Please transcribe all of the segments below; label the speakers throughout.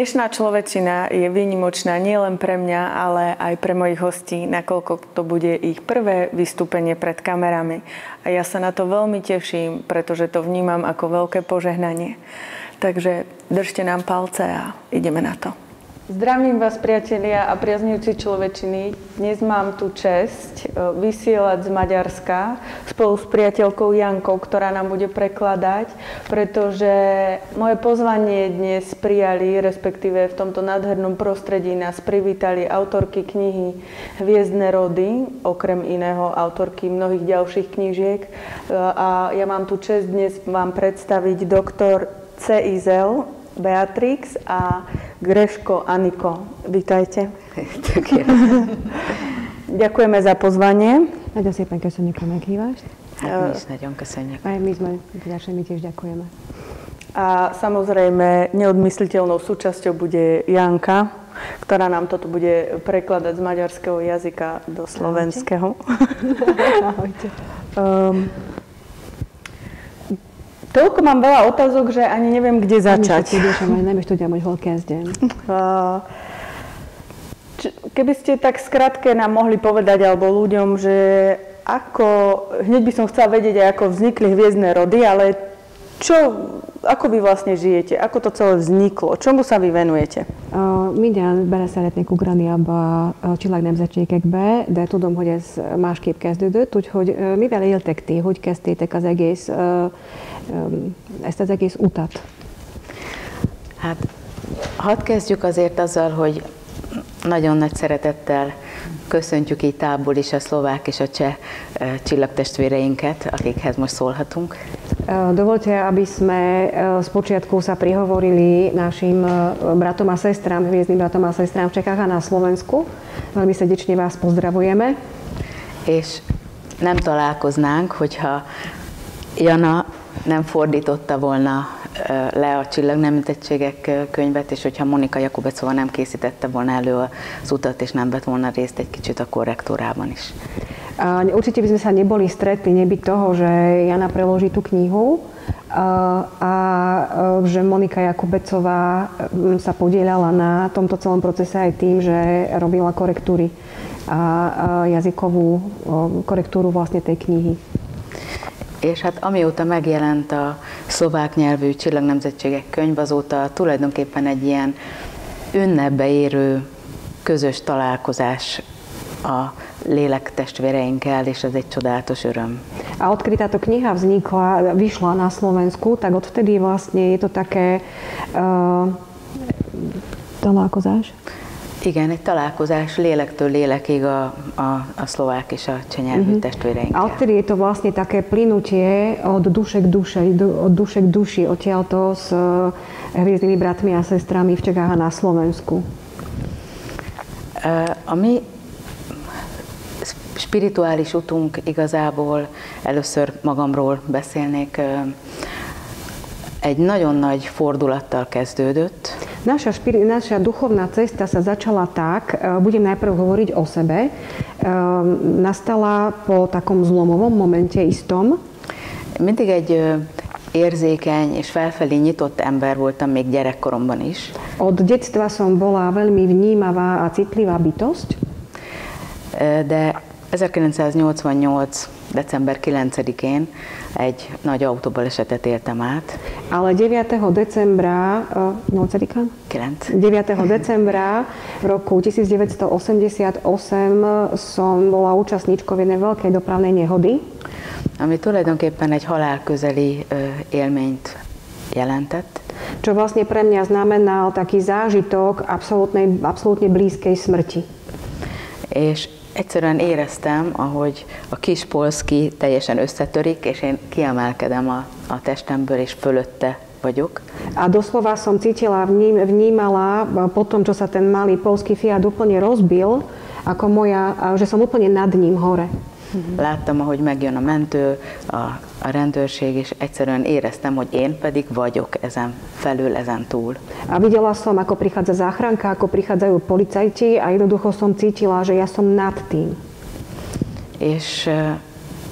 Speaker 1: Dnešná človečina je výnimočná nielen pre mňa, ale aj pre mojich hostí, nakoľko to bude ich prvé vystúpenie pred kamerami. A ja sa na to veľmi teším, pretože to vnímam ako veľké požehnanie. Takže držte nám palce a ideme na to. Zdravím vás, priatelia a priaznivci človečiny. Dnes mám tu česť vysielať z Maďarska spolu s priateľkou Jankou, ktorá nám bude prekladať, pretože moje pozvanie dnes prijali, respektíve v tomto nádhernom prostredí nás privítali autorky knihy Hviezdne rody, okrem iného autorky mnohých ďalších knížiek. A ja mám tu česť dnes vám predstaviť doktor C. Izel, Beatrix a Greško Aniko. Vítajte. Ďakujeme za pozvanie.
Speaker 2: Nagyon szépen köszönjük a meghívást.
Speaker 3: Hát mi is nagyon köszönjük.
Speaker 2: Aj my sme vďační, my tiež ďakujeme.
Speaker 1: A samozrejme neodmysliteľnou súčasťou bude Janka, ktorá nám toto bude prekladať z maďarského jazyka do slovenského.
Speaker 2: Ahojte.
Speaker 1: Toľko mám veľa otázok, že ani neviem, kde začať.
Speaker 2: Nem is tudjam, hogy hol kezdjem.
Speaker 1: Keby ste tak skrátke nám mohli povedať, alebo ľuďom, že hneď by som chcela vedieť, ako vznikli Hviezdne rody, ale ako vy vlastne žijete? Ako to celé vzniklo? Čomu sa vy venujete?
Speaker 2: Mindjárt bele szeretnék ugrani abba a csillagnemzetségekbe, de tudom, hogy ez másképp kezdődött, úgyhogy mivel éltek ti, hogy kezdtétek ezt az egész utat?
Speaker 3: Hát, hadd kezdjük azért azzal, hogy nagyon nagy szeretettel köszöntjük így távol is a szlovák és a cseh csillagtestvéreinket, akikhez most szólhatunk.
Speaker 2: Dovolte, aby sme spočiatku sa prihovorili našim bratom a sestrám, hviezdnym bratom a sestrám v Čechách a na Slovensku. Veľmi srdečne vás pozdravujeme.
Speaker 3: És nem találkoznánk, hogyha Jana nem fordította volna le a Csillagnemzetségek könyvet, és hogyha Monika Jakubecova nem készítette volna elő az utat, és nem vett volna részt egy kicsit a korrektúrában is.
Speaker 2: A určite by sme sa neboli stretli, nebyť toho, že Jana preloží tú knihu a že Monika Jakubecová sa podieľala na tomto celom procese aj tým, že robila korektúry a jazykovú korektúru vlastne tej knihy.
Speaker 3: És hát amióta megjelent a szlovák nyelvű Csillagnemzetségek könyv, azóta tulajdonképpen egy ilyen ünnepbe érő közös találkozás a lélektestvéreinkkel, és ez egy csodálatos öröm.
Speaker 2: A odkedy táto kniha vyšla na Slovensku, tak odvtedy vlastne je to také találkozás?
Speaker 3: Igen, egy találkozás lélektől lélekig a szlovák és a cseh nyelvű testvéreinkkel.
Speaker 2: A odtedy je to vlastne také plynutie od duše k duši, odtiaľto s hviezdnymi bratmi a sestrami v Čechách a na Slovensku.
Speaker 3: A mi spirituális utunk igazából, először magamról beszélnék, egy nagyon nagy fordulattal kezdődött.
Speaker 2: Naša duchovná cesta sa začala tak, budem najprv hovoriť o sebe, nastala po takom zlomovom momente istom.
Speaker 3: Mindig egy érzékeny és felfelé nyitott ember voltam még gyerekkoromban is.
Speaker 2: Od detstva som bola veľmi vnímavá a citlivá bytosť.
Speaker 3: De 1988. december 9-én egy nagy autóbalesetet éltem át.
Speaker 2: Ale 9. decembra, 9. decembra roku 1988 som bola účastníčkou jednej veľkej dopravnej nehody.
Speaker 3: Ami tulajdonképpen egy halálközeli élményt jelentett.
Speaker 2: Čo vlastne pre mňa znamenal taký zážitok absolútne blízkej smrti.
Speaker 3: És egyszerűen éreztem, ahogy a kis Polszki teljesen összetörik, és én kiemelkedem a testemből, és fölötte vagyok.
Speaker 2: A doslova som cítila, vnímala po tom, čo sa ten malý polský Fiat úplne rozbil, že som úplne nad ním hore.
Speaker 3: Láttam, ahogy megjön a mentő, a rendőrség, és egyszerűen éreztem, hogy én pedig vagyok ezen felül, ezen túl.
Speaker 2: A videla som, ako prichádza záchranka, ako prichádzajú policajti a jednoducho som cítila, že ja som nad tým.
Speaker 3: És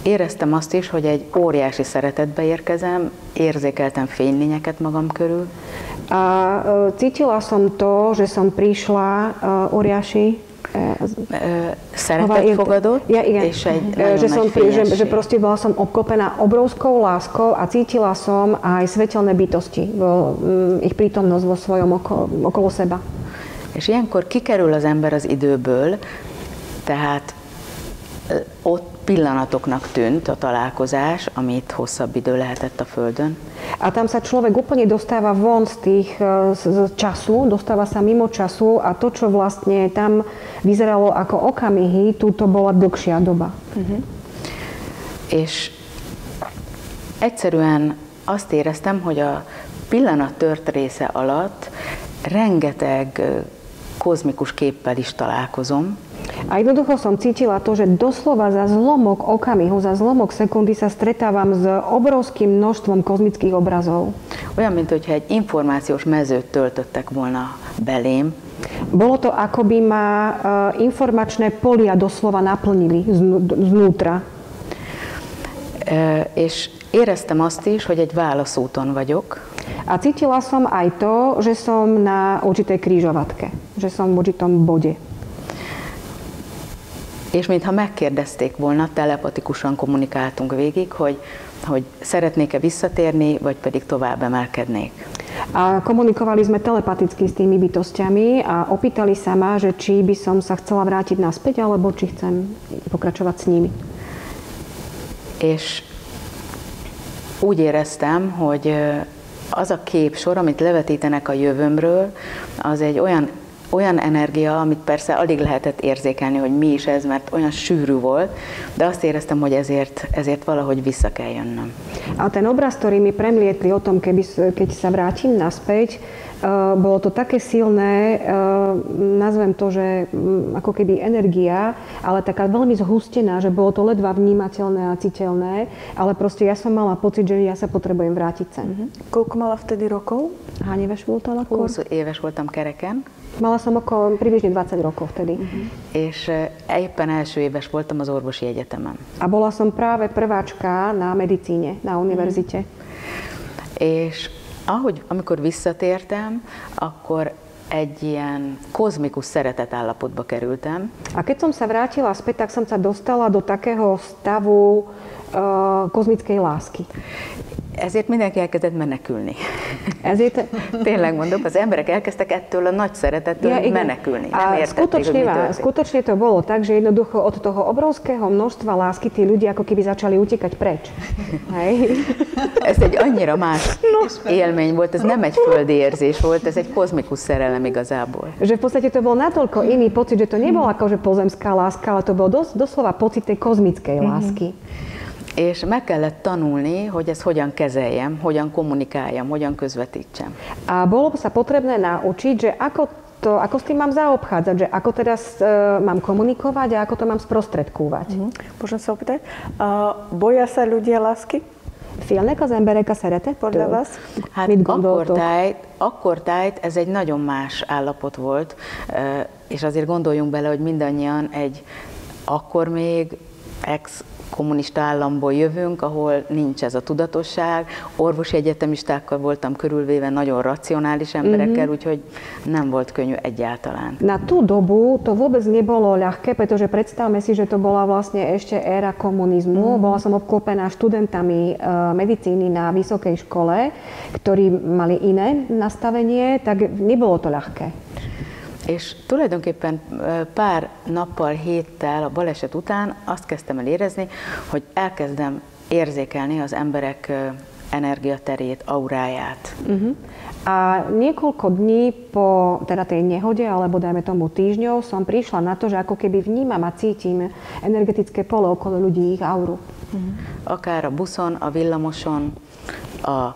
Speaker 3: éreztem azt is, hogy egy óriási szeretetbe érkezem, érzékeltem fénylényeket magam körül.
Speaker 2: A cítila som to, že som prišla óriási
Speaker 3: szeretet fogadott, és egy nagyon nagy fényesség.
Speaker 2: Že proste bola som obklopená obrovskou láskou a cítila som aj svetelné bytosti, ich prítomnosť vo svojom okolo seba.
Speaker 3: És ilyenkor kikerül az ember az időből, tehát ott pillanatoknak tűnt a találkozás, amit hosszabb idő lehetett a Földön.
Speaker 2: A tam sa človek úplne dostáva von z času, dostáva sa mimo času a to, čo vlastne tam vyzeralo ako okamihy, túto bola dlhšia doba.
Speaker 3: És egyszerűen azt éreztem, hogy a pillanat tört része alatt rengeteg kozmikus képpel is találkozom.
Speaker 2: A jednoducho som cítila to, že doslova za zlomok okamihu, za zlomok sekundy sa stretávam s obrovským množstvom kozmických obrazov.
Speaker 3: Olyan, mint hogyha egy információs mezőt töltöttek volna belém.
Speaker 2: Bolo to, ako by ma informačné polia doslova naplnili znútra.
Speaker 3: És éreztem azt is, hogy egy válaszúton vagyok.
Speaker 2: A cítila som aj to, že som na určitej krížovatke, že som v určitom bode.
Speaker 3: És mintha megkérdezték volna, telepatikusan kommunikáltunk végig, hogy szeretnék-e visszatérni, vagy pedig tovább emelkednék.
Speaker 2: A komunikovali sme telepaticky s tými bytostiami a opýtali sa ma, že či by som sa chcela vrátiť naspäť, alebo či chcem pokračovať s nimi.
Speaker 3: És úgy éreztem, hogy az a képsor, amit levetítenek a jövőmről, az egy olyan energia, amit persze alig lehetett érzékelni, hogy mi is ez, mert olyan sűrű volt, de azt éreztem, hogy ezért valahogy vissza kell jönnöm.
Speaker 2: A ten obraz, ktorý mi premilietli o tom, keď sa vrátim naspäť, bolo to také silné, nazvem to, že ako keby energia, ale taká veľmi zhustená, že bolo to ledva vnímateľné a citeľné, ale proste ja som mala pocit, že ja sa potrebujem vrátiť sem.
Speaker 1: Koľko mala vtedy rokov?
Speaker 2: Hány éves voltál akkor?
Speaker 3: 20 éves voltam kereken.
Speaker 2: Mala som okolo približne 20 rokov vtedy.
Speaker 3: És éppen első éves voltam az orvosi egyetemen.
Speaker 2: A bola som práve prváčka na medicíne, na univerzite.
Speaker 3: És amikor visszatértem, akkor egy ilyen kozmikus szeretetállapotba kerültem.
Speaker 2: A keď som sa vrátila späť, tak som sa dostala do takého stavu kozmickej lásky.
Speaker 3: Ezért mindenki elkezdett menekülni. Tényleg mondom, az emberek elkezdtek ettől a nagy szeretettől menekülni. Nem értették, hogy mi történik.
Speaker 2: Skutočne to bolo tak, že jednoducho od toho obrovského množstva lásky tí ľudia ako keby začali utekať preč. Hej.
Speaker 3: Ez egy annyira más élmény volt, ez nem egy földi érzés volt, ez egy kozmikus szerelem igazából.
Speaker 2: Že v podstate to bol natoľko iný pocit, že to nebolo ako že pozemská láska, ale to bol doslova pocit tej kozmickej lásky.
Speaker 3: És meg kellett tanulni, hogy ezt hogyan kezeljem, hogyan kommunikáljam, hogyan közvetítsem.
Speaker 2: A bolo sa potrebné naučiť, že ako s tým mám zaobchádzať, že ako teraz mám komunikovať a ako to mám sprostredkúvať.
Speaker 1: Môžem sa opýtať? Boja sa ľudia lásky?
Speaker 2: Félnek az emberek a szeretettől?
Speaker 1: Podľa vás?
Speaker 3: Hát akkortájt ez egy nagyon más állapot volt, és azért gondoljunk bele, hogy mindannyian akkor még kommunista államból jövünk, ahol nincs ez a tudatosság. Orvosi egyetemistákkal voltam körülvéve, nagyon racionális emberekkel, úgyhogy nem volt könnyű egyáltalán.
Speaker 2: Na tú dobu to vôbec nebolo ľahké, pretože predstavme si, že to bola vlastne ešte éra komunizmu. Bola som obklopená študentami medicíny na vysokej škole, ktorí mali iné nastavenie, tak nebolo to ľahké.
Speaker 3: És tulajdonképpen pár nappal, héttel a baleset után azt kezdtem el érezni, hogy elkezdem érzékelni az emberek energiaterét, auráját.
Speaker 2: A niekoľko dní po tej nehode, alebo dajme tomu týždňov, som prišla na to, že ako keby vnímam a cítim energetické pole okolo ľudí, ich auru.
Speaker 3: Akár a buszon, a villamoson, a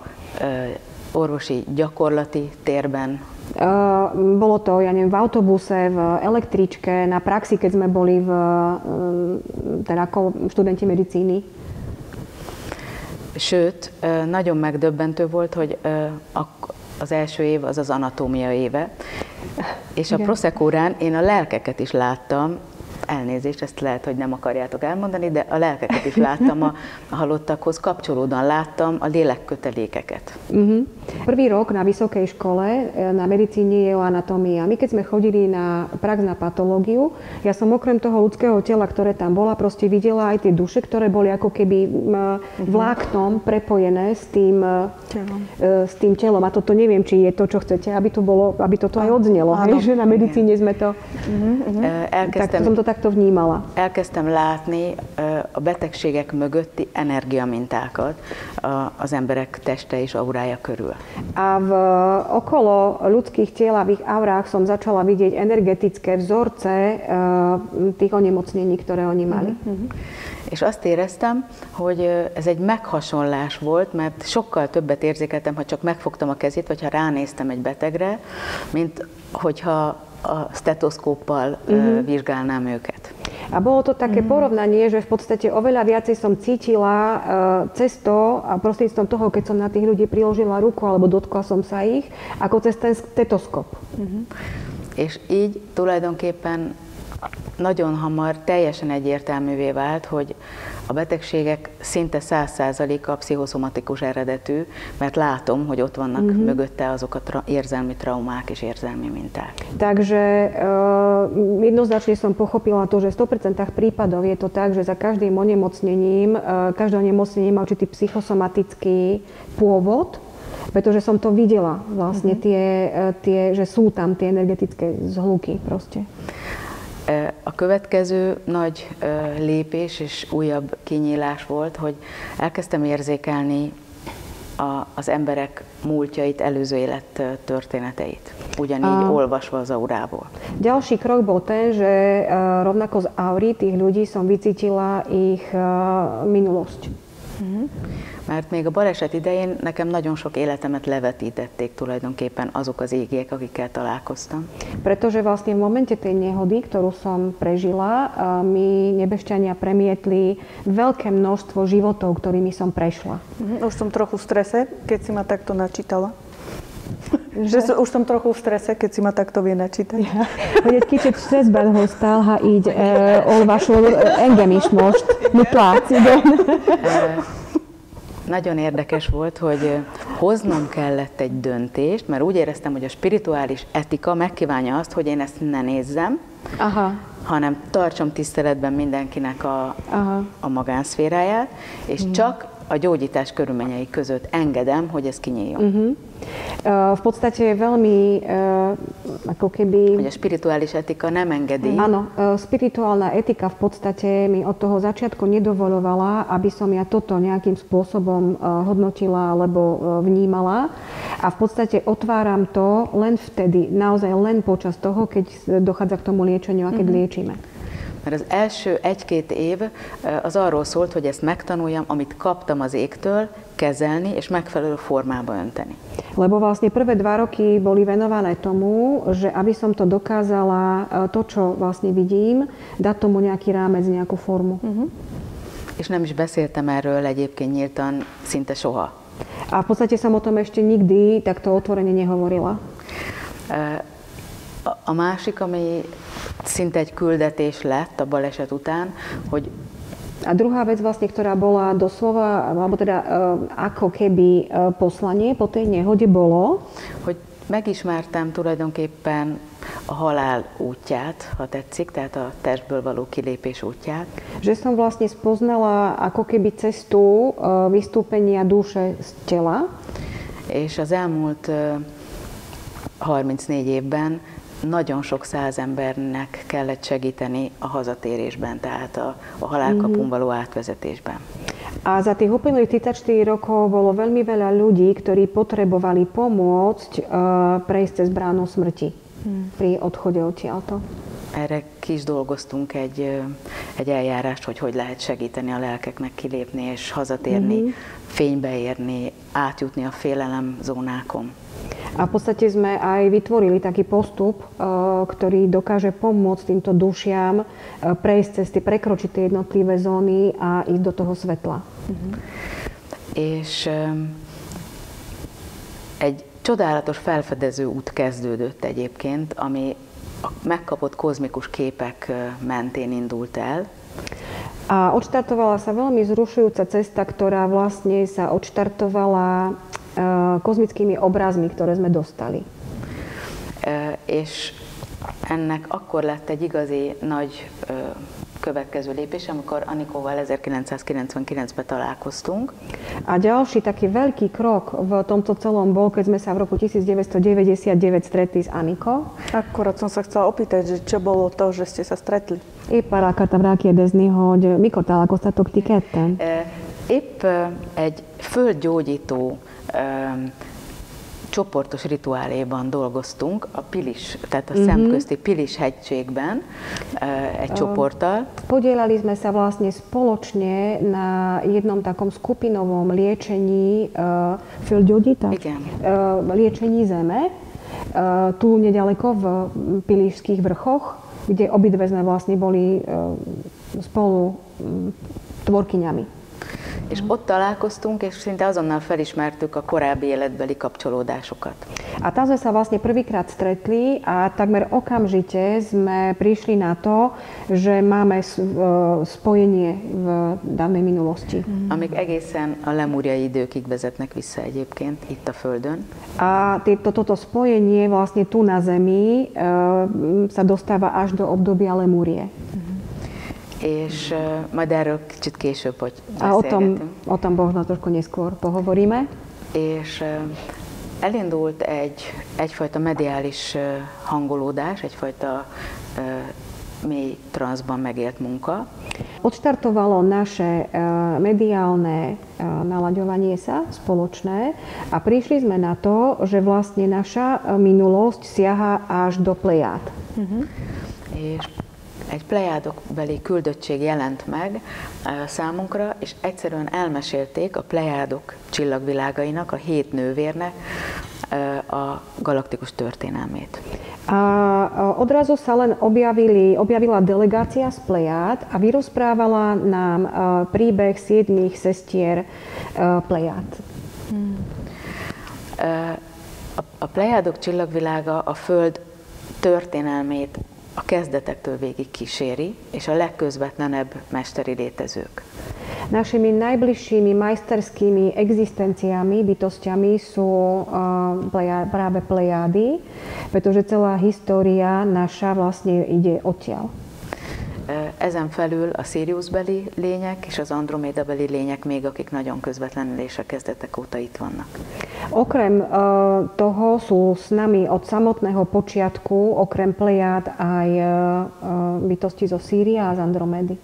Speaker 3: orvosi gyakorlati térben.
Speaker 2: Bolo to, ja neviem, v autobuse, v električke, na praxi, keď sme boli teda ako študenti medicíny.
Speaker 3: Sőt, nagyon megdöbbentő volt, hogy az első év az anatómia éve, és a Proseccórán én a lelkeket is láttam, elnézést, ezt lehet, hogy nem akarjátok elmondani, de a lelkeket is láttam a halottakhoz, kapcsolódóan láttam a lélekkötelékeket.
Speaker 2: Prvý rok na vysokej škole na medicíne je o anatómii. A my keď sme chodili na prax na patológiu, ja som okrem toho ľudského tela, ktoré tam bola, proste videla aj tie duše, ktoré boli ako keby vláknom prepojené s tým telom. A toto neviem, či je to, čo chcete, aby toto aj odznelo, hej? Že na medicíne sme to... Tak som to takto vnímala.
Speaker 3: Elkezdtem látni a betegségek mögötti energiamintákat az emberek teste és aurája körül.
Speaker 2: A okolo ľudských tiel a v ich aurách som začala vidieť energetické vzorce tých onemocnení, ktoré oni mali.
Speaker 3: És azt éreztem, hogy ez egy meghasonlás volt, mert sokkal többet érzékeltem, ha csak megfogtam a kezét, vagy ha ránéztem egy betegre, mint hogyha a stetoszkóppal vizsgálnám őket.
Speaker 2: A bolo to také porovnanie, že v podstate oveľa viacej som cítila cez to a prostredníctvom toho, keď som na tých ľudí priložila ruku alebo dotkla som sa ich, ako cez ten stetoszkop.
Speaker 3: És így tulajdonképpen nagyon hamar teljesen egyértelművé vált, hogy a betegségek szinte 100%-a pszichoszomatikus eredetű, mert látom, hogy ott vannak mögötte azok a érzelmi traumák és érzelmi minták.
Speaker 2: Takže jednoznačne som pochopila to, že v 100% prípadov je to tak, že za každým onemocnením, každé onemocnenie má určitý psychosomatický pôvod, pretože som to videla vlastne, že sú tam tie energetické zhluky proste.
Speaker 3: A következő nagy lépés és újabb kinyílás volt, hogy elkezdtem érzékelni az emberek múltjait, előző élet történeteit, ugyanígy olvasva az aurából.
Speaker 2: Ďalší krok bol ten, že rovnako z aury tých ľudí som vycítila ich minulosť.
Speaker 3: Mert még a baleset idején nekem nagyon sok életemet levetítették tulajdonképpen azok az égiek, akikkel találkoztam.
Speaker 2: Pretože vlastne v momente tej nehody, ktorú som prežila, mi nebešťania premietli veľké množstvo životov, ktorými som prešla.
Speaker 4: Už som trochu v strese, keď si ma takto načítala. Už som trochu v strese, keď si ma takto vie načítať.
Speaker 2: Hogy egy kicsit stresszben hoztál, ha így olvasol, engem is most, mit látsz, igen.
Speaker 3: Nagyon érdekes volt, hogy hoznom kellett egy döntést, mert úgy éreztem, hogy a spirituális etika megkívánja azt, hogy én ezt ne nézzem, hanem tartsam tiszteletben mindenkinek a magánszféráját, és csak a gyógyítás körülményei között engedem, hogy ez kinyíljon.
Speaker 2: V podstate veľmi ako keby...
Speaker 3: Hogy a spirituális etika nem engedi.
Speaker 2: Áno, spirituálna etika v podstate mi od toho začiatku nedovolovala, aby som ja toto nejakým spôsobom hodnotila alebo vnímala. A v podstate otváram to len vtedy, naozaj len počas toho, keď dochádza k tomu liečeniu a keď liečíme.
Speaker 3: Mert az első 1-2 év az arról szólt, hogy ezt megtanuljam, amit kaptam az égtől, kezelni és megfelelő formába önteni.
Speaker 2: Lebo vlastne prvé 2 roky boli venované tomu, že aby som to dokázala, to, čo vlastne vidím, dať tomu nejaký rámec, nejakú formu.
Speaker 3: És nem is beszéltem erről egyébként nyíltan szinte soha.
Speaker 2: A v podstate som o tom ešte nikdy takto otvorene nehovorila.
Speaker 3: A másik, ami szinte egy küldetés lett a baleset után, hogy
Speaker 2: a druhá vec vlastne, ktorá bola doslova, alebo teda ako keby poslanie po tej nehode bolo,
Speaker 3: hogy megismertem tulajdonképpen a halál útját, ha tetszik, tehát a testből való kilépés útját.
Speaker 2: Že som vlastne spoznala ako keby cestu vystúpenia duše z tela.
Speaker 3: És az elmúlt 34 évben nagyon sok 100 embernek kellett segíteni a hazatérésben, tehát a halálkapun való átvezetésben.
Speaker 2: A za tých uplynulých 34 rokov bolo veľmi veľa ľudí, ktorí potrebovali pomôcť prejsť cez bránu smrti pri odchode odtiaľto.
Speaker 3: Erre ki is dolgoztunk egy eljárást, hogy lehet segíteni a lelkeknek kilépni és hazatérni, fénybe érni, átjutni a félelem zónákon.
Speaker 2: A v podstate sme aj vytvorili taký postup, ktorý dokáže pomôcť týmto dušiam prejsť cez tie, prekročiť tie jednotlivé zóny a ísť do toho svetla.
Speaker 3: És egy csodálatos felfedező út kezdődött egyébként, ami a megkapott kozmikus képek mentén indult el.
Speaker 2: A odštartovala sa veľmi zrušujúca cesta, ktorá vlastne sa odštartovala kozmickými obrazmi, ktoré sme dostali.
Speaker 3: És ennek akkor lett egy igazi nagy következő lépés, amikor Anikóval 1999-ben találkoztunk.
Speaker 2: A ďalší taký veľký krok v tomto celom bol, keď sme sa v roku 1999 stretli s Anikou.
Speaker 4: Akorát som sa chcela opýtať, že čo bolo to, že ste sa stretli?
Speaker 2: Épp arra akartam rákérdezni, hogy mikor találkoztatok ti ketten?
Speaker 3: Épp egy földgyógyító csoportos rituáléban dolgoztunk a Pilis, tehát a szemközti Pilis hegységben egy csoporttal.
Speaker 2: Podielali sme sa vlastne spoločne na jednom takom skupinovom liečení földgyógyítás? Liečení zeme, tu nedaleko v Pilišských vrchoch, kde obidve sme vlastne boli spolu tvorkyňami.
Speaker 3: És ott találkoztunk, és szinte azonnal felismertük a korábbi életbeli kapcsolódásokat.
Speaker 2: A tam sme sa vlastne prvýkrát stretli a takmer okamžite sme prišli na to, že máme spojenie v dávnej minulosti.
Speaker 3: Amik egészen a lemúriai időkig vezetnek vissza egyébként, itt a Földön.
Speaker 2: A toto spojenie vlastne tu na Zemi sa dostáva až do obdobia Lemúrie.
Speaker 3: És majd erről kicsit később, hogy beszélgetünk.
Speaker 2: O tom možno trošku neskôr pohovoríme.
Speaker 3: És elindult egyfajta mediális hangolódás, egyfajta mély transzban megélt munka.
Speaker 2: Odštartovalo naše mediálne nalaďovanie sa spoločné a prišli sme na to, že vlastne naša minulosť siaha až do Plejád.
Speaker 3: És egy plejádokbeli küldöttség jelent meg számunkra, és egyszerűen elmesélték a plejádok csillagvilágainak, a 7 nővérnek a galaktikus történelmét.
Speaker 2: A odrazu sa len objavila delegácia z Plejád a vyrozprávala nám príbeh 7 sestier Plejád.
Speaker 3: A plejádok csillagvilága a Föld történelmét a kezdetektől végig kíséri, és a legközvetlenebb mesteri létezők.
Speaker 2: Našimi najbližšími majsterskými existenciami, bytostiami sú práve Plejády, pretože celá história naša vlastne ide odtiaľ.
Speaker 3: Ezen felül a Siriusbeli lények és az Andromédabeli lények még, akik nagyon közvetlenül és a kezdetek óta itt vannak.
Speaker 2: Okrem toho sú s nami od samotného počiatku, okrem Plejád, aj bytosti zo Síria a z Andromédy.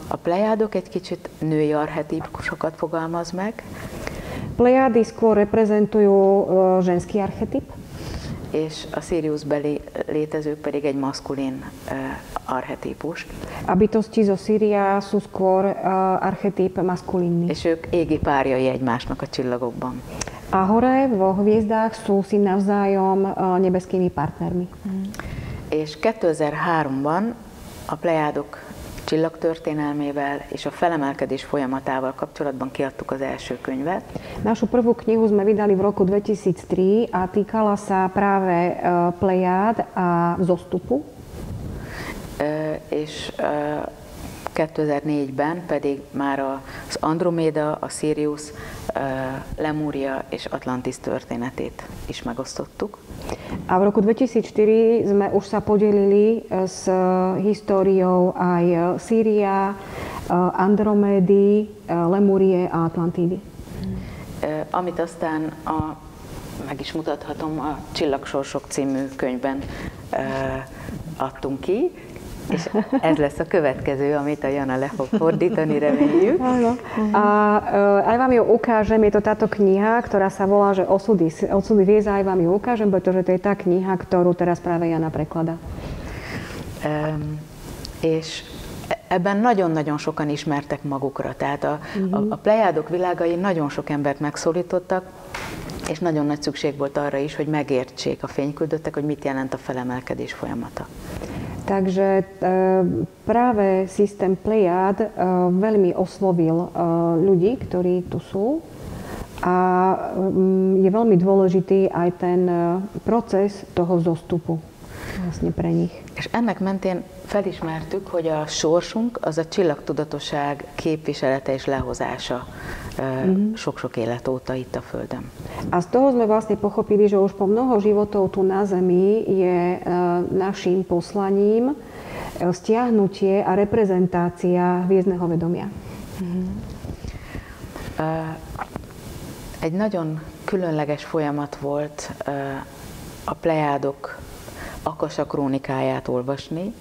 Speaker 3: A plejádok egy kicsit női archetípusokat fogalmaz meg.
Speaker 2: Plejády skôr reprezentujú ženský archetyp.
Speaker 3: És a Siriusbeli létezők pedig egy maszkulin archetípus.
Speaker 2: A bytosti zo Síria sú skôr archetyp maskulínny.
Speaker 3: És ők égi párjai egymásnak a csillagokban.
Speaker 2: A hore vo hviezdách sú si navzájom nebeskými partnermi.
Speaker 3: És 2003-ban a plejádok csillagtörténelmével és a felemelkedés folyamatával kapcsolatban kiadtuk az első könyvet.
Speaker 2: Našu prvú knihu sme vydali v roku 2003 a týkala sa práve Plejád a vzostupu.
Speaker 3: És 2004-ben pedig már az Androméda, a Sirius, Lemúria és Atlantis történetét is megosztottuk.
Speaker 2: A v roku 2004 sme už sa podelili s históriou aj Síria, Andromédy, Lemúrie a Atlantídy.
Speaker 3: Amit aztán meg is mutathatom, a Csillagsorsok című könyvben adtunk ki, és ez lesz a következő, amit a Jana le fog fordítani, reméljük.
Speaker 2: A aj vám ju ukážem, je to táto kniha, ktorá sa volá, že Osudy hviezd, aj vám ju ukážem, pretože to je tá kniha, ktorú teraz práve Jana prekladá.
Speaker 3: És ebben nagyon-nagyon sokan ismertek magukra, tehát a plejádok világai nagyon sok embert megszólítottak, és nagyon nagy szükség volt arra is, hogy megértsék a fényküldöttek, hogy mit jelent a felemelkedés folyamata.
Speaker 2: Takže práve systém Plejád veľmi oslovil ľudí, ktorí tu sú. A je veľmi dôležitý aj ten proces toho vzostupu. vlastne pre nich.
Speaker 3: És ennek mentén felismertük, hogy a sorsunk az a csillagtudatosság képviselete és lehozása sok-sok élet óta itt a Földön.
Speaker 2: A z toho sme vlastne pochopili, že už po mnoho životov tu na Zemi je naším poslaním stiahnutie a reprezentácia hviezdneho vedomia.
Speaker 3: Egy nagyon különleges folyamat volt a plejádok Akasa krónikáját olvasni,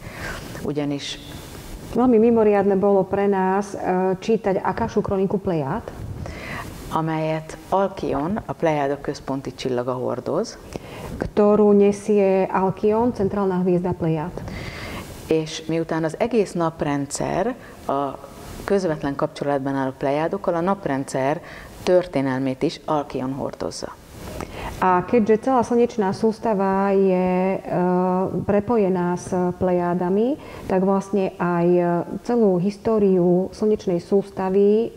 Speaker 3: ugyanis
Speaker 2: veľmi mimoriadne bolo pre nás čítať Akašu kroniku Plejád,
Speaker 3: amelyet Alkion, a plejádok központi csillaga hordoz,
Speaker 2: ktorú nesie Alkion, centrálna hviezda Plejád.
Speaker 3: És miután az egész naprendszer a közvetlen kapcsolatban áll a plejádokkal, a naprendszer történelmét is Alkion hordozza.
Speaker 2: A keďže celá slnečná sústava je prepojená s Plejádami, tak vlastne aj celú históriu slnečnej sústavy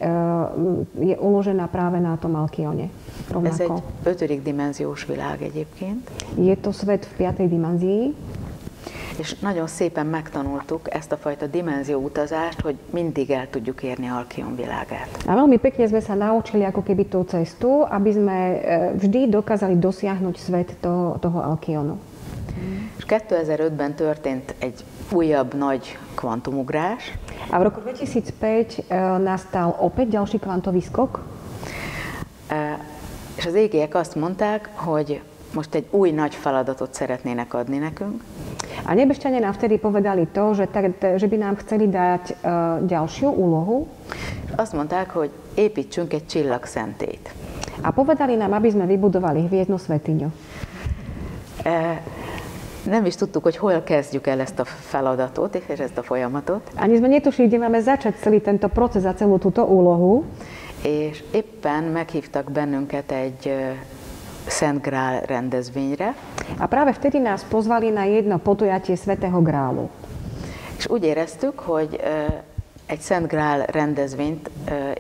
Speaker 2: je uložená práve na tom Alkione.
Speaker 3: Ez egy 5. dimenziós világ egyébként.
Speaker 2: Je to svet v 5. dimenzii.
Speaker 3: És nagyon szépen megtanultuk ezt a fajta dimenzióutazást, hogy mindig el tudjuk érni Alkion világát.
Speaker 2: A veľmi pekne sme sa naučili ako keby tú cestu, aby sme vždy dokázali dosiahnuť svet toho Alkionu.
Speaker 3: És 2005-ben történt egy újabb nagy kvantumugrás.
Speaker 2: A v roku 2005 nastal opäť ďalší kvantový skok.
Speaker 3: És az égiek azt mondták, hogy most egy új nagy feladatot szeretnének adni nekünk.
Speaker 2: A nebešťania nám vtedy povedali to, že by nám chceli dať ďalšiu úlohu.
Speaker 3: Azt mondták, hogy építsünk egy csillagszentélyt.
Speaker 2: A povedali nám, aby sme vybudovali hviezdnu svätyňu.
Speaker 3: Nem is tudtuk, hogy hol kezdjük el ezt a feladatot és ezt a folyamatot.
Speaker 2: Ani sme netušili, kde máme začať celý tento proces a celú túto úlohu.
Speaker 3: És éppen meghívtak bennünket egy Szent Grál rendezvényre.
Speaker 2: A práve vtedy nás pozvali na jedno podujatie Svätého Grálu.
Speaker 3: És úgy éreztük, hogy egy Szent Grál rendezvényt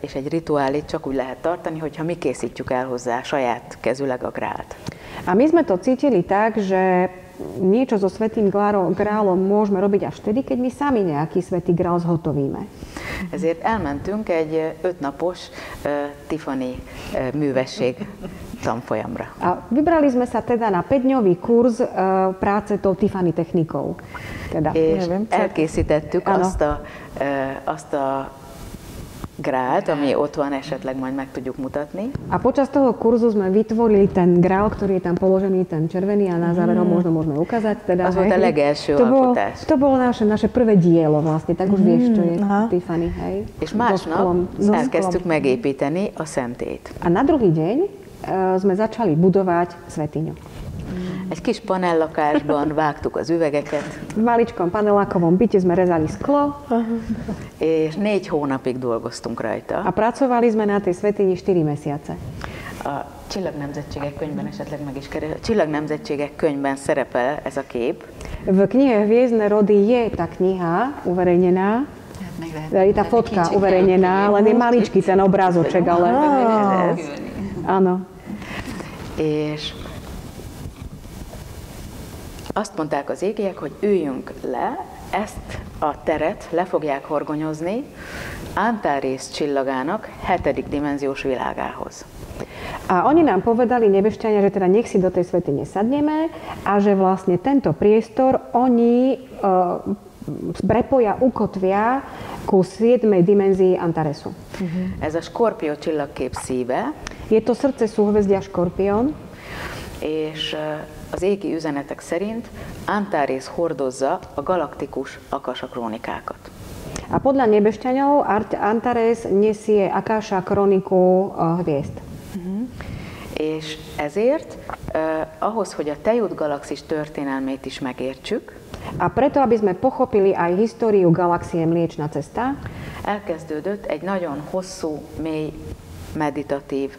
Speaker 3: és egy rituálét csak úgy lehet tartani, hogyha mi készítjük el hozzá saját kezüleg a grált.
Speaker 2: A my sme to cítili tak, že niečo so Svätým Grálom môžeme robiť až vtedy, keď my sami nejaký Svätý Grál zhotovíme.
Speaker 3: Ezért elmentünk egy 5 napos Tiffany művesség tanfolyamra.
Speaker 2: A vybrali sme sa teda na 5-dňový kurz práce tou Tiffany technikou. Teda,
Speaker 3: és elkészítettük azt a grált, ami ott van, esetleg majd meg tudjuk mutatni.
Speaker 2: A počas toho kurzu sme vytvorili ten grál, ktorý je tam položený, ten červený, a na záver možno môžeme ukázať. Teda,
Speaker 3: az volt a legelső alkotás.
Speaker 2: To bolo naše prvé dielo vlastne, tak už vieš, čo je Tiffany. Hej?
Speaker 3: És másnap elkezdtük megépíteni a szentélyt.
Speaker 2: A na druhý deň sme začali budovať svätyňu.
Speaker 3: Egy kis panellakásban vágtuk az üvegeket.
Speaker 2: V maličkom panelákovom byte sme rezali sklo.
Speaker 3: És 4 hónapig dolgoztunk rajta.
Speaker 2: A pracovali sme na tej svätyni 4 mesiace.
Speaker 3: A Csillagnemzetségek könyvben esetleg meg is keres. A Csillagnemzetségek könyvben szerepel ez a kép.
Speaker 2: V knihe Hviezdne rody je tá kniha uverejnená. Je tá fotka uverejnená, len je maličký ten obrázoček, ale... Áno.
Speaker 3: És azt mondták az égiek, hogy üljünk le, ezt a teret le fogják horgonyozni Antares csillagának 7. dimenziós világához.
Speaker 2: A oni nám povedali, nebešťania, že teda nech si do tej svätyne sadneme a že vlastne tento priestor oni prepoja, ukotvia ku 7. dimenzii Antaresu.
Speaker 3: Ez a Skorpió csillagkép szíve.
Speaker 2: Je to srdce súhvezdia Škorpión.
Speaker 3: És az égi üzenetek szerint Antares hordozza a galaktikus Akasa krónikákat.
Speaker 2: A podľa nebešťanov Antares nesie Akasa kroniku hviezd.
Speaker 3: És ezért ahhoz, hogy a Tejút galaxis történelmét is megértsük,
Speaker 2: a preto, aby sme pochopili aj históriu galaxie Mliečna cesta,
Speaker 3: elkezdődött egy nagyon hosszú, mély, meditatív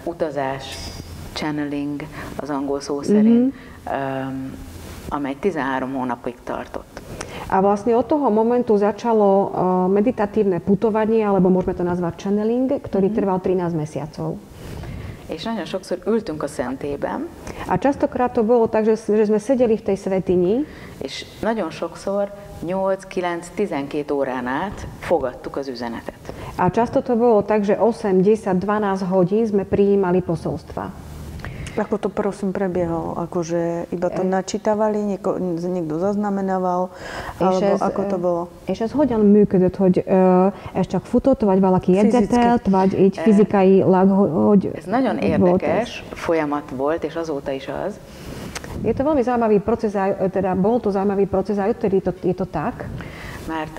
Speaker 3: utazás, channeling az angol szó szerint, amely 13 hónapig tartott.
Speaker 2: A vlastne od toho momentu začalo meditatívne putovanie, alebo môžeme to nazvať channeling, ktorý trval 13 mesiacov.
Speaker 3: És nagyon sokszor ültünk a szentében.
Speaker 2: A častokrát to bolo tak, že sme sedeli v tej svätyni.
Speaker 3: És nagyon sokszor 8, 9, 12 órán át fogadtuk az üzenetet.
Speaker 2: A často to bolo tak, že 8, 10, 12 hodín sme prijímali posolstva.
Speaker 4: Ako to prosím prebiehalo? Akože iba to načítavali, niekto zaznamenával? Alebo ako to bolo?
Speaker 2: És ez hogyan működött, hogy ez csak futott, vagy valaki jegyzetelt, vagy így fizikailag, hogy
Speaker 3: ez nagyon érdekes folyamat volt, és azóta is az.
Speaker 2: Je to veľmi zaujímavý proces, teda bol to zaujímavý proces, aj odtedy je to tak.
Speaker 3: Mert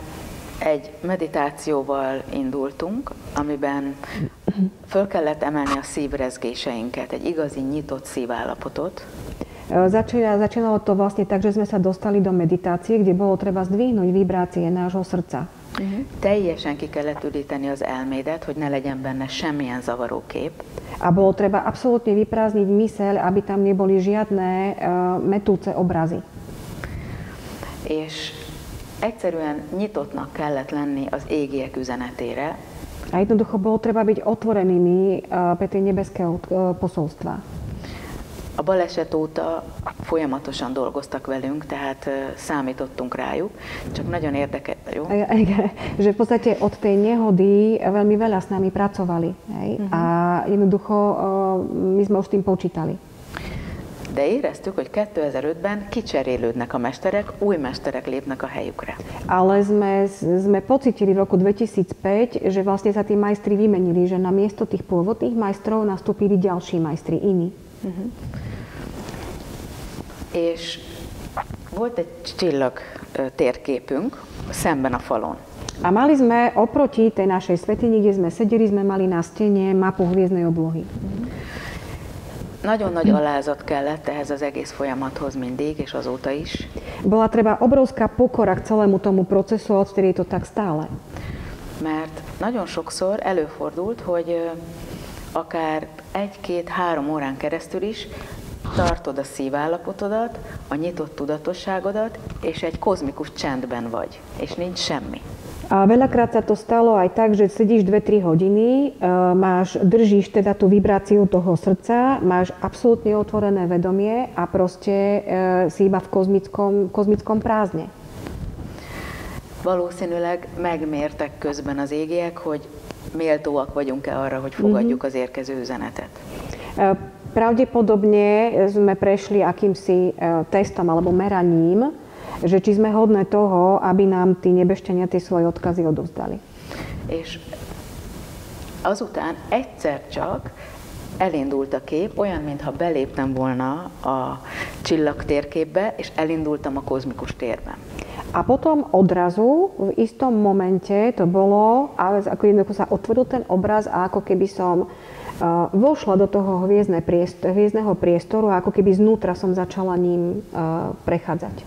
Speaker 3: egy meditációval indultunk, amiben föl kellett emelni a szívrezgéseinket, egy igazi nyitott szívállapotot.
Speaker 2: Začínalo to vlastne tak, že sme sa dostali do meditácie, kde bolo treba zdvihnúť vibrácie nášho srdca.
Speaker 3: Teljesen ki kellett üdíteni az elmédet, hogy ne legyen benne semmilyen zavaró kép.
Speaker 2: A bolo treba absolútne vyprázdniť myseľ, aby tam neboli žiadne metúce obrazy.
Speaker 3: És egyszerűen nyitottnak kellett lenni az égiek üzenetére.
Speaker 2: A jednoducho bolo treba byť otvorenými pre tie nebeské posolstvá.
Speaker 3: A baleset óta folyamatosan dolgoztak velünk, tehát számítottunk rájuk, csak nagyon érdekes. Jó?
Speaker 2: Že v podstate od tej nehody veľmi veľa s nami pracovali. Hej? A jednoducho my sme už tým počítali.
Speaker 3: De éreztük, hogy 2005-ben kicserélődnek a mesterek, új mesterek lépnek a helyükre.
Speaker 2: Ale sme pocítili v roku 2005, že vlastne sa tí majstri vymenili, že na miesto tých pôvodných majstrov nastúpili ďalší majstri, iní.
Speaker 3: És volt egy csillag térképünk szemben a falon.
Speaker 2: A mali sme oproti tej našej svätyni, kde sme sedeli, sme mali na stene mapu hviezdnej oblohy.
Speaker 3: Nagyon nagy alázat kellett ehhez az egész folyamathoz mindig, és azóta is.
Speaker 2: Bola treba obrovská pokora k celému tomu procesu, a odtedy je to tak stále.
Speaker 3: Mert nagyon sokszor előfordult, hogy akár 1-2-3 órán keresztül is tartod a szívállapotodat, a nyitott tudatosságodat, és egy kozmikus csendben vagy, és nincs semmi.
Speaker 2: A veľakrát sa to stalo aj tak, že sedíš 2-3 hodiny, držíš teda tú vibráciu toho srdca, máš absolútne otvorené vedomie a proste si iba v kozmickom prázdne.
Speaker 3: Valószínűleg megmértek közben az égiek, hogy méltóak vagyunk-e arra, hogy fogadjuk az érkező üzenetet.
Speaker 2: Pravdepodobne sme prešli akýmsi testom alebo meraním, že či sme hodné toho, aby nám tí nebešťania tie svoje odkazy odovzdali.
Speaker 3: És azután egyszer csak elindult a kép, olyan, mintha beléptem volna a csillagtérképbe, és elindultam a kozmikus térben.
Speaker 2: A potom odrazu, v istom momente to bolo, ako jednoducho sa otvoril ten obraz a ako keby som vošla do toho hviezdneho priestoru a ako keby znútra som začala ním prechádzať.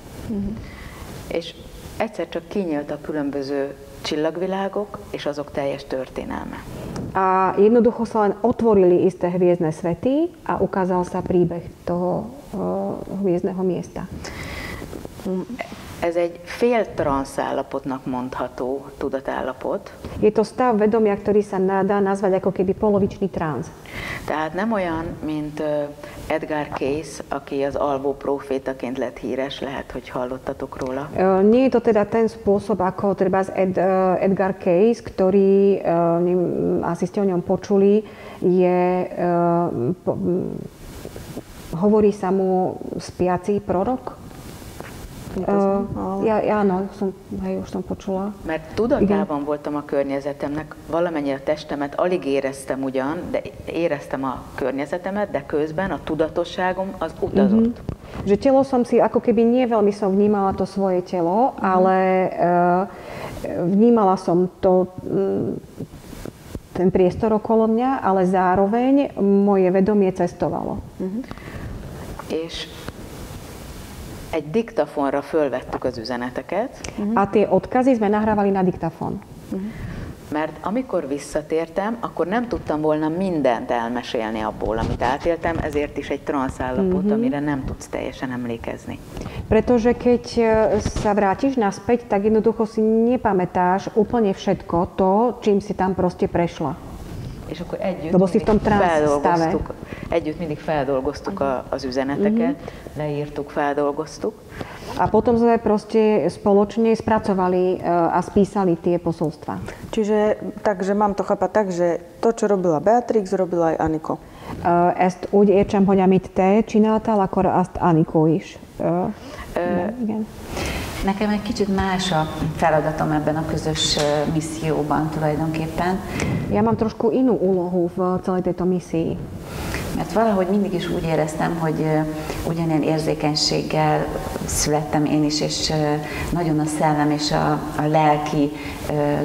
Speaker 3: És egyszer csak kinyíltak különböző csillagvilágok, és azok teljes történelme.
Speaker 2: A jednoducho sa len otvorili isté hviezdne svety a ukázal sa príbeh toho hviezdneho miesta.
Speaker 3: Ez egy fél transzállapotnak mondható tudatállapot.
Speaker 2: Je to stav vedomia, ktorý sa dá nazvať ako keby polovičný trans.
Speaker 3: Tehát nem olyan, mint Edgar Cayce, aki az alvó profétaként lett híres, lehet, hogy hallottatok róla.
Speaker 2: Nie je to teda ten spôsob, ako treba Edgar Cayce, ktorý, asi ste o ňom počuli, hovorí sa mu spiaci prorok. Áno, už som počula.
Speaker 3: Mert tudatában voltam a környezetemnek, valamennyire a testemet alig éreztem ugyan, de éreztem a környezetemet, de közben a tudatosságom az utazott.
Speaker 2: Že telo som si, ako keby nie veľmi som vnímala to svoje telo, ale vnímala som to, ten priestor okolo mňa, ale zároveň moje vedomie cestovalo.
Speaker 3: És egy diktafonra fölvettük az üzeneteket.
Speaker 2: A tie odkazy sme nahrávali na diktafon.
Speaker 3: Mert amikor visszatértem, akkor nem tudtam volna mindent elmesélni abból, amit átéltem, ezért is egy transzállapot, amire nem tudsz teljesen emlékezni.
Speaker 2: Pretože keď sa vrátiš naspäť, tak jednoducho si nepamätáš úplne všetko to, čím si tam proste prešla.
Speaker 3: És akkor együtt mindig feldolgoztuk az üzeneteket, leírtuk, feldolgoztuk.
Speaker 2: A potom sme proste spoločne spracovali a spísali tie posolstva.
Speaker 4: Takže mám to chápať tak, že to, čo robila Beatrix, robila aj Anikó.
Speaker 2: Ezt úgy értsem, hogy amit te csináltál, akkor azt Anikó is. Igen.
Speaker 3: Nekem egy kicsit más a feladatom ebben a közös misszióban tulajdonképpen.
Speaker 2: Ja mám trošku inú úlohu v celej tejto misii.
Speaker 3: Mert valahogy mindig is úgy éreztem, hogy ugyanilyen érzékenységgel születtem én is, és nagyon a szellem és a lelki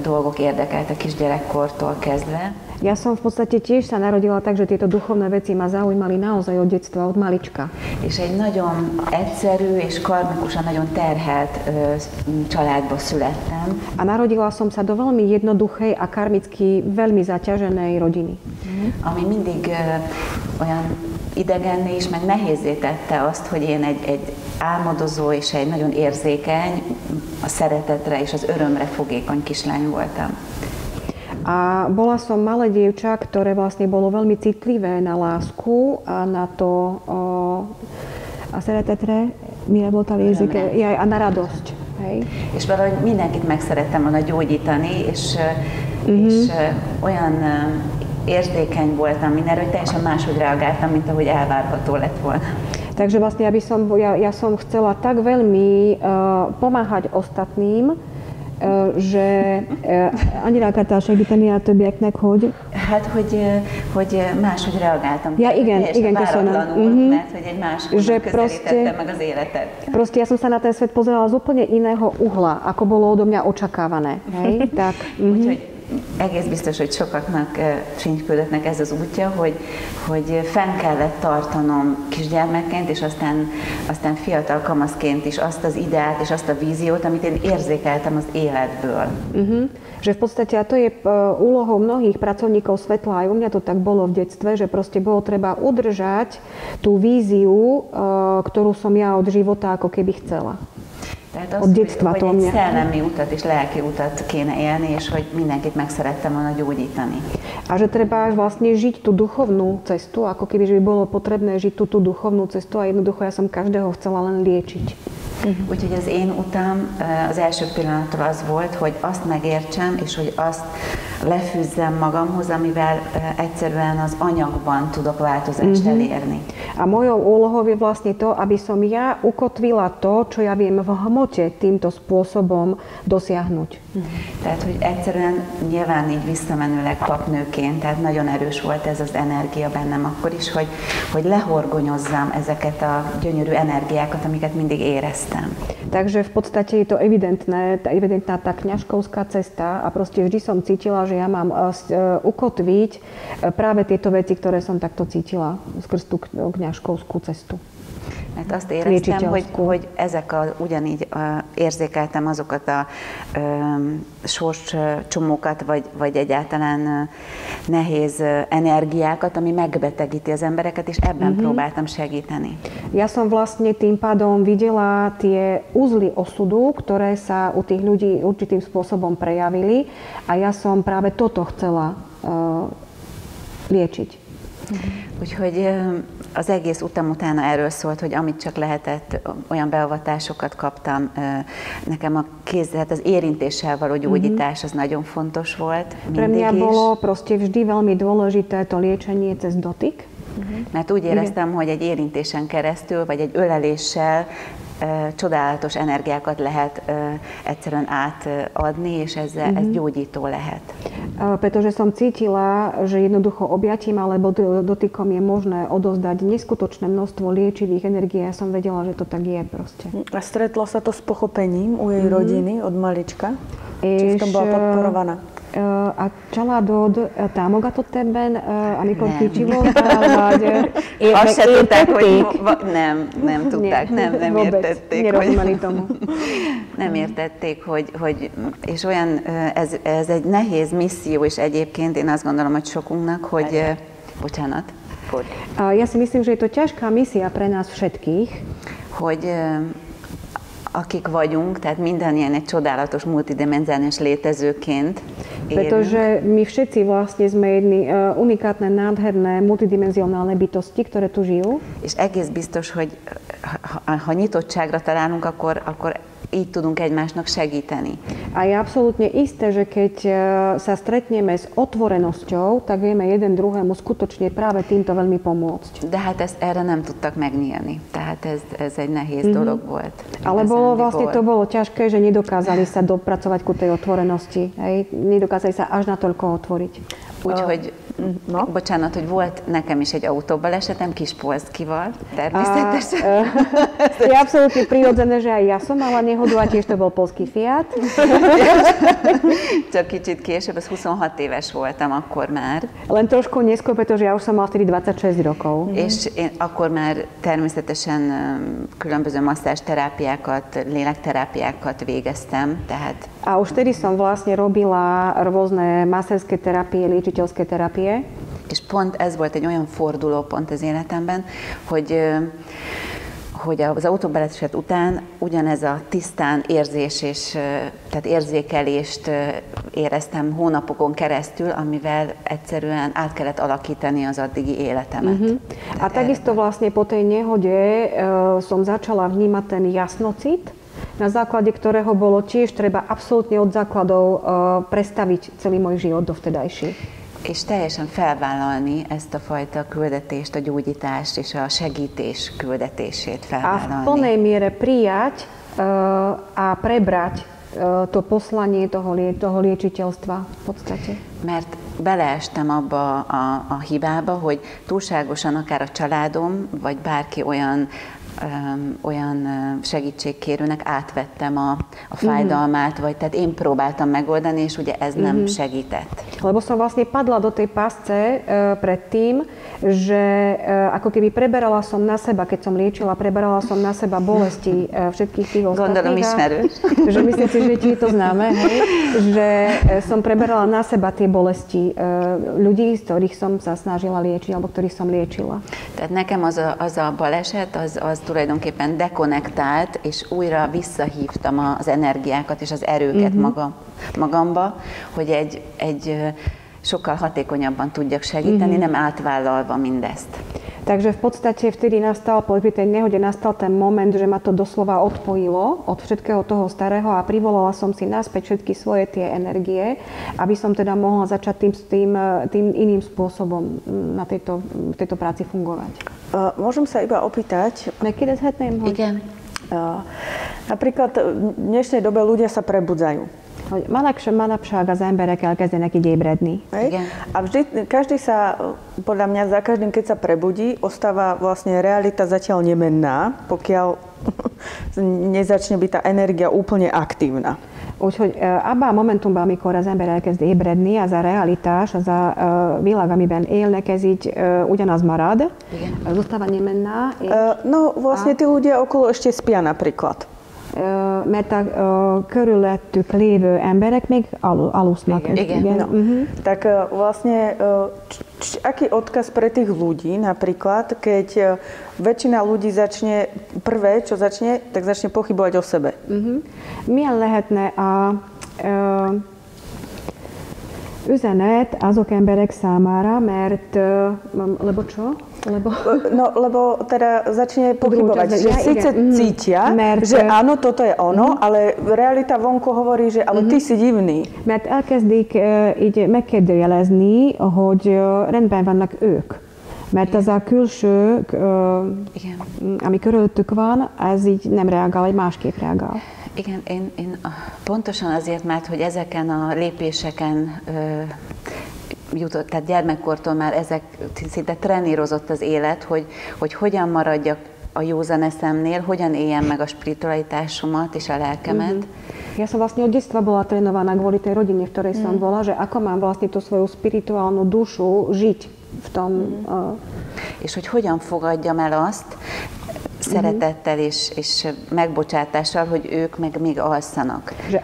Speaker 3: dolgok érdekeltek kisgyerekkortól kezdve.
Speaker 2: Ja som v podstate tiež sa narodila tak, že tieto duchovné veci ma zaujímali naozaj od detstva, od malička.
Speaker 3: És egy nagyon egyszerű és karmikusan nagyon terhelt családba születtem.
Speaker 2: A narodila som sa do veľmi jednoduchej a karmicky veľmi zaťaženej rodiny.
Speaker 3: Ami mindig olyan idegenné is, meg nehézzé tette azt, hogy én egy álmodozó és egy nagyon érzékeny, a szeretetre és az örömre fogékony kislány voltam.
Speaker 2: A bola som malé dievča, ktoré vlastne bolo veľmi citlivé na lásku a na to a szeretetre, mire voltál érzéke, a na radosť. Hej?
Speaker 3: És valahogy mindenkit meg szerettem volna gyógyítani, és olyan érzékeny voltam mindenre, hogy teljesen máshogy reagáltam, mint ahogy elvárható lett volna.
Speaker 2: Takže vlastne ja som chcela tak veľmi pomáhať ostatným, že annyira akartál segíteni a többieknek, hogy...
Speaker 3: Hát, hogy máshogy reagáltam.
Speaker 2: Ja, igen, köszönöm.
Speaker 3: Mert hogy egy máshonnan közelítettem meg az életet.
Speaker 2: Proste ja som sa na ten svet pozerala z úplne iného uhla, ako bolo odo mňa očakávané. Hej? Tak.
Speaker 3: Úgyhogy egész biztos, hogy sokaknak fényküldöttnek ez az útja, hogy fenn kellett tartanom kisgyermekként, és aztán fiatal kamaszként is azt az ideát és azt a víziót, amit én érzékeltem az életből.
Speaker 2: Že v podstate, a to je úlohou mnohých pracovníkov svetla, aj u mňa to tak bolo v detstve, že proste bolo treba udržať tú víziu, ktorú som ja od života ako keby chcela.
Speaker 3: Tehát az, hogy egy szellemi utat és lelki utat kéne élni, és hogy mindenkit meg szerettem volna gyógyítani.
Speaker 2: A že treba vlastne žiť tú duchovnú cestu, ako keby že by bolo potrebné žiť tú duchovnú cestu a jednoducho ja som každého chcela len liečiť.
Speaker 3: Úgyhogy az én utam az első pillanattól az volt, hogy azt megértsem, és hogy azt lefűzzem magamhoz, amivel egyszerűen az anyagban tudok változást elérni.
Speaker 2: A mojou úlohou je vlastne to, aby som ja ukotvila to, čo ja viem v hmote týmto spôsobom dosiahnuť.
Speaker 3: Tehát, hogy egyszerűen nyilván így visszamenőleg papnőként, tehát nagyon erős volt ez az energia bennem akkor is, hogy lehorgonyozzam ezeket a gyönyörű energiákat, amiket mindig éreztem.
Speaker 2: Takže v podstate je to evidentná tá kňažkovská cesta a proste vždy som cítila, že ja mám ukotviť práve tieto veci, ktoré som takto cítila skrz tú kňažkovskú cestu.
Speaker 3: Mert azt éreztem, hogy ugyanígy érzékeltem azokat a sorscsomókat, vagy egyáltalán nehéz energiákat, ami megbetegíti az embereket, és ebben próbáltam segíteni.
Speaker 2: Ja som vlastne tým pádom videla tie uzly osudu, ktoré sa u tých ľudí určitým spôsobom prejavili a ja som práve toto chcela liečiť.
Speaker 3: Úgyhogy az egész utam utána erről szólt, hogy amit csak lehetett, olyan beavatásokat kaptam. Nekem tehát az érintéssel való gyógyítás az nagyon fontos volt.
Speaker 2: Pre mňa bolo proste vždy veľmi dôležité to liečenie cez dotyk.
Speaker 3: Mert úgy éreztem, hogy egy érintésen keresztül, vagy egy öleléssel csodálatos energiákat lehet egyszerűen átadni, és ez gyógyító lehet.
Speaker 2: Pretože som cítila, že jednoducho objatím alebo dotykom je možné odovzdať neskutočné množstvo liečivých energií. Ja som vedela, že to tak je proste.
Speaker 4: A stretlo sa to s pochopením u jej rodiny od malička? Či v tom bola podporovaná?
Speaker 2: A családod támogatott ebben, amikor kicsi voltál, vagy
Speaker 3: azt se tudták, hogy nem tudták, nem értették, nem értették, hogy és olyan, ez egy nehéz misszió, és egyébként én azt gondolom, hogy sokunknak, hogy, bocsánat.
Speaker 2: Ja si myslím, že je to ťažká misia pre nás všetkých,
Speaker 3: hogy akik vagyunk, tehát mindannyian egy csodálatos multidimenziális létezőként.
Speaker 2: Pretože my všetci vlastne sme jedny unikátne, nádherné, multidimenzionálne bytosti, ktoré tu žijú.
Speaker 3: És egész biztos, hogy ha nyitottságra találunk, akkor így tudunk egymásnak segíteni.
Speaker 2: A je absolútne isté, že keď sa stretneme s otvorenosťou, tak vieme jeden druhému skutočne práve týmto veľmi pomôcť.
Speaker 3: De hát erre nem tudtak megnyílni. Tehát ez egy nehéz dolog volt.
Speaker 2: Ale to bolo ťažké, že nedokázali sa dopracovať ku tej otvorenosti. Hej? Nedokázali sa až natoľko otvoriť.
Speaker 3: Úgyhogy, bocsánat, hogy volt nekem is egy autóbalesetem Kispolszkival, természetesen.
Speaker 2: Je absolútne prirodzené, že aj ja som mala nehodu a tiež to bol polský Fiat.
Speaker 3: Csak kicsit később, az 26 éves voltam akkor már.
Speaker 2: Len trošku neskôr, pretože ja už som mala vtedy 26 rokov.
Speaker 3: És én akkor már természetesen különböző masszásterápiákat, lélekterápiákat végeztem, tehát.
Speaker 2: A už vtedy som vlastne robila rôzne masérske terapie, liečiteľské terapie.
Speaker 3: És pont ez volt egy olyan fordulópont az életemben, hogy az autóbaleset után ugyanez a tisztán érzés és tehát érzékelést éreztem hónapokon keresztül, amivel egyszerűen át kellett alakítani az addigi életemet.
Speaker 2: A takisto vlastne po tej nehode som začala vnímať ten jasnocit, na základe ktorého bolo tiež treba absolútne od základov prestaviť celý môj život dovtedajší.
Speaker 3: És teljesen felvállalni ezt a fajta küldetést, a gyógyítást és a segítés küldetését felvállalni.
Speaker 2: A v plnej miere prijať a prebrať to poslanie toho liečiteľstva v podstate.
Speaker 3: Mert beleestem abba a hibába, hogy túlságosan akár a családom, vagy bárki olyan segítségkérőnek átvettem a fájdalmát, vagy tehát én próbáltam megoldani, és ugye ez nem segített.
Speaker 2: Lebo som vlastne padla do tej pásce predtým, že ako keby preberala som na seba, keď som liečila, preberala som na seba bolesti všetkých tých ostatných.
Speaker 3: Gondolom ismerős.
Speaker 2: Že myslím si, že ti je to známe, hej? Že som preberala na seba tie bolesti ľudí, z ktorých som sa snažila liečiť, alebo ktorých som liečila.
Speaker 3: Tehát nekem az a baleset, az tulajdonképpen dekonektált, és újra visszahívtam az energiákat és az erőket magamba, hogy egy sokkal hatékonyabban tudjak segíteni, nem átvállalva mindezt.
Speaker 2: Takže v podstate vtedy pri tej nehode nastal ten moment, že ma to doslova odpojilo od všetkého toho starého a privolala som si naspäť všetky svoje tie energie, aby som teda mohla začať tým iným spôsobom na tejto práci fungovať.
Speaker 4: Môžem sa iba opýtať?
Speaker 2: Megkérdezhetném, hogy...
Speaker 3: Igen.
Speaker 4: Napríklad v dnešnej dobe ľudia sa prebudzajú.
Speaker 2: Manapság az emberek elkezdenek így ébredni.
Speaker 4: A vždy, každý sa, podľa mňa, za každým, keď sa prebudí, ostáva vlastne realita zatiaľ nemenná, pokiaľ nezačne byť tá energia úplne aktívna.
Speaker 2: Úgyhogy abban a momentumban, amikor az ember elkezd ébredni, az a realitás, az a világ, amiben élnek, ez így ugyanaz marad. Zostava nemenná.
Speaker 4: No vlastne tí ľudia okolo ešte spia napríklad.
Speaker 2: Mert a körülöttük lévő emberek még alusznak.
Speaker 3: Igen.
Speaker 4: No. Tak vlastne, aký odkaz pre tých ľudí napríklad, keď väčšina ľudí začne, prvé, čo začne, tak začne pochybovať o sebe?
Speaker 2: Milyen lehetne a üzenet azok emberek számára, mert lebo čo?
Speaker 4: Lebo teda začne pochybovať, že síce cítia, že áno, toto je ono, ale realita vonku hovorí, že ale ty si divný.
Speaker 2: Mert elkezdik így megkérdőjelezni, hogy rendben vannak ők. Mert az a külső, ami körülöttük van, ez így nem reagál, vagy másképp reagál.
Speaker 3: Igen, én pontosan azért, mert hogy ezeken a lépéseken jutott, tehát gyermekkortól már ezek szinte trenírozott az élet, hogy hogyan maradjak a józan eszemnél, hogyan éljem meg a spiritualitásomat és a lelkemet.
Speaker 2: Ja som vlastne od detstva bola trénovaná kvôli tej rodine, v ktorej som bola, že ako mám vlastne tú svoju spirituálnu dušu žiť v tom.
Speaker 3: És hogy hogyan fogadjam el azt,
Speaker 5: szeretettel és megbocsátással, hogy ők meg még alszanak.
Speaker 2: Že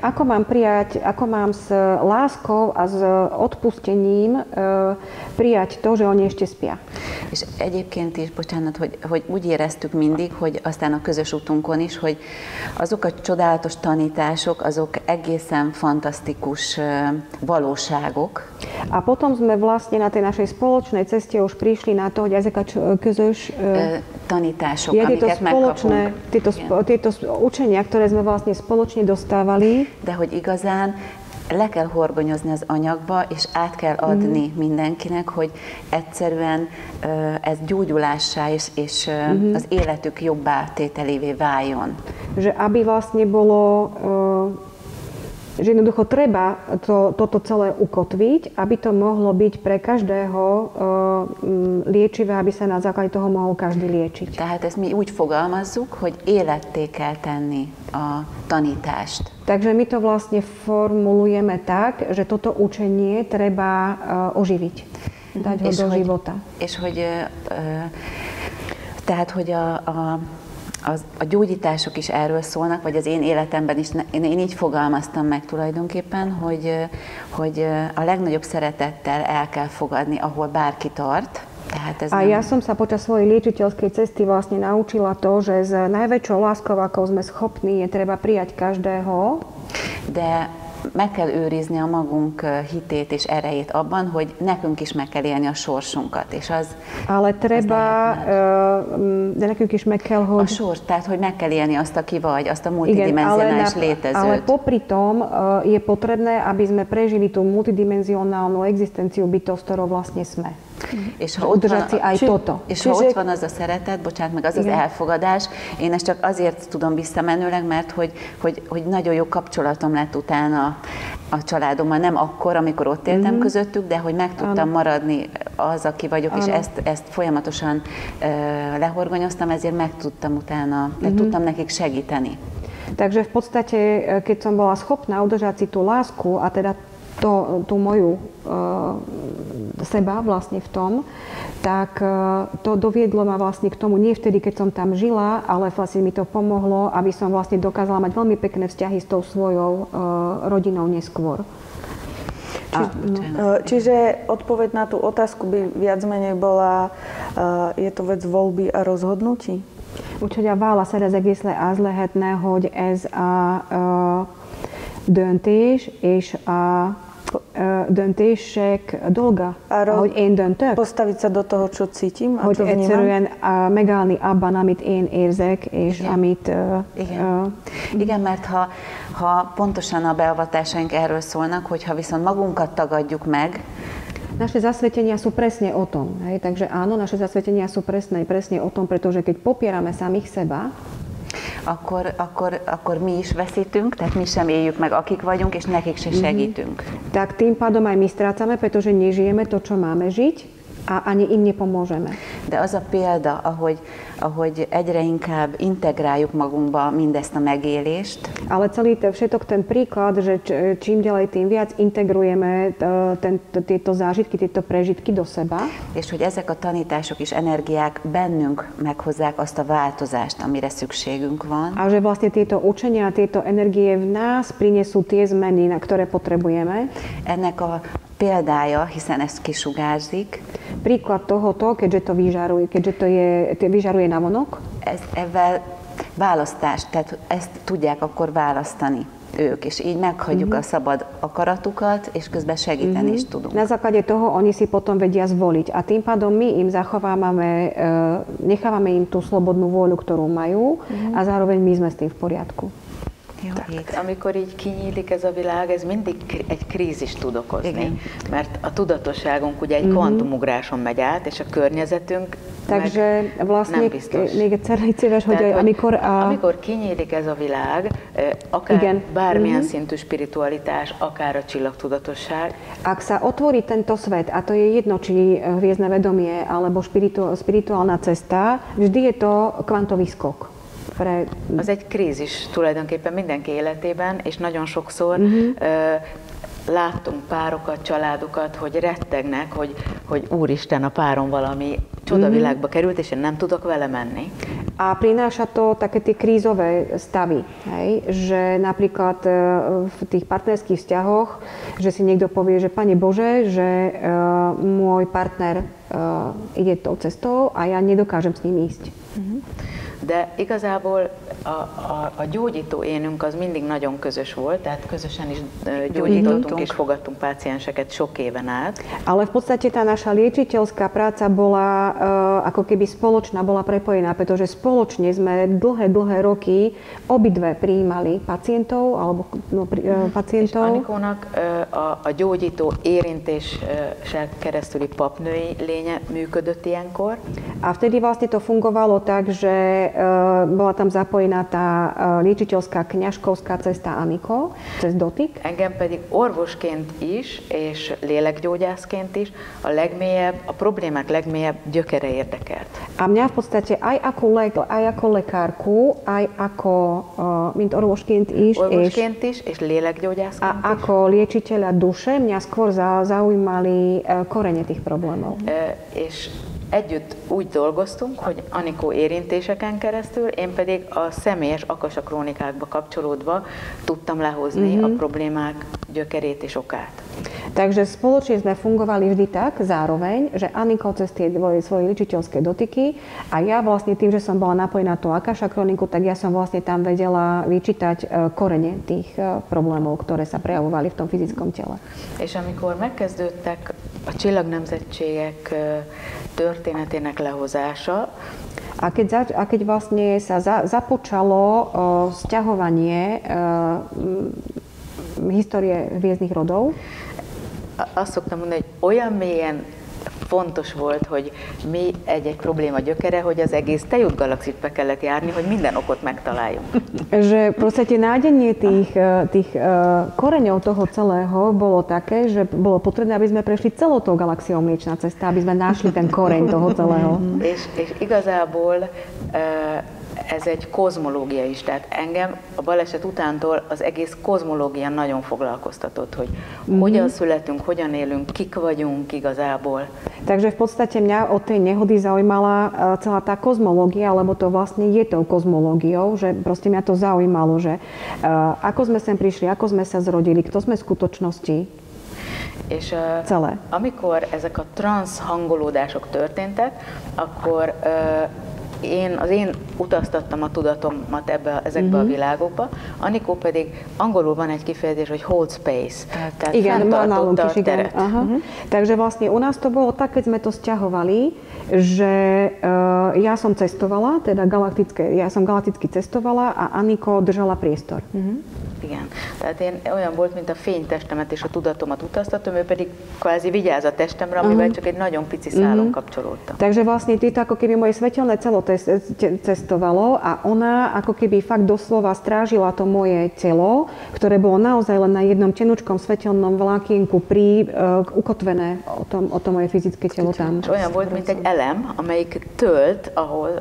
Speaker 2: ako mám s láskou a s odpustením prijať to, že oni ešte spia.
Speaker 5: És egyébként is, bocsánat, hogy úgy éreztük mindig, hogy aztán a közös utunkon is, hogy azok a csodálatos tanítások, azok egészen fantasztikus valóságok.
Speaker 2: A potom sme vlastne na tej našej spoločnej ceste už prišli na to, hogy ezek a közös
Speaker 5: tanítások, amiket megkapunk.
Speaker 2: Tieto učenia, ktoré sme vlastne spoločne dostávali.
Speaker 5: De hogy igazán le kell horgonyozni az anyagba, és át kell adni mindenkinek, hogy egyszerűen ez gyógyulássá és az életük jobbá tételévé váljon.
Speaker 2: Že aby vlastne bolo, že jednoducho treba toto celé ukotviť, aby to mohlo byť pre každého liečivé, aby sa na základe toho mohol každý liečiť.
Speaker 5: Tehát ezt mi úgy fogalmazzuk, hogy életté kell tenni a tanítást.
Speaker 2: Takže my to vlastne formulujeme tak, že toto učenie treba oživiť, dať ho do života.
Speaker 5: És hogy tehát, hogy a gyógyítások is erről szólnak, vagy az én életemben is, én így fogalmaztam meg tulajdonképpen, hogy a legnagyobb szeretettel el kell fogadni, ahol bárki tart.
Speaker 2: A ja som sa počas svojej liečiteľskej cesty vlastne naučila to, že s najväčšou láskou, ako sme schopní, je treba prijať každého.
Speaker 5: De meg kell őrizni a magunk hitét és erejét abban, hogy nekünk is meg kell élni a sorsunkat, és az...
Speaker 2: Ale treba, de nekünk is meg kell, hogy...
Speaker 5: A sors, tehát, hogy meg kell élni azt, aki vagy, azt a multidimenzionális létezőt.
Speaker 2: Ale popri tom je potrebné, aby sme prežili tú multidimenzionálnu existenciu bytosť, ktorou vlastne sme.
Speaker 5: És ha ott van az a szeretet, bocsánat, meg az az elfogadás, én ezt csak azért tudom visszamenőleg, mert hogy nagyon jó kapcsolatom lett utána a családommal, nem akkor, amikor ott éltem közöttük, de hogy meg tudtam maradni az, aki vagyok, és ezt folyamatosan lehorgonyoztam, ezért meg tudtam utána, tudtam nekik segíteni.
Speaker 2: Takže v podstate, keď som bola schopná udržať si tú lásku a teda tú moju seba vlastne v tom, tak to doviedlo ma vlastne k tomu nie vtedy, keď som tam žila, ale vlastne mi to pomohlo, aby som vlastne dokázala mať veľmi pekné vzťahy s tou svojou rodinou neskôr.
Speaker 4: Čiže odpoveď na tú otázku by viac menej bola, je to vec voľby a rozhodnutí?
Speaker 2: Úgyhogy a válasz ez egész az lehetne, hogy ez a döntés és a döntések dolga, ahogy én döntök.
Speaker 4: Postaviť sa do toho, čo cítim a
Speaker 2: hogy
Speaker 4: čo vnímam.
Speaker 2: egyszerűen megállni abban, amit én érzek, és
Speaker 5: igen.
Speaker 2: amit...
Speaker 5: Igen, mert ha pontosan a beavatásaink erről szólnak, hogyha viszont magunkat tagadjuk meg,
Speaker 2: naše zasvetenia sú presne o tom. Hej? Takže áno, naše zasvetenia sú presne o tom, pretože keď popierame samých seba,
Speaker 5: akkor mi is veszítünk, tehát mi sem éljük meg, akik vagyunk, és nekik se segítünk.
Speaker 2: Tak tým pádom aj my strácame, pretože nežijeme to, čo máme žiť a ani im nepomôžeme.
Speaker 5: De az a példa, ahogy egyre inkább integráljuk magunkba mindezt a megélést.
Speaker 2: Ale celý všetok ten príklad, že čím ďalej, tým viac integrujeme tieto zážitky, tieto prežitky do seba.
Speaker 5: És hogy ezek a tanítások és energiák bennünk meghozzák azt a változást, amire szükségünk van.
Speaker 2: A že vlastne tieto učenia, tieto energie v nás prinesú tie zmeny, na ktoré potrebujeme.
Speaker 5: Ennek a példája, hiszen ez kisugárzik.
Speaker 2: Príklad tohoto, keďže to vyžaruje navonok.
Speaker 5: Ezzel választás, tehát ezt tudják akkor választani ők, és így meghagyjuk a szabad akaratukat, és közben segíteni is tudunk.
Speaker 2: Na základe toho oni si potom vedia zvoliť a tým pádom my im nechávame im tú slobodnú vôľu, ktorú majú a zároveň my sme s tým v poriadku.
Speaker 3: Jó, amikor így kinyílik ez a világ, ez mindig egy krízis tud okozni. Igen. Mert a tudatosságunk ugye egy kvantumugráson megy át, és a környezetünk
Speaker 2: takže vlastne,
Speaker 3: nem biztos.
Speaker 2: Még egyszer szíves, hogy
Speaker 3: amikor kinyílik ez a világ, akár bármilyen szintű spiritualitás, akár a csillagtudatosság.
Speaker 2: Ak sa otvorí tento svet, a to je jedno, či hviezdne vedomie, alebo spirituálna cesta, vždy je to kvantový skok.
Speaker 3: Az egy krízis tulajdonképpen mindenki életében, és nagyon sokszor láttunk párokat, családokat, hogy rettegnek, hogy úristen, a párom valami csodavilágba került, és én nem tudok vele menni.
Speaker 2: A prináša to také tie krízové stavy, hej? Že napríklad v tých partnerských vzťahoch, že si niekto povie, že Pane Bože, že môj partner ide tou cestou a ja nedokážem s ním ísť.
Speaker 3: De igazából a gyógyító énünk az mindig nagyon közös volt, tehát közösen is gyógyítottunk és fogadtunk pácienseket sok éven át.
Speaker 2: Ale v podstate tá naša liečiteľská práca bola ako keby spoločná, bola prepojená, pretože spoločne sme dlhé roky obidve prijímali pacientov alebo pacientov.
Speaker 3: És Anikónak a gyógyító érintéssel keresztüli papnői lénye működött ilyenkor.
Speaker 2: A vtedy vlastne to fungovalo tak, že bola tam zapojená tá liečiteľská kňažkovská cesta Aniko, cez dotyk.
Speaker 3: Engem pedig orvosként is, és lélekgyógyászként is a problémák legmélyebb gyökere érdekelt.
Speaker 2: A mňa v podstate aj ako lekárku, aj ako mint orvosként is,
Speaker 3: és lélekgyógyászként
Speaker 2: a ako liečiteľa duše mňa skôr zaujímali korene tých problémov.
Speaker 3: És együtt úgy dolgoztunk, hogy Anikó érintéseken keresztül, én pedig a személyes akasa krónikákba kapcsolódva tudtam lehozni a problémák gyökerét és okát.
Speaker 2: Takže spoločne sme fungovali vždy tak, zároveň, že Aniko cez tie svoje liečiteľské dotyky a ja vlastne tým, že som bola napojená na tú akasa kroniku, tak ja som vlastne tam vedela vyčítať korene tých problémov, ktoré sa prejavovali v tom fyzickom tele.
Speaker 3: És amikor megkezdődtek a csillagnemzetségek történetének lehozása,
Speaker 2: a keď vlastne sa započalo sťahovanie histórie hviezdnych rodov,
Speaker 3: azt szoktam mondani, hogy olyan mélyen fontos volt, hogy mi egy probléma gyökere, hogy az egész tejútgalaxist be kellett járni, hogy minden okot megtaláljunk.
Speaker 2: Že proste nájdenie tých koreňov toho celého bolo také, že bolo potrebné, aby sme prešli celou tou galaxiou Mliečna cesta, aby sme našli ten koreň toho celého.
Speaker 3: És igazából ez egy kozmológia is, tehát engem a baleset utántól az egész kozmológia nagyon foglalkoztatott, hogy hogyan születünk, hogyan élünk, kik vagyunk igazából.
Speaker 2: Takže v podstate mňa od tej nehody zaujímala celá tá kozmológia, lebo to vlastne je tou kozmológiou, že proste mňa to zaujímalo, že ako sme sem prišli, ako sme sa zrodili, kto sme v skutočnosti.
Speaker 3: És amikor ezek a transzhangolódások történtek, akkor az én utaztattam a tudatomat ezekbe a világokba, Anikó pedig angolul van egy kifejezés, hogy hold space, tehát fenntartotta a teret.
Speaker 2: Takže vlastne u nás to bolo tak, keď sme to sťahovali, že ja som cestovala, teda galakticky cestovala a Aniko držala priestor.
Speaker 3: Igen. Tehát én olyan volt, mint a fénytestemet és a tudatomat utaztatom, ő pedig kvázi vigyáz a testemre, amivel csak egy nagyon pici szálon kapcsolódtam.
Speaker 2: Takže vlastne to ako keby moje svetelné telo cestovalo a ona ako keby fakt doslova strážila to moje telo, ktoré bolo naozaj len na jednom tenučkom svetelnom vlákienku ukotvené o to moje fyzické telo tam.
Speaker 3: Olyan volt, mint egy elem, amelyik tölt,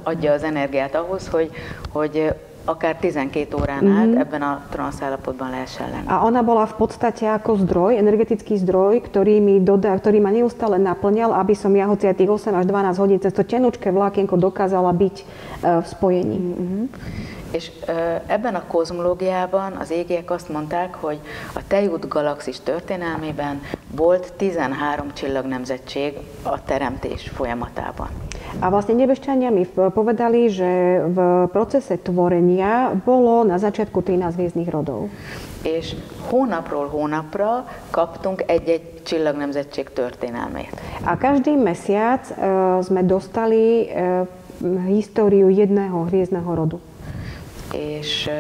Speaker 3: adja az energiát ahhoz, hogy akár 12 órán át ebben a transzállapotban lehessen lenni.
Speaker 2: A ona bola v podstate ako zdroj, energetický zdroj, ktorý ma neustále naplňal, aby som ja hoci aj tých 8 až 12 hodín cez to tenučké vlákienko dokázala byť v spojení.
Speaker 3: És ebben a kozmológiában az égiek azt mondták, hogy a Tejút galaxis történelmében volt 13 csillagnemzettség a teremtés folyamatában.
Speaker 2: A vlastne nebešťania mi povedali, že v procese tvorenia bolo na začiatku 13 hviezdnych rodov.
Speaker 3: És hónapról hónapra kaptunk egy-egy csillagnemzettség történelmét.
Speaker 2: A každý mesiac sme dostali históriu jedného hviezdneho rodu.
Speaker 3: És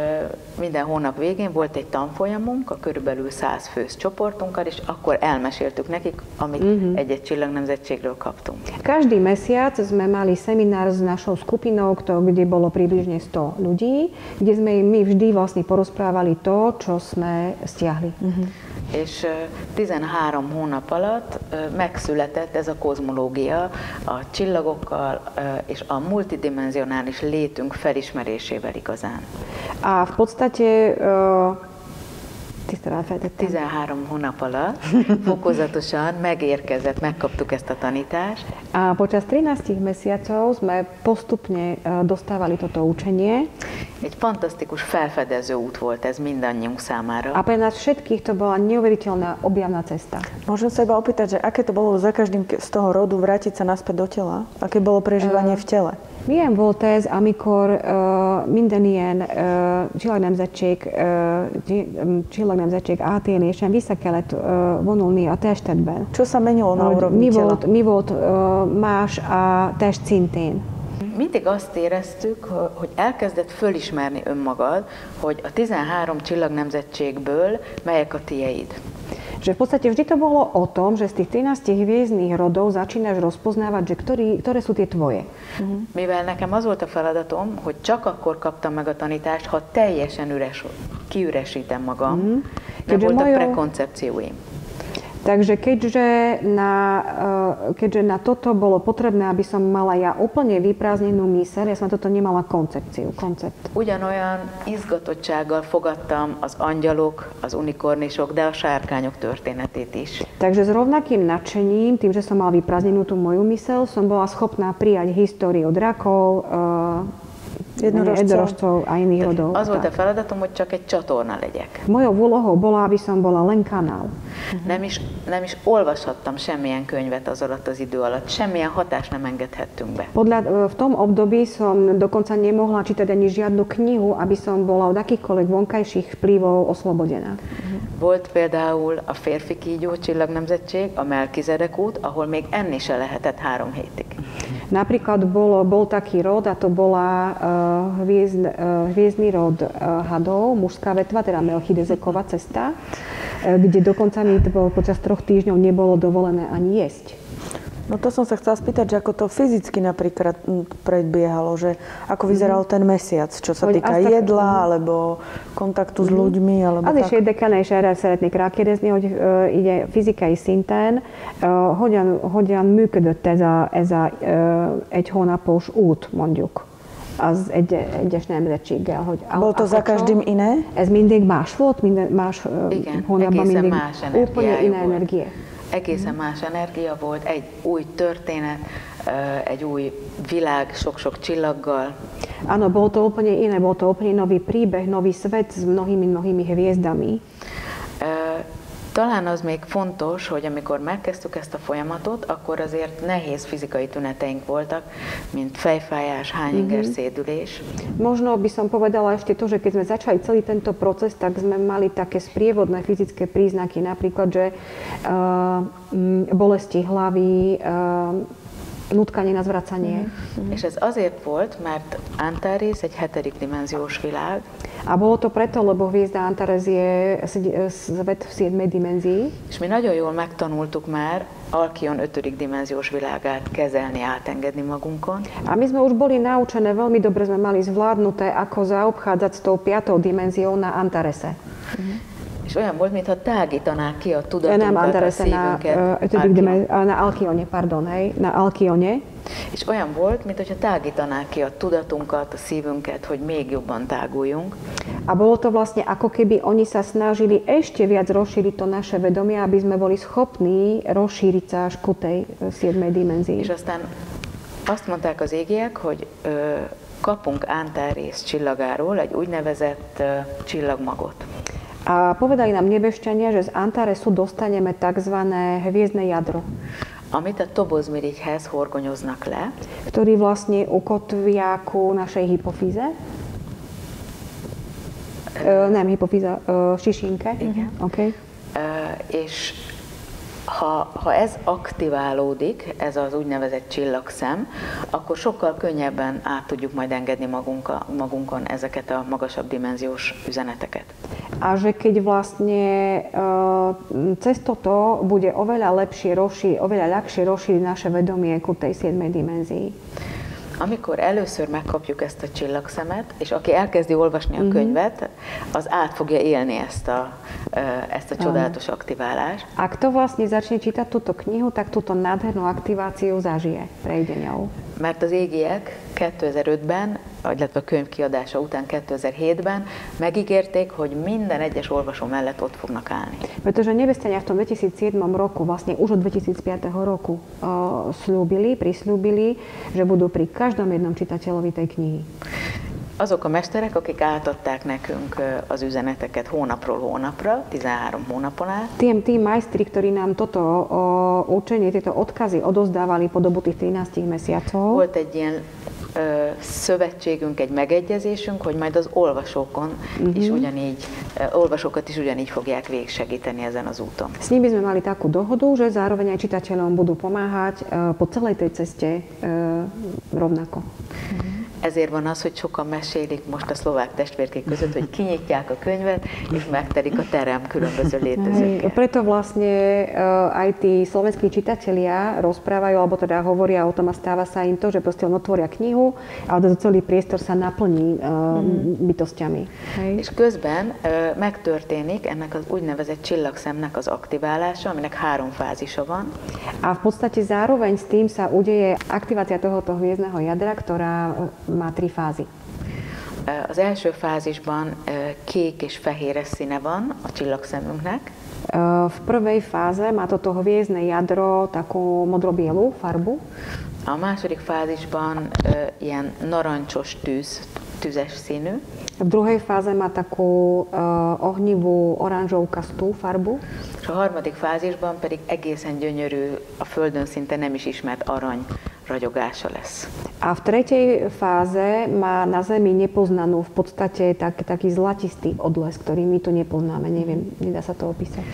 Speaker 3: minden hónap végén volt egy tanfolyamunk, a körülbelül 100 fős csoportunkkal, és akkor elmeséltük nekik, amit egy-egy csillagnemzetségről kaptunk.
Speaker 2: Každý mesiac sme mali seminár s našou skupinou, kde bolo približne 100 ľudí, kde sme im my vždy vlastne porozprávali to, čo sme stiahli.
Speaker 3: És 13 hónap alatt megszületett ez a kozmológia a csillagokkal és a multidimenzionális létünk felismerésével igazán.
Speaker 2: A v podstate Tiszta elfelejtettem.
Speaker 3: 13 hónap alatt fokozatosan megérkezett, megkaptuk ezt a tanítást.
Speaker 2: A počas 13 mesiacov sme postupne dostávali toto učenie.
Speaker 3: Egy fantasztikus felfedező út volt ez mindannyiunk számára.
Speaker 2: A pre nás všetkých to bola neuveriteľná objavná cesta.
Speaker 4: Môžem sa iba opýtať, že aké to bolo za každým z toho rodu vrátiť sa naspäť do tela? Aké bolo prežívanie v tele?
Speaker 2: Milyen volt ez, amikor minden ilyen csillagnemzettség átélésen vissza kellett vonulni a testedben?
Speaker 4: Čo sa menilo na úrovni tela?
Speaker 2: Mi volt más a test szintén?
Speaker 3: Mindig azt éreztük, hogy elkezdett fölismerni önmagad, hogy a 13 csillagnemzettségből melyek a tieid.
Speaker 2: Že v podstate vždy to bolo o tom, že z tých 13 hviezdnych rodov začínaš rozpoznávať, že ktoré sú tie tvoje.
Speaker 3: Mivel nekem az volt a feladatom, hogy csak akkor kaptam meg a tanítást, ha teljesen kiüresítem magam, nem voltak prekoncepcióim.
Speaker 2: Takže keďže na toto bolo potrebné, aby som mala ja úplne vyprázdnenú myseľ, ja som na toto nemala koncept.
Speaker 3: Ugyanolyan izgatottsággal fogadtam az angyalok, az unikornisok, de a sárkányok történetét is.
Speaker 2: Takže s rovnakým nadšením, tým, že som mala vyprázdnenú tú moju myseľ, som bola schopná prijať históriu drakov, jednorožcov a iných rodov.
Speaker 3: Az volt a feladatom, hogy csak egy csatorna legyek.
Speaker 2: Mojou úlohou bola, aby som bola len kanál.
Speaker 3: Nem is olvashattam semmilyen könyvet az alatt az idő alatt, semmilyen hatást nem engedhettünk be.
Speaker 2: V tom období som dokonca nemohla čítať ani žiadnu knihu, aby som bola od akýchkoľvek vonkajších vplyvov oslobodená.
Speaker 3: Volt például a férfi kígyó csillagnemzettség, a Melkizedek út, ahol még enni se lehetett 3 hétig.
Speaker 2: Napríklad bol taký rod, a to bola hviezdny rod hadov, mužská vetva, teda Melchizedekova cesta, kde dokonca mi počas 3 týždňov nebolo dovolené ani jesť.
Speaker 4: No to som sa chcela spýtať, že ako to fyzicky napríklad predbiehalo, že ako vyzeral ten mesiac, čo sa týka jedla, alebo kontaktu s ľugymi, alebo
Speaker 2: Az is érdekelne, és erre szeretnék rákérdezni, hogy így fizikai szinten hogyan működött ez a egy hónapos út, mondjuk, az egyes nemzetséggel.
Speaker 4: Bolo to za každým iné?
Speaker 2: Ez mindig más volt, más hónapban mindig
Speaker 3: más
Speaker 2: úplně iné energie.
Speaker 3: Egészen más energia volt, egy új történet, egy új világ, sok-sok csillaggal.
Speaker 2: Áno, bolo to úplne iné, bol to úplne nový príbeh, nový svet s mnohými hviezdami.
Speaker 3: Talán az még fontos, hogy amikor megkezdtük ezt a folyamatot, akkor azért nehéz fizikai tüneteink voltak, mint fejfájás, hányinger, szédülés.
Speaker 2: Možno by som povedala ešte to, že keď sme začali celý tento proces, tak sme mali také sprievodné fyzické príznaky, napríklad, že bolesti hlavy, nutkanie na zvracanie.
Speaker 3: És ez azért volt, mert Antares egy 7. dimenziós világ.
Speaker 2: A bolo to preto, lebo hviezda Antares je svet v 7. dimenzii.
Speaker 3: És mi nagyon jól megtanultuk már Alkion 5. dimenziós világát kezelni, átengedni magunkon.
Speaker 2: A my sme už boli naučené, veľmi dobre sme mali zvládnuté, ako zaobchádzať s tou 5. dimenziou na Antarese.
Speaker 3: És olyan volt, mintha tágítanák ki a tudatunkat, a szívünket.
Speaker 2: Na Alkione, pardon, hej, na Alkione.
Speaker 3: És olyan volt, mintha tágítanák ki a tudatunkat, a szívünket, hogy még jobban táguljunk.
Speaker 2: A bolo to vlastne ako keby oni sa snažili ešte viac rozšíriť to naše vedomie, aby sme boli schopní rozšíriť sa až ku tej 7. dimenzii.
Speaker 3: És aztán azt mondták az égiek, hogy kapunk Antares csillagáról egy úgynevezett csillagmagot.
Speaker 2: A povedali nám nebešťania, že z Antaresu dostaneme tzv. Hviezdne jadro.
Speaker 3: Amit a Tobozmirigyhez horgonyoznak le.
Speaker 2: Ktorý vlastne ukotvia ku našej hypofíze. Nem hypofíza, sisinke.
Speaker 3: Igen.
Speaker 2: Okay.
Speaker 3: És ha ez aktiválódik, ez az úgynevezett csillagszem, akkor sokkal könnyebben át tudjuk majd engedni magunkon ezeket a magasabb dimenziós üzeneteket.
Speaker 2: A že keď vlastne cez toto bude oveľa ľahšie rozšíriť naše vedomie ku tej 7. dimenzii.
Speaker 3: Amikor először megkapjuk ezt a csillagszemet, és aki elkezdi olvasni a könyvet, az át fogja élni ezt a csodálatos aktiválást.
Speaker 2: A kto vlastne začne čítať túto knihu, tak túto nádhernú aktiváciu zažije, prejde ňou.
Speaker 3: Mert az égiek 2005-ben illetve a könyv kiadása után 2007-ben megígérték, hogy minden egyes olvasó mellett ott fognak állni.
Speaker 2: Pretože Nebestania v tom 2007 roku, vlastne už od 2005 roku prislúbili, že budú pri každom jednom čitateľovi tej knihy.
Speaker 3: Azok a mesterek, akik átadták nekünk az üzeneteket hónapról hónapra, 13 hónapon át.
Speaker 2: Tí majstri, ktorí nám toto učenie, tieto odkazy odozdávali po dobu tých 13 mesiacov.
Speaker 3: Volt egy ilyen szövetségünk, egy megegyezésünk, hogy majd az olvasókon is ugyanígy, olvasókat is ugyanígy fogják végigsegíteni ezen az úton.
Speaker 2: S nimi sme mali takú dohodu, že zároveň aj čitateľom budú pomáhať po celej tej ceste rovnako.
Speaker 3: Ezért van az, hogy sokan mesélik most a szlovák testvérkék között, hogy kinyitják a könyvet, és megterik a terem különböző létezőkkel.
Speaker 2: Preto vlastne aj tí slovenskí čitatelia rozprávajú, alebo teda hovoria o tom a stáva sa im to, že proste otvoria knihu a celý priestor sa naplní bytostiami.
Speaker 3: És közben megtörténik ennek az úgynevezett csillagszemnek az aktiválása, aminek 3 fázisa van.
Speaker 2: A v podstate zároveň s tým sa udeje aktivácia tohoto hviezdneho jadra, ktorá má 3 fázy.
Speaker 3: Az első fázisban kék és fehéres színe van a csillagszemünknek.
Speaker 2: V prvej fáze má toto hviezdne jadro takú modro-bielú farbu.
Speaker 3: A második fázisban ilyen narancsos tüzes színű.
Speaker 2: V druhej fáze má takú ohnivú oranzsókasztú farbu.
Speaker 3: És a harmadik fázisban pedig egészen gyönyörű, a Földön szinte nem is ismert arany ragyogása lesz.
Speaker 2: A v tretej fáze má na Zemi nepoznanú v podstate taký zlatistý odlesk, ktorý my tu nepoznáme, neviem, nedá sa to opísať.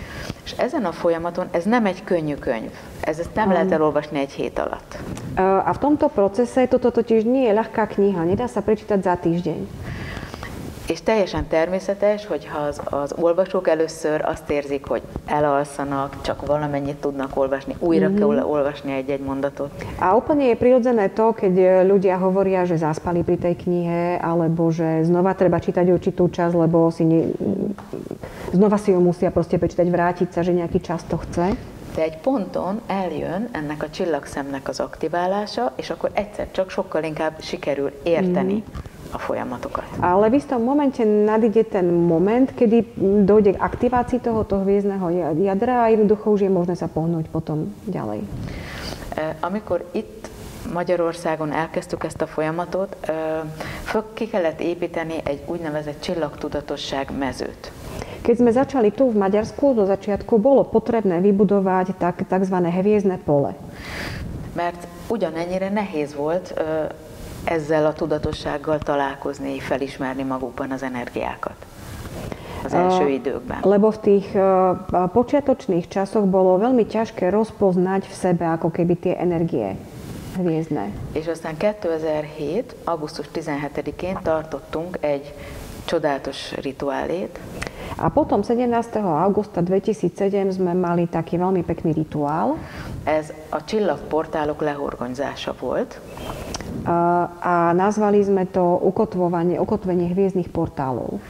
Speaker 3: És ezen a folyamaton, ez nem egy könnyű könyv, ezt nem lehet elolvasni egy hét alatt.
Speaker 2: A v tomto procese toto totiž nie je ľahká kniha, nedá sa prečítať za týždeň.
Speaker 3: És teljesen természetes, hogyha az olvasók először azt érzik, hogy elalszanak, csak valamennyit tudnak olvasni, újra kell olvasni egy-egy mondatot.
Speaker 2: A úplne je prirodzené to, keď ľudia hovoria, že zaspali pri tej knihe, alebo že znova treba čítať určitú časť, lebo znova si ju musia proste prečítať, vrátiť sa, že nejaký čas to chce.
Speaker 3: De egy ponton eljön ennek a csillagszemnek az aktiválása, és akkor egyszer csak sokkal inkább sikerül érteni a folyamatokat.
Speaker 2: Ale v istom momente nadíde ten moment, kedy dojde k aktivácii tohoto hviezdneho jadra a jednoducho už je možné sa pohnúť potom ďalej.
Speaker 3: Amikor itt Magyarországon elkezdtük ezt a folyamatot, ki kellett építeni egy úgynevezett csillagtudatosság mezőt.
Speaker 2: Keď sme začali tu v Maďarsku, do začiatku bolo potrebné vybudovať tzv. Hviezdne pole.
Speaker 3: Mert ugyanennyire nehéz volt ezzel a tudatossággal találkozni, felismerni magukban az energiákat az első időkben.
Speaker 2: Lebo v tých počiatočných časoch bolo veľmi ťažké rozpoznať v sebe ako keby tie energie hviezdne.
Speaker 3: És aztán 2007. augusztus 17-én tartottunk egy csodálatos rituálét.
Speaker 2: A potom 17. augusta 2007 sme mali taký veľmi pekný rituál.
Speaker 3: Ez a csillagportálok lehorgonyzása volt.
Speaker 2: A nazvali sme to ukotvenie hviezdnych portálov.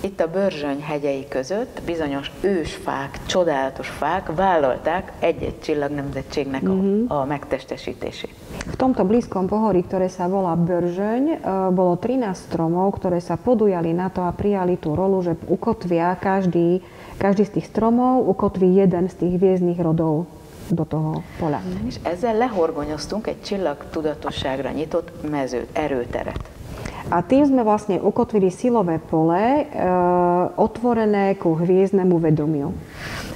Speaker 3: Itt a Börzsöny hegyei között bizonyos ősfák, csodálatos fák vállalták egy-egy csillagnemzetségnek a megtestesítését.
Speaker 2: V tomto blízkom pohorí, ktoré sa volá Börzsöň, bolo 13 stromov, ktoré sa podujali na to a prijali tú rolu, že ukotvia každý z tých stromov ukotví jeden z tých hviezdnych rodov do toho pola.
Speaker 3: És ezzel lehorgonyoztunk egy csillagtudatosságra nyitott mezőt, erőteret.
Speaker 2: A tým sme vlastne ukotvili silové pole, otvorené ku hviezdnemu vedomiu.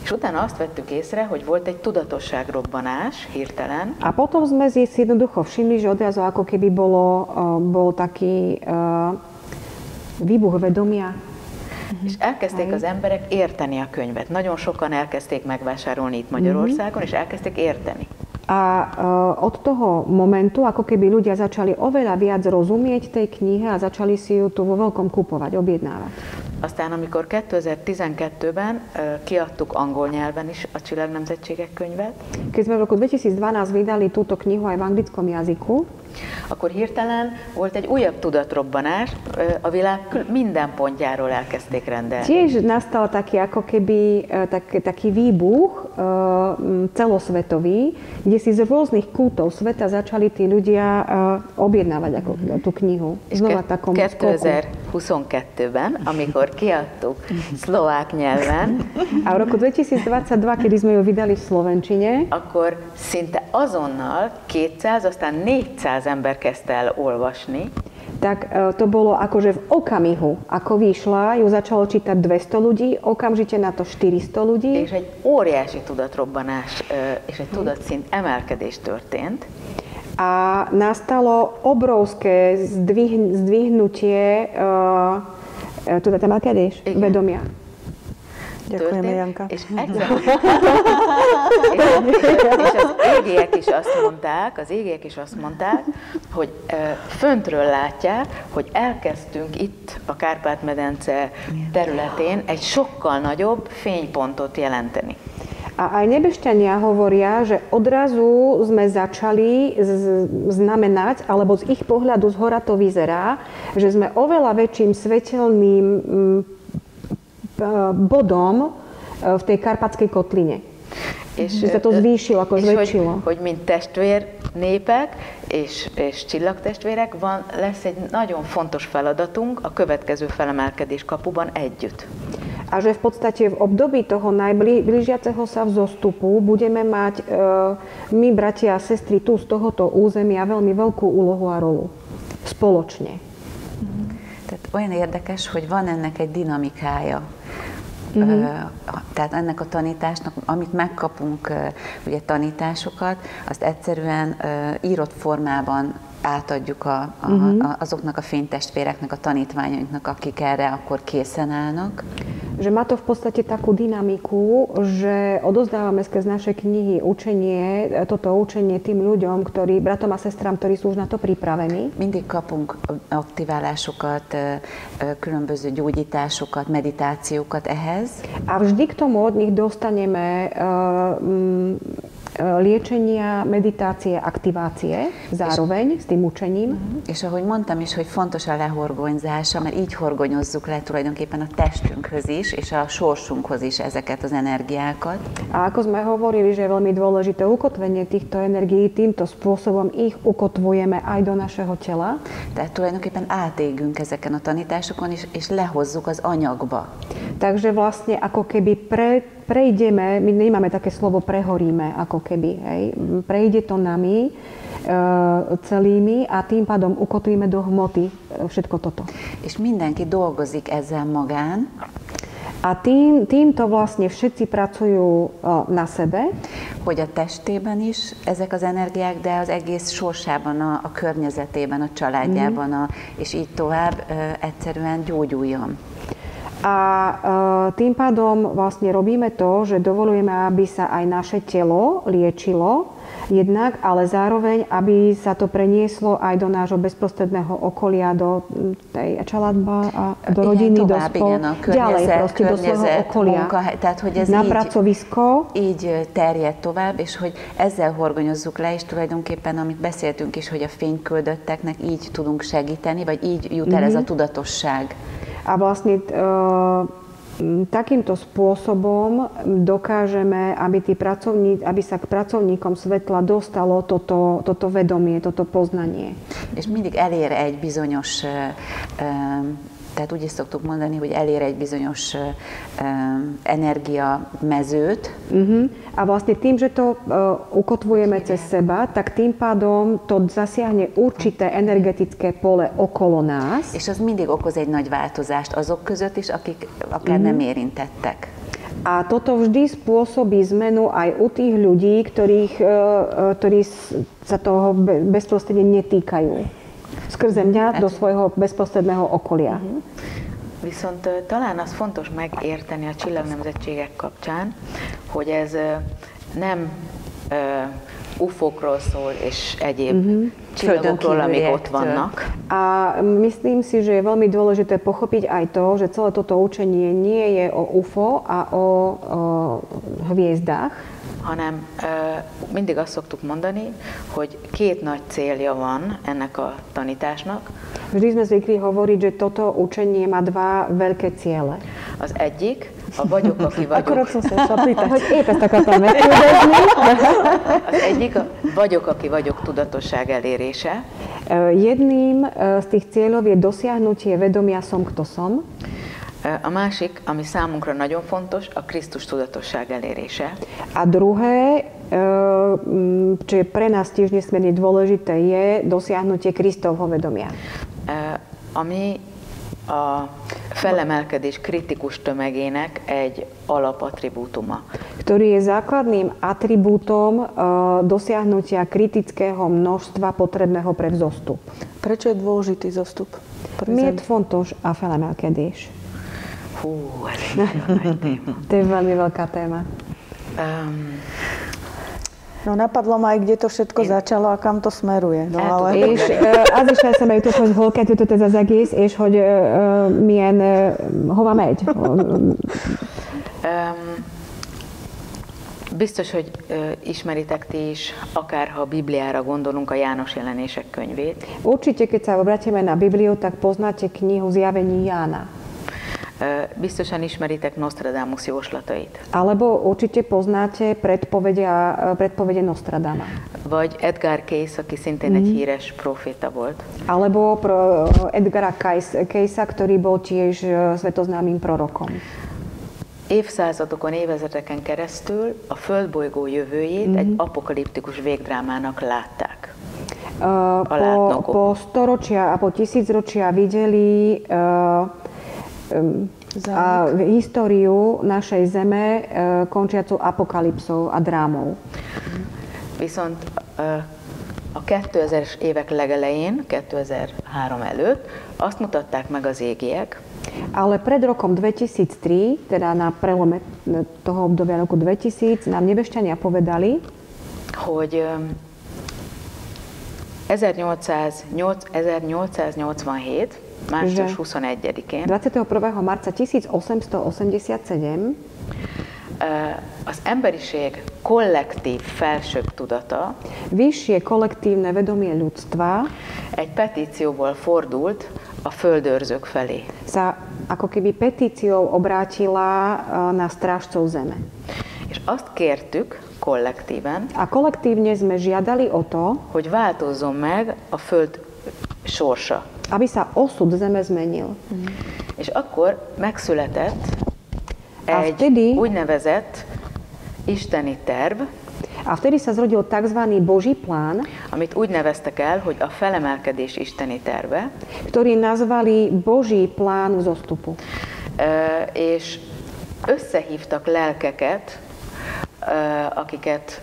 Speaker 3: És utána azt vettük észre, hogy volt egy tudatosságrobbanás hirtelen.
Speaker 2: A potom sme si jednoducho všimli, že odrazu ako keby bol taký výbuch vedomia.
Speaker 3: És elkezdték az emberek érteni a könyvet. Nagyon sokan elkezdték megvásárolni itt Magyarországon, és elkezdték érteni.
Speaker 2: A od toho momentu, ako keby ľudia začali oveľa viac rozumieť tej knihe a začali si ju tu vo veľkom kupovať, objednávať.
Speaker 3: Aztán amikor 2012-ben kiadtuk angol nyelven is a Csillagnemzetségek könyvet.
Speaker 2: Keď sme v roku 2012 vydali túto knihu aj v anglickom jazyku.
Speaker 3: akkor hirtelen volt egy újabb tudatrobbanás, a világ minden pontjáról elkezdték rendelni.
Speaker 2: Tiež nastal taký ako keby taký výbuch celosvetový, kde si z rôznych kútov sveta začali tí ľudia objednávať ako tú knihu. Znova takom
Speaker 3: 2022-ben, amikor kiadtuk szlovák nyelven,
Speaker 2: a v roku 2022, kedy sme ju vydali v slovenčine,
Speaker 3: akkor szinte azonnal 200, aztán 400 ember kezdte el olvasni.
Speaker 2: Tak to bolo akože v okamihu, ako vyšla, ju začalo čítať 200 ľudí, okamžite na to 400 ľudí.
Speaker 3: És egy óriási tudatrobbanás és egy tudatszint emelkedés történt.
Speaker 2: A nastalo obrovské zdvihnutie tudatemelkedés vedomia.
Speaker 4: Ďakujeme, Janka.
Speaker 3: És az égiek is azt mondták, hogy föntről látják, hogy elkezdtünk itt a Kárpát-medence területén egy sokkal nagyobb fénypontot jelenteni.
Speaker 2: A aj nebešťania hovoria, že odrazu sme začali znamenať, alebo z ich pohľadu zhora to vyzerá, že sme oveľa väčším svetelným bodom v tej karpatskej kotline. És sa to zvýšilo, ako zväčšilo.
Speaker 3: Hogy mint testvér népek és csillagtestvérek lesz egy nagyon fontos feladatunk a következő felemelkedés kapuban együtt.
Speaker 2: A že v podstate v období toho najblížiaceho sa vzostupu budeme mať my, bratia a sestry, tu z tohoto územia veľmi veľkú úlohu a rolu. Spoločne.
Speaker 5: Tehát olyan érdekes, hogy van ennek egy dinamikája. Tehát ennek a tanításnak, amit megkapunk, ugye tanításokat, azt egyszerűen írott formában átadjuk azoknak a fénytestvéreknek, a tanítványainknak, akik erre akkor készen állnak.
Speaker 2: Že má to v podstate takú dynamiku, že odozdávame skrz naše knihy toto učenie tým ľuďom, bratom a sestrám, ktorí sú už na to pripravení.
Speaker 5: Mindig kapunk aktiválásokat, különböző gyógyításokat, meditációkat ehhez.
Speaker 2: A vždy k tomu od nich dostaneme liečenia, meditácie, aktivácie zároveň s tým učením.
Speaker 5: És ahogy mondtam is, hogy fontos a lehorgonyzása, mert így horgonyozzuk le tulajdonképpen a testünkhöz is, és a sorsunkhoz is ezeket az energiákat.
Speaker 2: A ako sme hovorili, že je veľmi dôležité ukotvenie týchto energií, týmto spôsobom ich ukotvujeme aj do našeho tela.
Speaker 5: Tehát tulajdonképpen átégünk ezeken a tanításokon, és lehozzuk az anyagba.
Speaker 2: Takže vlastne ako keby prejdeme, my nemáme také slovo prehoríme, ako keby, hej. Prejde to nami celými a tým pádom ukotvíme do hmoty všetko toto.
Speaker 5: És mindenki dolgozik ezzel magán.
Speaker 2: A týmto vlastne všetci pracujú na sebe.
Speaker 5: Hogy a testében is ezek az energiák, de az egész sorsában, a környezetében, a családjában, és így tovább egyszerűen gyógyuljon.
Speaker 2: A tým pádom vlastne robíme to, že dovolujeme, aby sa aj naše telo liečilo jednak, ale zároveň, aby sa to prenieslo aj do nášho bezprostredného okolia, do tej családba a do rodiny, do ďalej proste do svojho okolia,
Speaker 5: tehát, hogy ez
Speaker 2: na pracovisko.
Speaker 5: Így terjed tovább, és hogy ezzel horgonyozzuk le, és tulajdonképpen, amit beszéltünk is, hogy a fényküldötteknek így tudunk segíteni, vagy így jut el ez a tudatosság.
Speaker 2: A vlastne takýmto spôsobom dokážeme, aby sa k pracovníkom svetla dostalo toto vedomie, toto poznanie.
Speaker 5: És mindig elér egy bizonyos, tehát úgy is szoktuk mondani, hogy elér egy bizonyos energiamezőt.
Speaker 2: A vlastne tým, že to ukotvujeme cez seba, tak tým pádom to zasiahne určité energetické pole okolo nás.
Speaker 5: És az mindig okoz egy nagy változást azok között is, akik akár nem érintettek.
Speaker 2: A toto vždy spôsobí zmenu aj u tých ľudí, ktorí sa toho bezprostredne netýkajú. Skrze mňa do svojho bezprostredného okolia.
Speaker 3: Viszont talán az fontos megérteni a csillagnemzetségek kapcsán, hogy ez nem UFO-król szól és egyéb csillagokról, amik ott vannak.
Speaker 2: A myslím si, že je veľmi dôležité pochopiť aj to, že celé toto učenie nie je o UFO a o hviezdách.
Speaker 3: hanem mindig azt szoktuk mondani, hogy két nagy célja van ennek a tanításnak.
Speaker 2: Vždy sme zvykli hovoriť, že toto učenie má dva veľké ciele.
Speaker 3: Az egyik, a vagyok, aki vagyok.
Speaker 2: Akorát som sa išla pýtať. Hogy épp ezt akartam megkérdezni.
Speaker 3: Az egyik, a vagyok, aki vagyok tudatosság elérése.
Speaker 2: Jedným z tých cieľov je dosiahnutie vedomia som, kto som.
Speaker 3: A másik, ami számunkra nagyon fontos, a Krisztus tudatosság elérése.
Speaker 2: A druhé, čo je pre nás tiež nesmierne dôležité, je dosiahnutie Kristovho vedomia.
Speaker 3: Ami a felemelkedés kritikus tömegének egy alapatribútuma.
Speaker 2: Ktorý je základným atribútom dosiahnutia kritického množstva potrebného pre vzostup.
Speaker 4: Prečo je dôležitý zostup?
Speaker 2: Miért fontos a felemelkedés?
Speaker 3: Hú, ez egy nagyon nagy téma.
Speaker 2: To je veľmi veľká téma.
Speaker 4: No napadlo ma aj, kde to všetko začalo a kam to smeruje. No, ale...
Speaker 2: És az is eszembe jutott, hogy hol kezdődött ez az egész, és hogy milyen, hova megy.
Speaker 3: Biztos, hogy ismeritek ti is, akár ha a Bibliára gondolunk, a János jelenések könyvét.
Speaker 2: Určite, keď sa obrátime na Bibliu, tak poznáte knihu Zjavení Jána.
Speaker 3: Biztosan ismeritek Nostradamus jóslatait.
Speaker 2: Alebo určite poznáte predpovede Nostradama.
Speaker 3: Vagy Edgar Cayce, aki szintén egy híres proféta volt.
Speaker 2: Alebo Edgara Caycea, ktorý bol tiež svetoznámym prorokom.
Speaker 3: Évszázadokon, évezredeken keresztül a földbolygó jövőjét egy apokaliptikus végdrámának látták.
Speaker 2: Po storočia a po tisícročia videli históriu našej Zeme končiacu apokalypsou a drámou.
Speaker 3: Viszont a 2000-es évek legelején, 2003 előtt azt mutatták meg az égiek,
Speaker 2: ale pred rokom 2003, teda na prelome toho obdobia roku 2000, nám nebešťania povedali,
Speaker 3: hogy 1887. március 21-én
Speaker 2: 21. marca 1887
Speaker 3: az emberiség kollektív felsőbb tudata
Speaker 2: vyššie kolektívne vedomie ľudstva
Speaker 3: egy petícióval fordult a földőrzők felé.
Speaker 2: Sa ako keby petíciou obrátila na strážcov Zeme.
Speaker 3: És azt kértük kollektíven,
Speaker 2: a kolektívne sme žiadali o to,
Speaker 3: hogy változzon meg a föld sorsa.
Speaker 2: Aby sa osud Zeme zmenil.
Speaker 3: És akkor megszületett egy úgynevezett isteni terv,
Speaker 2: a vtedy sa zrodil tzv. Boží plán,
Speaker 3: amit úgy neveztek el, hogy a felemelkedés isteni terve,
Speaker 2: ktorý nazvali Boží plán vzostupu.
Speaker 3: És összehívtak lelkeket, akiket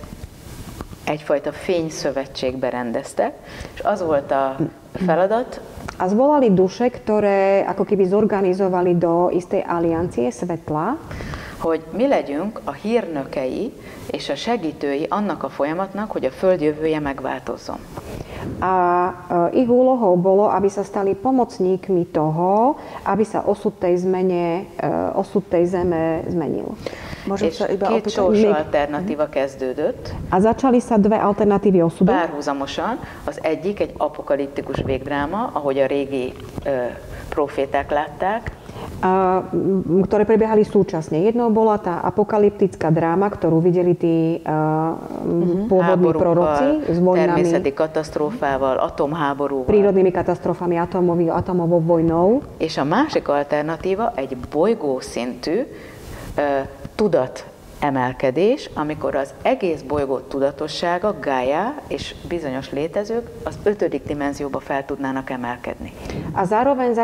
Speaker 3: egyfajta fényszövetségbe rendeztek, és az volt a feladat.
Speaker 2: A zvolali duše, ktoré ako keby zorganizovali do istej aliancie svetla,
Speaker 3: hogy mi legyünk a hírnökei és a segítői annak a folyamatnak, hogy a Föld jövője megváltozzon.
Speaker 2: A ich úlohou bolo, aby sa stali pomocníkmi toho, aby sa osud tej Zeme zmenil.
Speaker 3: És két sors alternatíva kezdődött.
Speaker 2: A začali sa dve alternatívy osudu.
Speaker 3: Párhuzamosan. Az egyik egy apokaliptikus végdráma, ahogy a régi proféták látták.
Speaker 2: Ktoré prebiehali súčasne. Jednou bola tá apokalyptická dráma, ktorú videli tí pôvodní proroci s vojnami,
Speaker 3: természeti katasztrófával, atomháborúval,
Speaker 2: prírodnými katastrofami, atomovou vojnou.
Speaker 3: És a másik alternatíva egy bolygószintű tudatemelkedés, amikor az egész bolygó tudatossága, Gaia és bizonyos létezők az 5. dimenzióba fel tudnának emelkedni.
Speaker 2: A zároveň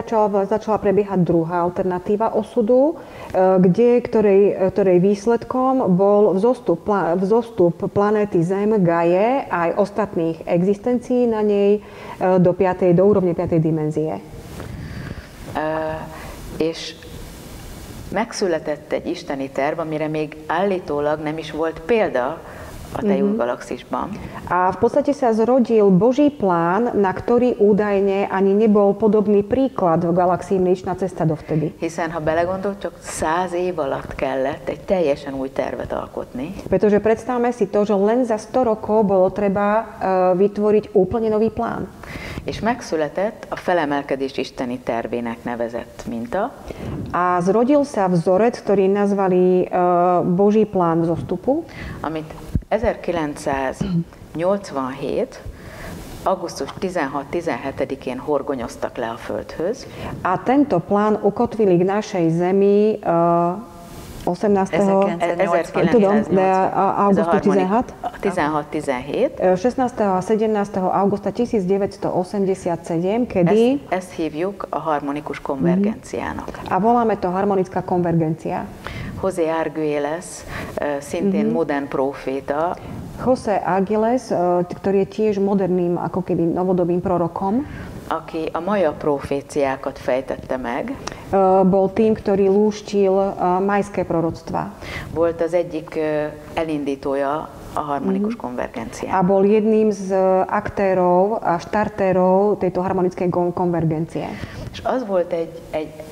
Speaker 2: začala prebiehať druhá alternatíva osudu, ktorej výsledkom bol vzostup planéty Zem, Gaie a aj ostatných existencií na nej do úrovne 5. dimenzie.
Speaker 3: És megszületett egy isteni terv, amire még állítólag nem is volt példa a tej új galaxisban.
Speaker 2: A v podstate sa zrodil Boží plán, na ktorý údajne ani nebol podobný príklad v galaxii Mliečna cesta dovtedy.
Speaker 3: Hiszen, ha belegondol, csak 100 év alatt kellett egy teljesen új tervet alkotni.
Speaker 2: Pretože predstavme si to, že len za 100 rokov bolo treba vytvoriť úplne nový plán.
Speaker 3: És megszületett a felemelkedés isteni tervének nevezett minta.
Speaker 2: A zrodil sa vzorec, ktorý nazvali Boží plán vzostupu,
Speaker 3: amit 1987. augusztus 16-17-én horgonyoztak le a Földhöz.
Speaker 2: A tento plán ukotvili k našej Zemi 18. augustu
Speaker 3: 16-17,
Speaker 2: 16. a 17. augusta 1987, kedy...
Speaker 3: Ezt hívjuk a harmonikus konvergenciának.
Speaker 2: A voláme to harmonická konvergencia.
Speaker 3: José Argüelles, szintén modern proféta.
Speaker 2: José Argüelles, ktorý je tiež moderným, ako keby novodobým prorokom,
Speaker 3: aki a maja proféciákat fejtette meg.
Speaker 2: Bol tým, ktorý lúštil majské proroctvá.
Speaker 3: Volt az egyik elindítója a harmonikus konvergencián.
Speaker 2: A bol jedným z aktérov a štartérov tejto harmonickej konvergencie.
Speaker 3: És az volt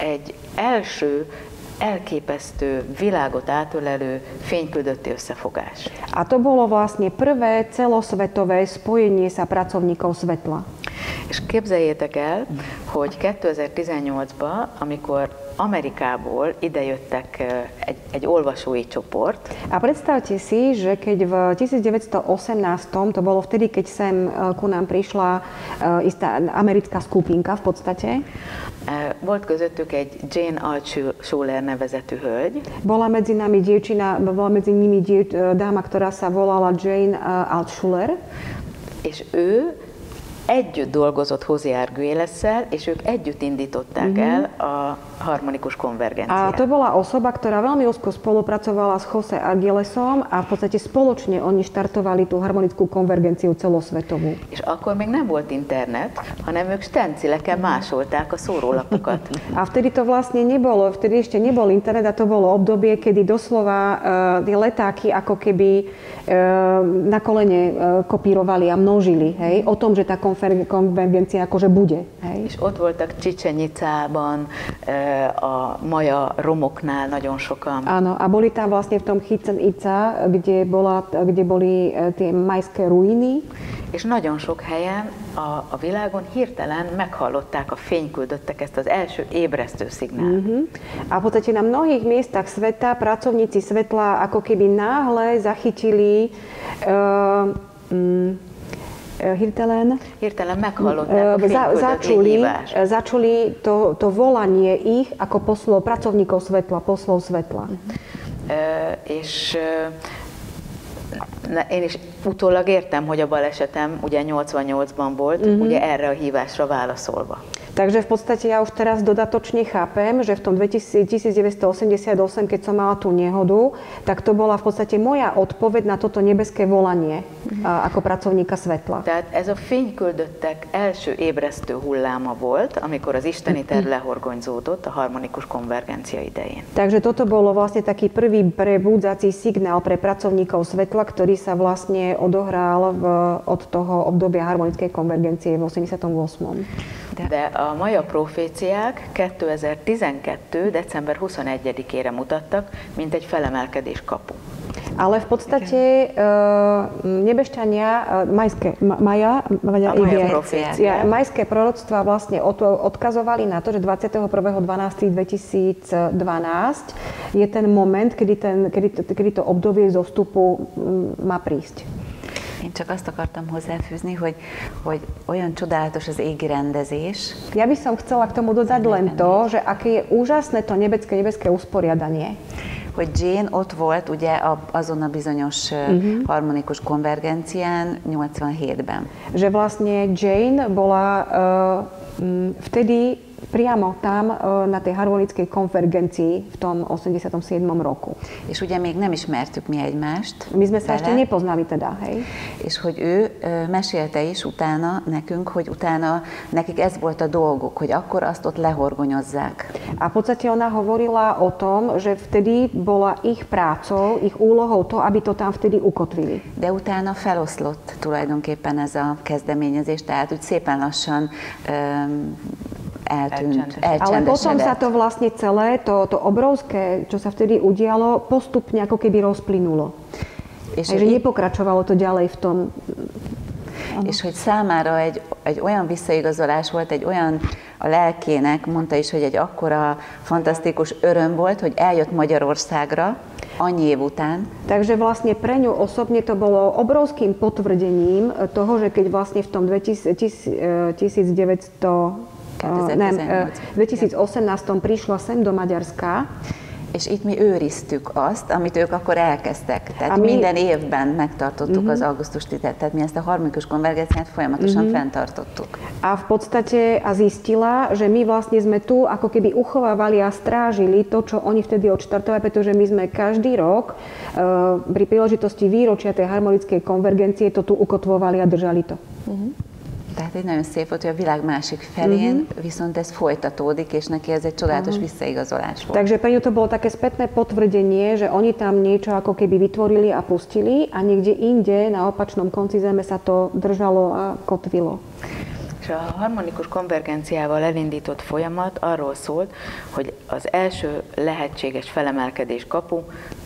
Speaker 3: egy első elképesztő, világot átölelő fényküldötti összefogás.
Speaker 2: A to bolo vlastne prvé celosvetové spojenie sa pracovníkov svetla.
Speaker 3: És képzeljétek el, hogy 2018-ban, amikor Amerikából idejöttek egy olvasói csoport.
Speaker 2: A predstavte si, že keď v 1918, to bolo vtedy, keď sem ku nám prišla istá americká skupinka v podstate.
Speaker 3: Volt közöttük egy Jane Altschuler nevezetű hölgy.
Speaker 2: Bola medzi nimi dáma, ktorá sa volala Jane Altschuler.
Speaker 3: És ő együtt dolgozott José Argüellessel, és ők együtt indították el a harmonikus konvergenciát.
Speaker 2: A to bola osoba, ktorá veľmi úzko spolupracovala s José Argüellesom a v podstate spoločne oni štartovali tú harmonickú konvergenciu celosvetovú.
Speaker 3: És akkor még nem volt internet, hanem ők stencileken másolták a szórólapokat.
Speaker 2: A vtedy to vlastne nebolo, vtedy ešte nebol internet a to bolo obdobie, kedy doslova tie letáky ako keby na kolene kopírovali a množili, hej, o tom, že tá konvergencia akože bude. Hej.
Speaker 3: És ott voltak Csicsenyicában, a maja romoknál nagyon sokan.
Speaker 2: Áno, a boli tam vlastne v tom Chichen Itza, kde boli tie majské ruiny.
Speaker 3: És nagyon sok helyen a világon hirtelen meghallották a fényküldöttek ezt az első ébresztő szignált.
Speaker 2: A v podstate na mnohých miestach sveta pracovníci svetla ako keby náhle zachytili
Speaker 3: hirtelen meghallották a fényküldött hívást.
Speaker 2: Začuli to volanie ich ako pracovníkov svetla, poslov svetla.
Speaker 3: És én is utólag értem, hogy a balesetem ugye 88-ban volt, ugye erre a hívásra válaszolva.
Speaker 2: Takže v podstate ja už teraz dodatočne chápem, že v tom 1988, keď som mala tú nehodu, tak to bola v podstate moja odpoveď na toto nebeské volanie ako pracovníka svetla.
Speaker 3: Tehát ez a fényküldöttek első ébresztő hulláma volt, amikor az isteni terv lehorgonyzódott a harmonikus konvergencia idején.
Speaker 2: Takže toto bolo vlastne taký prvý prebúdzací signál pre pracovníkov svetla, ktorý sa vlastne odohral od toho obdobia harmonickej konvergencie v 88.
Speaker 3: De a maja proféciák 2012. december 21-ére mutattak, mint egy felemelkedés kapu.
Speaker 2: Ale v podstate nebešťania, majské proroctvá vlastne odkazovali na to, že 21.12.2012 je ten moment, kedy to obdobie zostupu má prísť.
Speaker 5: Én csak azt akartam hozzáfűzni, hogy olyan csodálatos az égi rendezés.
Speaker 2: Ja by som chcela k tomu dodať len to, že aké je úžasné to nebeské usporiadanie.
Speaker 5: Hogy Jane ott volt ugye azon a bizonyos harmonikus konvergencián 87-ben.
Speaker 2: Že vlastne Jane bola vtedy v priamo tam na tej harmonickej konvergencii v tom 87. roku.
Speaker 5: És ugye még nem ismertük mi egymást.
Speaker 2: My sme sa ešte nepoznali teda, hej?
Speaker 5: És hogy ő mesélte is utána nekünk, hogy utána nekik ez volt a dolguk, hogy akkor azt ott lehorgonyozzák.
Speaker 2: A v podstate ona hovorila o tom, že vtedy bola ich prácou, ich úlohou to, aby to tam vtedy ukotvili.
Speaker 5: De utána feloszlott tulajdonképpen ez a kezdeményezés, tehát úgy szépen lassan eltűnt.
Speaker 2: Ale potom sa to vlastne celé, to obrovské, čo sa vtedy udialo, postupne ako keby rozplynulo. Takže nepokračovalo to ďalej v tom.
Speaker 5: És hogy számára egy olyan visszaigazolás volt, egy olyan a lelkének, mondta is, hogy egy akkora fantasztikus öröm volt, hogy eljött Magyarországra annyi év után.
Speaker 2: Takže vlastne pre ňu osobne to bolo obrovským potvrdením toho, že keď vlastne v tom 2018 prišla sem do Maďarska,
Speaker 5: és itt mi őriztük azt, amit ők akkor elkezdtek. Tehát minden évben megtartottuk az augusztus 10-et, tehát mi ezt a harmonikus konvergenciát folyamatosan fenntartottuk.
Speaker 2: A v podstate zistila, že my vlastne sme tu ako keby uchovávali a strážili to, čo oni vtedy odštartovali, pretože my sme každý rok pri príležitosti výročia tej harmonickej konvergencie to tu ukotvovali a držali to.
Speaker 5: Tehát egy nagyon szép volt, hogy a világ másik felén viszont ez folytatódik, és neki ez egy csodálatos visszaigazolás volt.
Speaker 2: Takže pre ňu to bolo také spätné potvrdenie, že oni tam niečo ako keby vytvorili a pustili a niekde inde na opačnom konci zeme sa to držalo a kotvilo.
Speaker 3: És a harmonikus konvergenciával elindított folyamat arról szólt, hogy az első lehetséges felemelkedés kapu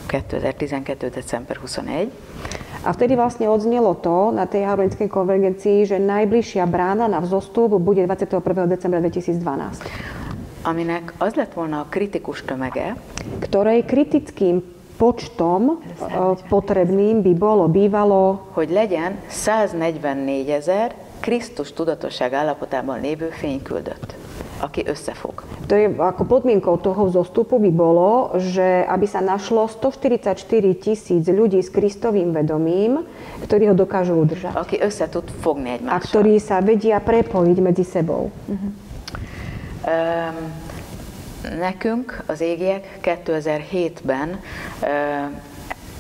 Speaker 3: 2012. december 21.
Speaker 2: A vtedy vlastne odznelo to na tej harmonickej konvergencii, že najbližšia brána na vzostup bude 21. decembra 2012.
Speaker 3: Aminek az lett volna a kritikus tömege,
Speaker 2: ktorej kritickým počtom potrebným by bývalo,
Speaker 3: hogy legyen 144 000 Krisztus tudatosság állapotában lévő fényküldött, aki összefog.
Speaker 2: To je ako podmienkou toho vzostupu by bolo, že aby sa našlo 144 000 ľudí s Kristovým vedomím, ktorí ho dokážu udržať.
Speaker 3: Aki össze tud fogni egymással.
Speaker 2: A ktorí sa vedia prepojiť medzi sebou.
Speaker 3: Nekünk az égiek 2007-ben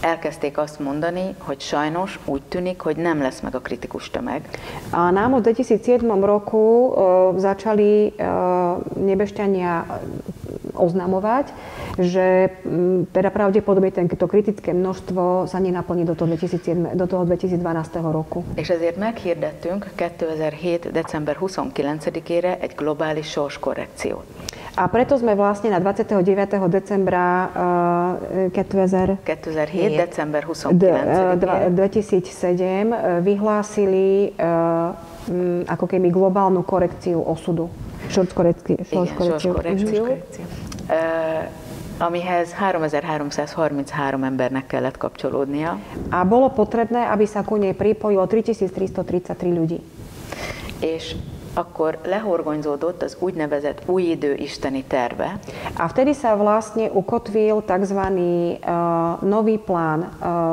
Speaker 3: elkezdték azt mondani, hogy sajnos úgy tűnik, hogy nem lesz meg a kritikus tömeg.
Speaker 2: A nám v 2007 roku začali nebešťania oznamovať, že teda pravdepodobne to kritické množstvo sa nenaplní do toho 2012 roku.
Speaker 3: És ezért meghirdettünk 2007. december 29-ére egy globális sorskorrekciót.
Speaker 2: A preto sme vlastne na 29. decembra 2007
Speaker 3: december 29.
Speaker 2: 2007 vyhlásili ako keby globálnu korekciu osudu.
Speaker 3: Sorskorrekciu. Amihez 3333 embernek kellett kapcsolódnia.
Speaker 2: A bolo potrebné, aby sa ku nej pripojilo 3333 ľudí.
Speaker 3: És akkor lehorgonyzódott az úgynevezett újidő isteni terve.
Speaker 2: A vtedy sa vlastne ukotvil tzv. Nový plán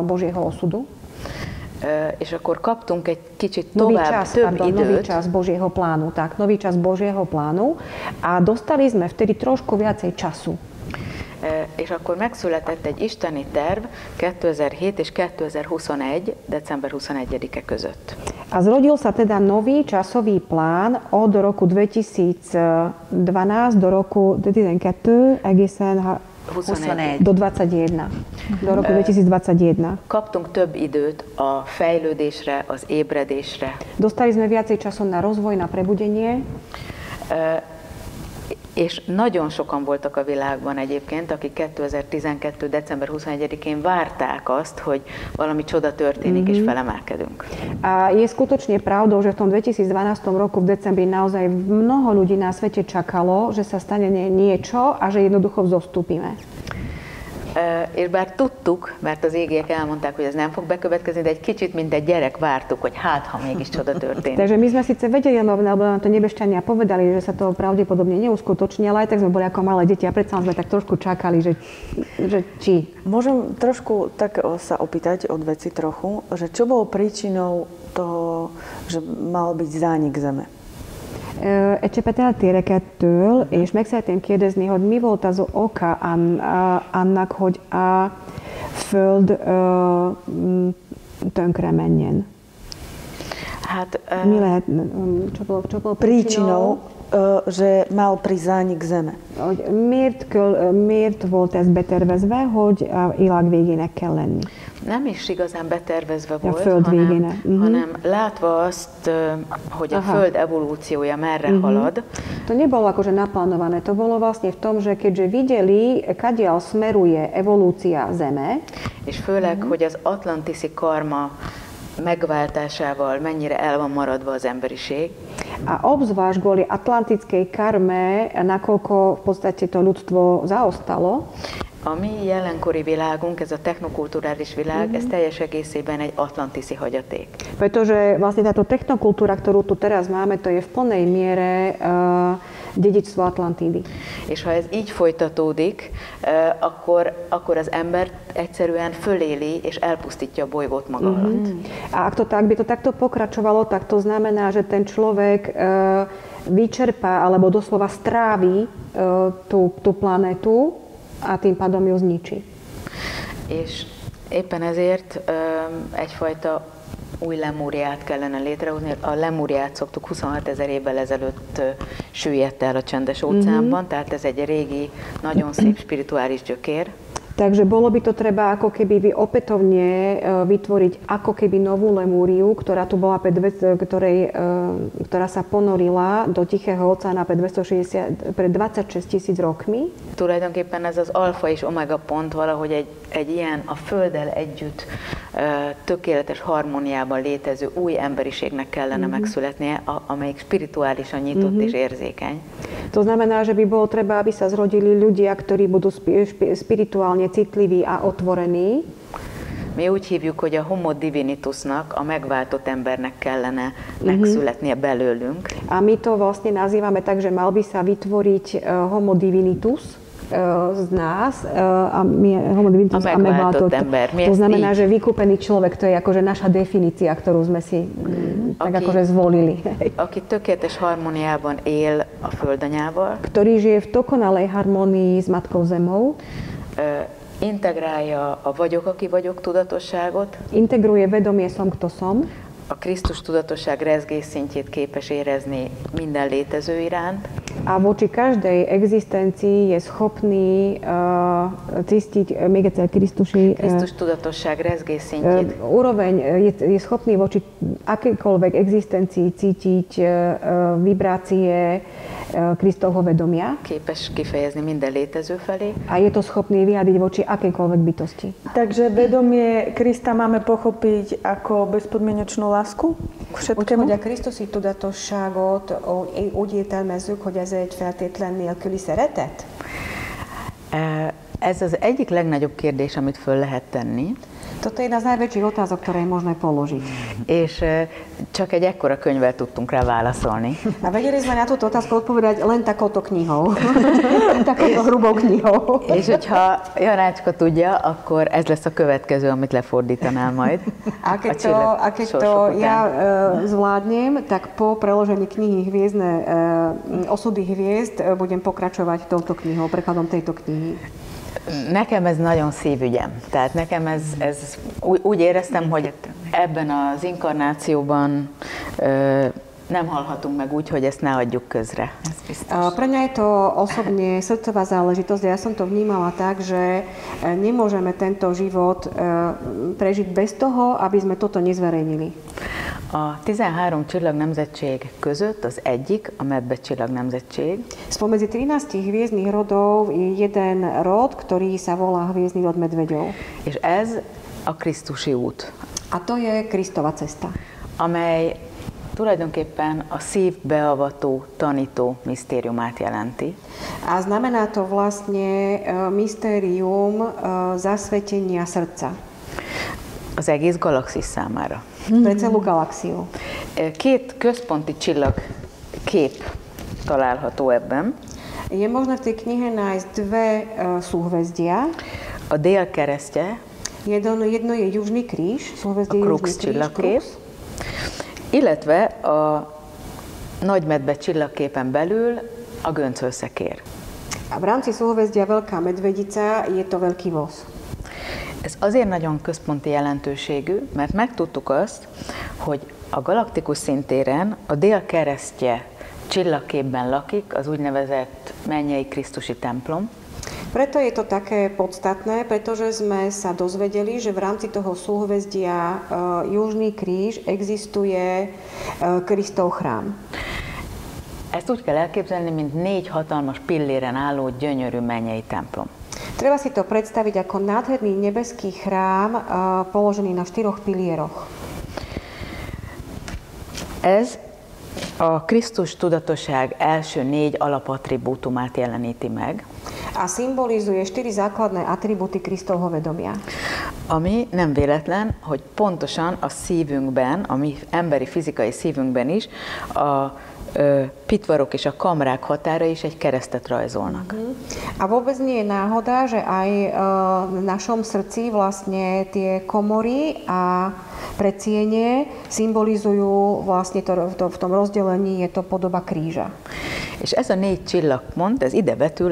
Speaker 2: Božieho osudu.
Speaker 3: És akkor kaptunk egy kicsit tovább több időt.
Speaker 2: Nový čas Božieho plánu, tak, nový čas Božieho plánu. A dostali sme vtedy trošku viacej času.
Speaker 3: És akkor megszületett egy isteni terv 2007 és 2021. december 21-e között.
Speaker 2: A zrodil sa teda nový časový plán od roku 2012 do roku 2022 egészen
Speaker 3: 21.
Speaker 2: Do 21. Do roku 2021.
Speaker 3: Kaptunk több időt a fejlődésre, az ébredésre.
Speaker 2: Dostali sme viacej času na rozvoj, na prebudenie.
Speaker 3: És nagyon sokan voltak a világban egyébként, akik 2012. december 21-én várták azt, hogy valami csoda történik és felemelkedünk.
Speaker 2: A je skutočne pravdou, že v tom 2012 roku v decembri naozaj mnoho ľudí na svete čakalo, že sa stane niečo a že jednoducho vzostúpime.
Speaker 3: És bár tudtuk, mert az égiek elmondták, hogy ez nem fog bekövetkezni, de egy kicsit, mint egy gyerek vártuk, hogy hát, ha mégis csoda történik.
Speaker 2: Takže my sme síce vedeli, lebo nám to nebešťania povedali, že sa to pravdepodobne neuskutoční, ale aj tak sme boli ako malé deti a predsa sme tak trošku čakali, že či.
Speaker 4: Môžem trošku tak sa opýtať od veci trochu, že čo bolo príčinou toho, že mal byť zánik Zeme?
Speaker 2: egy csepet eltérek ettől, és meg szeretném kérdezni, hogy mi volt az oka annak, hogy a Föld tönkre menjen?
Speaker 1: Hát,
Speaker 2: mi lehet
Speaker 4: príčinou, že mal prísť zánik Zeme?
Speaker 2: Miért volt ez betervezve, hogy a világ végének kell lenni?
Speaker 1: Nem is igazán betervezve volt, hanem látva azt, hogy a Föld evolúciója merre halad.
Speaker 2: To nebolo akože naplánované, to bolo vlastne v tom, že keďže videli, kadiaľ smeruje evolúcia Zeme.
Speaker 1: És főleg, hogy az atlantiszi karma megváltásával mennyire el van maradva az emberiség.
Speaker 2: A obzvlášť kvôli atlantickej karme, nakoľko v podstate to ľudstvo zaostalo.
Speaker 1: A mi jelenkori világunk, ez a technokulturális világ, ez teljes egészében egy atlantiszi hagyaték.
Speaker 2: Pretože vlastne táto technokultúra, ktorú tu teraz máme, to je v plnej miere dedičstvo Atlantídy.
Speaker 1: És ha ez így folytatódik, akkor az ember egyszerűen föléli és elpusztítja a bolygót maga alatt.
Speaker 2: A ak by to takto pokračovalo, tak to znamená, že ten človek vyčerpá alebo doslova stráví tú planetu a tým pádom ju zničí.
Speaker 1: És éppen ezért egyfajta új Lemúriát kellene létrehozni. A Lemúriát szoktuk 26 000 évvel ezelőtt süllyedt el a Csendes óceánban, tehát ez egy régi, nagyon szép spirituális gyökér.
Speaker 2: Takže bolo by to treba ako keby opätovne vytvoriť ako keby novú Lemúriu, ktorá tu bola ktorá sa ponorila do Tichého oceána pred 26 000 rokmi.
Speaker 1: Tulajdonképpen ez az alfa és omega pont valahogy egy ilyen a Földdel együtt tökéletes harmóniában létező új emberiségnek kellene megszületnie, amelyik spirituálisan nyitott és érzékeny.
Speaker 2: To znamená, že by bolo treba, aby sa zrodili ľudia, ktorí budú spirituálne citliví a otvorení.
Speaker 1: Mi úgy hívjuk, hogy a homo divinitusnak, a megváltott embernek kellene megszületnie belőlünk.
Speaker 2: A my to vlastne nazývame tak, že mal by sa vytvoriť homo divinitus z nás a homo divinitus a megváltott ember. To znamená, že vykúpený človek, to je akože naša definícia, ktorú sme si tak akože zvolili.
Speaker 1: Aki tökéletes harmóniában él a földanyával.
Speaker 2: Ktorý žije v dokonalej harmónii s Matkou Zemou.
Speaker 1: Integrálja a vagyok, aki vagyok tudatosságot.
Speaker 2: Integruje vedomie som, kto som.
Speaker 1: A Krisztus tudatosság rezgés szintjét képes érezni minden létező iránt.
Speaker 2: A voči každej existencii je schopný cistiť, még egyszer
Speaker 1: Krisztus tudatosság rezgés szintjét.
Speaker 2: Úroveň je schopný voči akejkoľvek existencii cítiť vibrácie Kristovho vedomia.
Speaker 1: Képes kifejezni minden létező felé.
Speaker 2: A je to schopný vyjadriť voči akejkoľvek bytosti.
Speaker 4: Takže vedomie Krista máme pochopiť ako bezpodmienečnú lásku k všetkému?
Speaker 2: Hogy a Krisztusi tudatosságot úgy értelmezzük, hogy ez egy feltétlen nélküli szeretet?
Speaker 1: Ez az egyik legnagyobb kérdés, amit föl lehet tenni.
Speaker 2: Toto je jedna z najväčších otázok, ktoré je možné položiť.
Speaker 1: És csak egy ekkora könyvvel tudtunk rá válaszolni.
Speaker 2: A vedeli sme na túto otázku odpovedať len takouto knihou. Takouto hrubou knihou.
Speaker 1: És hogyha Janácska tudja, akkor ez lesz a következő, amit lefordítanál majd.
Speaker 2: A keď to ja zvládnem, tak po preložení knihy Osudy hviezd budem pokračovať touto knihou, prekladom tejto knihy.
Speaker 1: Nekem ez nagyon szívügyem. Tehát nekem ez úgy éreztem, hogy ebben az inkarnációban nem halhatunk meg úgy, hogy ezt ne adjuk közre.
Speaker 2: Pre mňa je to osobne srdcová záležitosť. Ja som to vnímala tak, že nemôžeme tento život prežiť bez toho, aby sme toto nezverejnili.
Speaker 1: A 13 csillagnemzetség között az egyik, a Medbe csillagnemzetség.
Speaker 2: Spomedzi 13 hviezdnych rodov je jeden rod, ktorý sa volá hviezdny rod medveďov.
Speaker 1: És ez a Krisztusi út.
Speaker 2: A to je Kristova cesta.
Speaker 1: Amely tulajdonképpen a szív beavató, tanító misztériumát jelenti.
Speaker 2: A znamená to vlastne mystérium zasvetenia srdca.
Speaker 1: Az egész galaxis számára.
Speaker 2: Pre celú galaxiu.
Speaker 1: Két központi csillag kép található ebben.
Speaker 2: Je možné v tej knihe nájsť dve súhvezdia.
Speaker 1: A délkeresztje.
Speaker 2: Jedno je južný kríž, súhvezdie
Speaker 1: a Krux csillagkép. Illetve a
Speaker 3: nagymedve csillagképen belül a göncölszekér.
Speaker 2: A v rámci súhvezdia Veľká medvedica je to veľký voz.
Speaker 3: Ez azért nagyon központi jelentőségű, mert megtudtuk azt, hogy a galaktikus szintéren a délkeresztje csillagképben lakik, az úgynevezett mennyei Krisztusi templom.
Speaker 2: Preto je to také podstatné, pretože sme sa dozvedeli, že v rámci toho súhvezdia Južný kríž existuje Kristov chrám.
Speaker 3: Ezt úgy kell elképzelni, mint 4 hatalmas pilléren álló gyönyörű mennyei templom.
Speaker 2: Treba si to predstaviť ako nádherný nebeský chrám položený na 4 pilieroch.
Speaker 3: Ez a Krisztus tudatosság első 4 alapattribútumát jeleníti meg.
Speaker 2: A symbolizuje 4 základné atribúty Kristovho vedomia.
Speaker 3: Ami nem véletlen, hogy pontosan a szívünkben, a mi emberi fizikai szívünkben is a pitvarok és a kamrák határa is egy keresztet rajzolnak.
Speaker 2: A vôbec nie je náhoda, že aj v našom srdci vlastne tie komory a predsiene symbolizujú vlastne v tom rozdelení je to podoba kríža.
Speaker 3: És ez a 4 csillagpont, ez ide vetül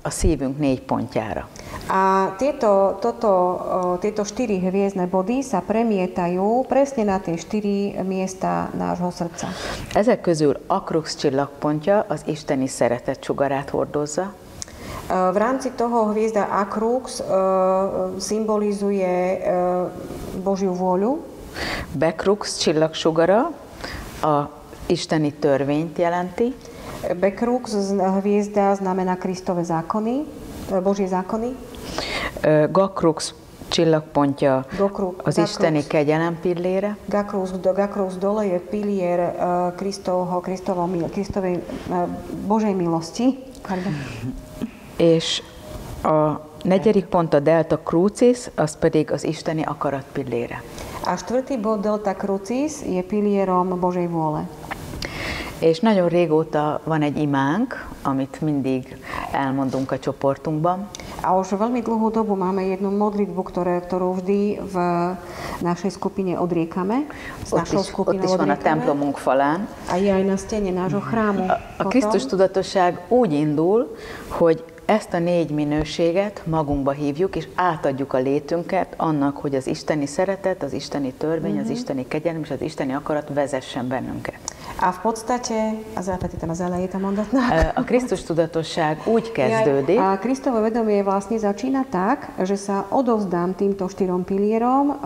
Speaker 3: a szívünk 4 pontjára.
Speaker 2: A tieto 4 hviezdne body sa premietajú presne na tie 4 miesta nášho srdca.
Speaker 3: Ezek közül Akrux csillagpontja az isteni szeretet sugarát hordozza.
Speaker 2: V rámci toho hviezda Akrux symbolizuje Božiu vôľu.
Speaker 3: Bekrux csillagsugara a isteni törvényt jelenti.
Speaker 2: Bekrux hviezda znamená Kristove zákony, Božie zákony.
Speaker 3: Gakrux csillagpontja az isteni kegyelem pillére.
Speaker 2: Gakrux dole je pilier Kristovej Božej milosti.
Speaker 3: És a 4. pont a Delta Crucis, az pedig az isteni akarat pillére.
Speaker 2: A 4. bod Delta Crucis je pilierom Božej vôle.
Speaker 3: És nagyon régóta van egy imánk, amit mindig elmondunk a csoportunkban.
Speaker 2: A už veľmi dlhú dobu máme jednu modlitbu, ktorú vždy v našej skupine odriekame.
Speaker 3: Ott is van a templomunk falán.
Speaker 2: A je aj na stene nášho chrámu.
Speaker 3: A Krisztus tudatosság úgy indul, hogy ezt a 4 minőséget magunkba hívjuk, és átadjuk a létünket annak, hogy az isteni szeretet, az isteni törvény, az isteni kegyelem és az isteni akarat vezessen bennünket.
Speaker 2: A v podstate, az elejét a mondatnak.
Speaker 3: A Krisztus tudatosság úgy kezdődik.
Speaker 2: A Kristovo vedomie vlastne začína tak, že sa odovzdám týmto 4 pilierom,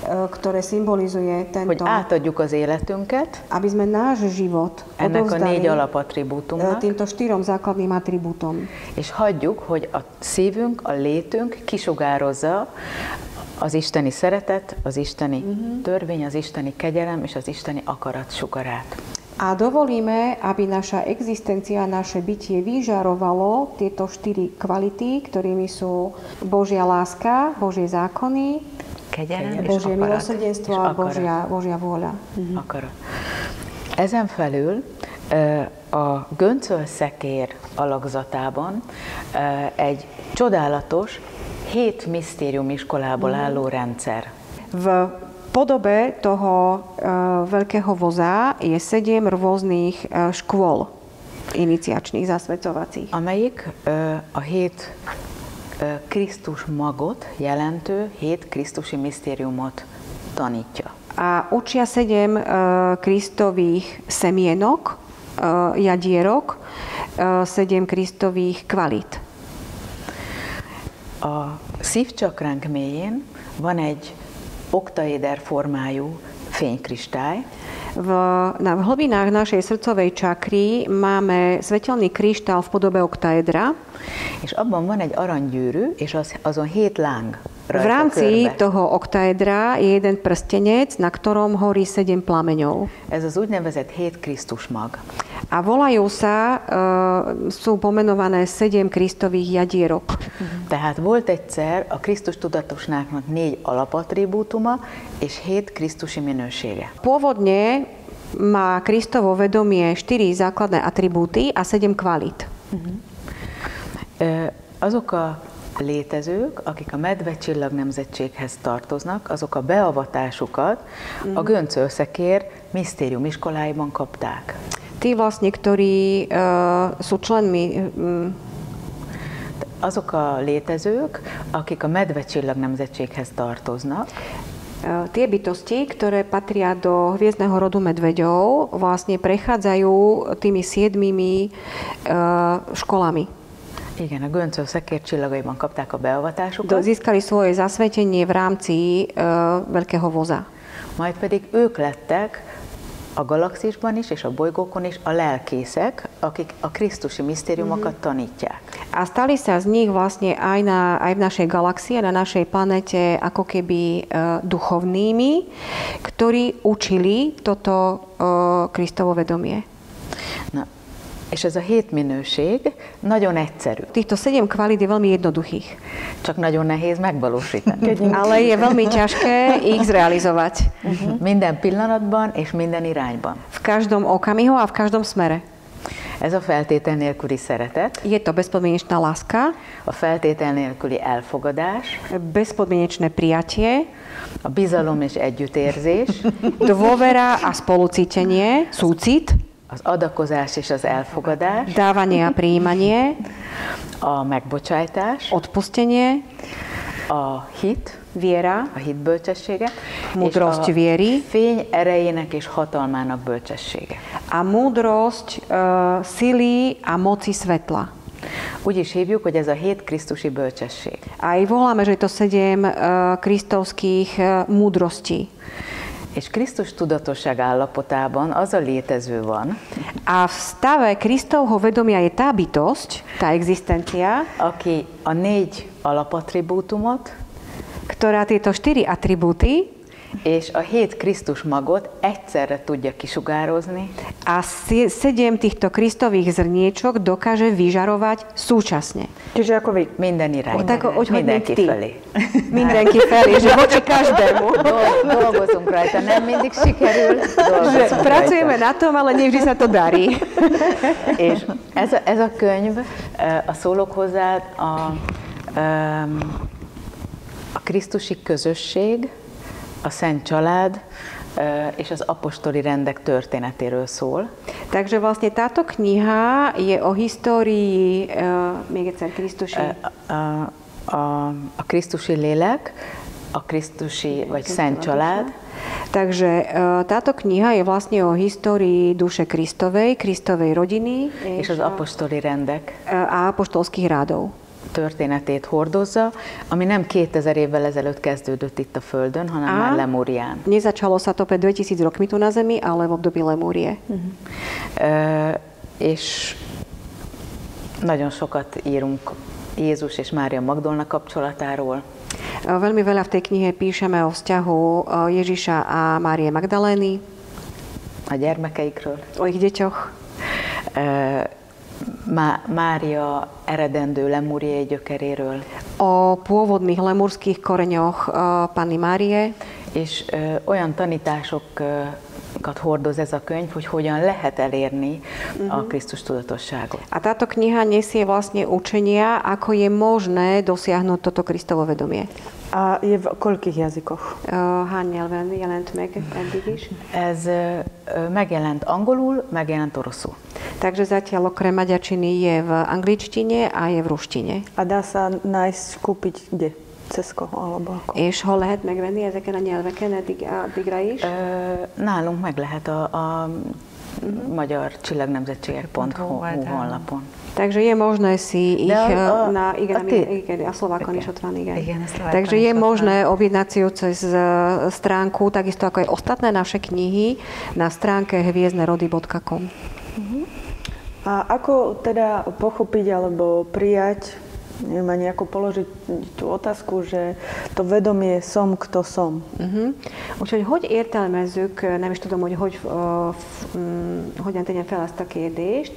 Speaker 2: ktoré symbolizuje tento...
Speaker 3: Hogy átadjuk az életünket.
Speaker 2: Aby sme náš život
Speaker 3: odovzdali ennek a 4 alapattribútumnak.
Speaker 2: Týmto 4 základným atribútom.
Speaker 3: És hagyjuk, hogy a szívünk, a létünk kisugározza az isteni szeretet, az isteni törvény, az isteni kegyelem és az isteni akarat sugarát.
Speaker 2: A dovolíme, aby naša existencia, naše bytie vyžarovalo tieto 4 kvality, ktorými sú Božia láska, Božie zákony, Božie milosrdenstvo a Božia vôľa.
Speaker 3: Akarat. Ezen felül a göncölszekér alakzatában egy csodálatos 7 misztérium iskolából álló rendszer.
Speaker 2: V podobe toho veľkého voza je 7 rôznych škôl iniciačných, zasvedcovacích.
Speaker 3: Amelyik a 7 Krisztus magot jelentő 7 Krisztusi misztériumot tanítja.
Speaker 2: A učia 7 Kristových semienok, jadierok, 7 Kristových kvalít.
Speaker 3: A szívcsakránk mélyén van egy oktaéder formájú fénykristály.
Speaker 2: V hlbinách našej srdcovej čakry máme svetelný kryštál v podobe oktaedra.
Speaker 3: És abban van egy aranygyűrű, és azon 7 láng.
Speaker 2: V rámci toho oktaedra je jeden prstenec, na ktorom horí 7 plameňov.
Speaker 3: Ez az úgynevezett 7 Krisztus mag.
Speaker 2: A volajú sa, sú pomenované 7 Kristových jadierok.
Speaker 3: Tehát volt egyszer a Krisztus tudatosságnak 4 alapattribútuma és 7 Krisztusi minősége.
Speaker 2: Pôvodne má Kristovo vedomie 4 základné atribúty a 7 kvalít.
Speaker 3: Azok a létezők, akik a medvecsillag nemzetséghez tartoznak, azok a beavatásukat a göncölszekér misztérium iskoláiban kapták.
Speaker 2: Tí vlastne, ktorí sú členmi
Speaker 3: azok a létezők, akik a medvecsillag nemzetséghez tartoznak.
Speaker 2: Tie bytosti, ktoré patria do hviezdneho rodu medveďov, vlastne prechádzajú tými 7 školami.
Speaker 3: Igen, a Göncöl szekér csillagaiban kapták a beavatásukat.
Speaker 2: Získali svoje zasvetenie v rámci veľkého voza.
Speaker 3: Majd pedig ők lettek a galaxisban is és a bolygókon is a lelkészek, akik a krisztusi misztériumokat tanítják.
Speaker 2: A stali sa z nich vlastne aj v našej galaxii, na našej planete ako keby duchovnými, ktorí učili toto Kristovo vedomie.
Speaker 3: Na, és ez a 7 minőség nagyon egyszerű.
Speaker 2: Týchto 7 kvalít je veľmi jednoduchých.
Speaker 3: Csak nagyon nehéz megvalósítani.
Speaker 2: Ale je veľmi ťažké ich zrealizovať.
Speaker 3: Minden pillanatban és minden irányban.
Speaker 2: V každom okamihu a v každom smere.
Speaker 3: Ez a feltétel nélküli szeretet.
Speaker 2: Je to bezpodmienečná láska.
Speaker 3: A feltétel nélküli elfogadás.
Speaker 2: Bezpodmienečné prijatie.
Speaker 3: A bizalom és együttérzés.
Speaker 2: Dôvera a spolucítenie, súcit.
Speaker 3: Az adakozás és az elfogadás.
Speaker 2: Dávanie a prijímanie.
Speaker 3: A megbocsájtás.
Speaker 2: Odpustenie.
Speaker 3: A hit.
Speaker 2: Viera.
Speaker 3: A hit bölcsessége.
Speaker 2: Múdrosť viery.
Speaker 3: Fény erejének és hatalmának bölcsessége.
Speaker 2: A múdrosť sily a moci svetla.
Speaker 3: Úgy is hívjuk, hogy ez a 7 krisztusi bölcsesség.
Speaker 2: Aj voláme, že je to 7 kristovských múdrostí.
Speaker 3: És Krisztus tudatosság állapotában az a létező van,
Speaker 2: a v stave Kristovho vedomia je tá bytosť, tá existencia,
Speaker 3: aki a 4 alapatribútumot,
Speaker 2: ktorá tieto 4 atribúty
Speaker 3: és a 7 Krisztus magot egyszerre tudja kisugározni.
Speaker 2: A 7 týchto Kristových zrniečok dokáže vyžarovať súčasne.
Speaker 4: Čiže ako vy?
Speaker 3: Minden irányba.
Speaker 2: Tak,
Speaker 3: mindenki felé.
Speaker 2: Mindenki felé, že voči každému.
Speaker 3: Dolgozunk rajta, nem mindig sikerül.
Speaker 2: Pracujeme na tom, ale nevždy sa to darí.
Speaker 3: És ez a könyv, a Szólok hozzád, a krisztusi közösség, a Szent Család és az apostoli rendek történetéről szól.
Speaker 2: Takže vlastne táto kniha je o histórii, még egyszer, Krisztusi.
Speaker 3: A Krisztusi lélek, a Krisztusi vagy Szent Család.
Speaker 2: Takže táto kniha je vlastne o histórii duše Kristovej, Kristovej rodiny
Speaker 3: és az apostoli rendek
Speaker 2: a apoštolských rádov
Speaker 3: történetét hordozza, ami nem 2000 évvel ezelőtt kezdődött itt a Földön, hanem már Lemúrián.
Speaker 2: Nezačalo sa to pred 2000 rokmi tu na Zemi, ale v období Lemúrie.
Speaker 3: És nagyon sokat írunk Jézus és Mária Magdolna kapcsolatáról.
Speaker 2: Veľmi veľa v tej knihe píšeme o vzťahu Ježiša a Márie Magdalény.
Speaker 3: A gyermekeikről.
Speaker 2: O ich deťoch.
Speaker 3: Mária eredendő lemúriai gyökeréről.
Speaker 2: O pôvodných lemúrských koreňoch Panny Márie.
Speaker 3: És olyan tanításokat hordoz ez a könyv, hogy hogyan lehet elérni a Krisztus tudatosságot.
Speaker 2: A táto kniha nesie vlastne učenia, ako je možné dosiahnuť toto Kristovo vedomie.
Speaker 4: A je v koľkých jazykoch?
Speaker 2: Hány nyelven jelent meg eddig is?
Speaker 3: Ez megjelent angolul, megjelent oroszul.
Speaker 2: Takže zatiaľ okrem maďarčiny je v angličtine a je v ruštine.
Speaker 4: A dá sa nájsť, kúpiť kde? Cez koho alebo ako?
Speaker 2: És hol lehet megvenni ezeken a nyelveken addigra is?
Speaker 3: Nálunk meg lehet a magyar csillagnemzetségek.hu honlapon.
Speaker 2: Takže je možné si ich a Slovákon is ott van, igen. Takže je možné objednať si ju cez stránku, takisto ako aj ostatné naše knihy na stránke hviezdnerody.com.
Speaker 4: A ako teda pochopiť alebo prijať, neviem ani ako položiť tú otázku, že to vedomie som, kto som.
Speaker 2: Úgyhogy hogy értelmezzük, nem is tudom, hogy hogyan tegyen fel azt a kérdést,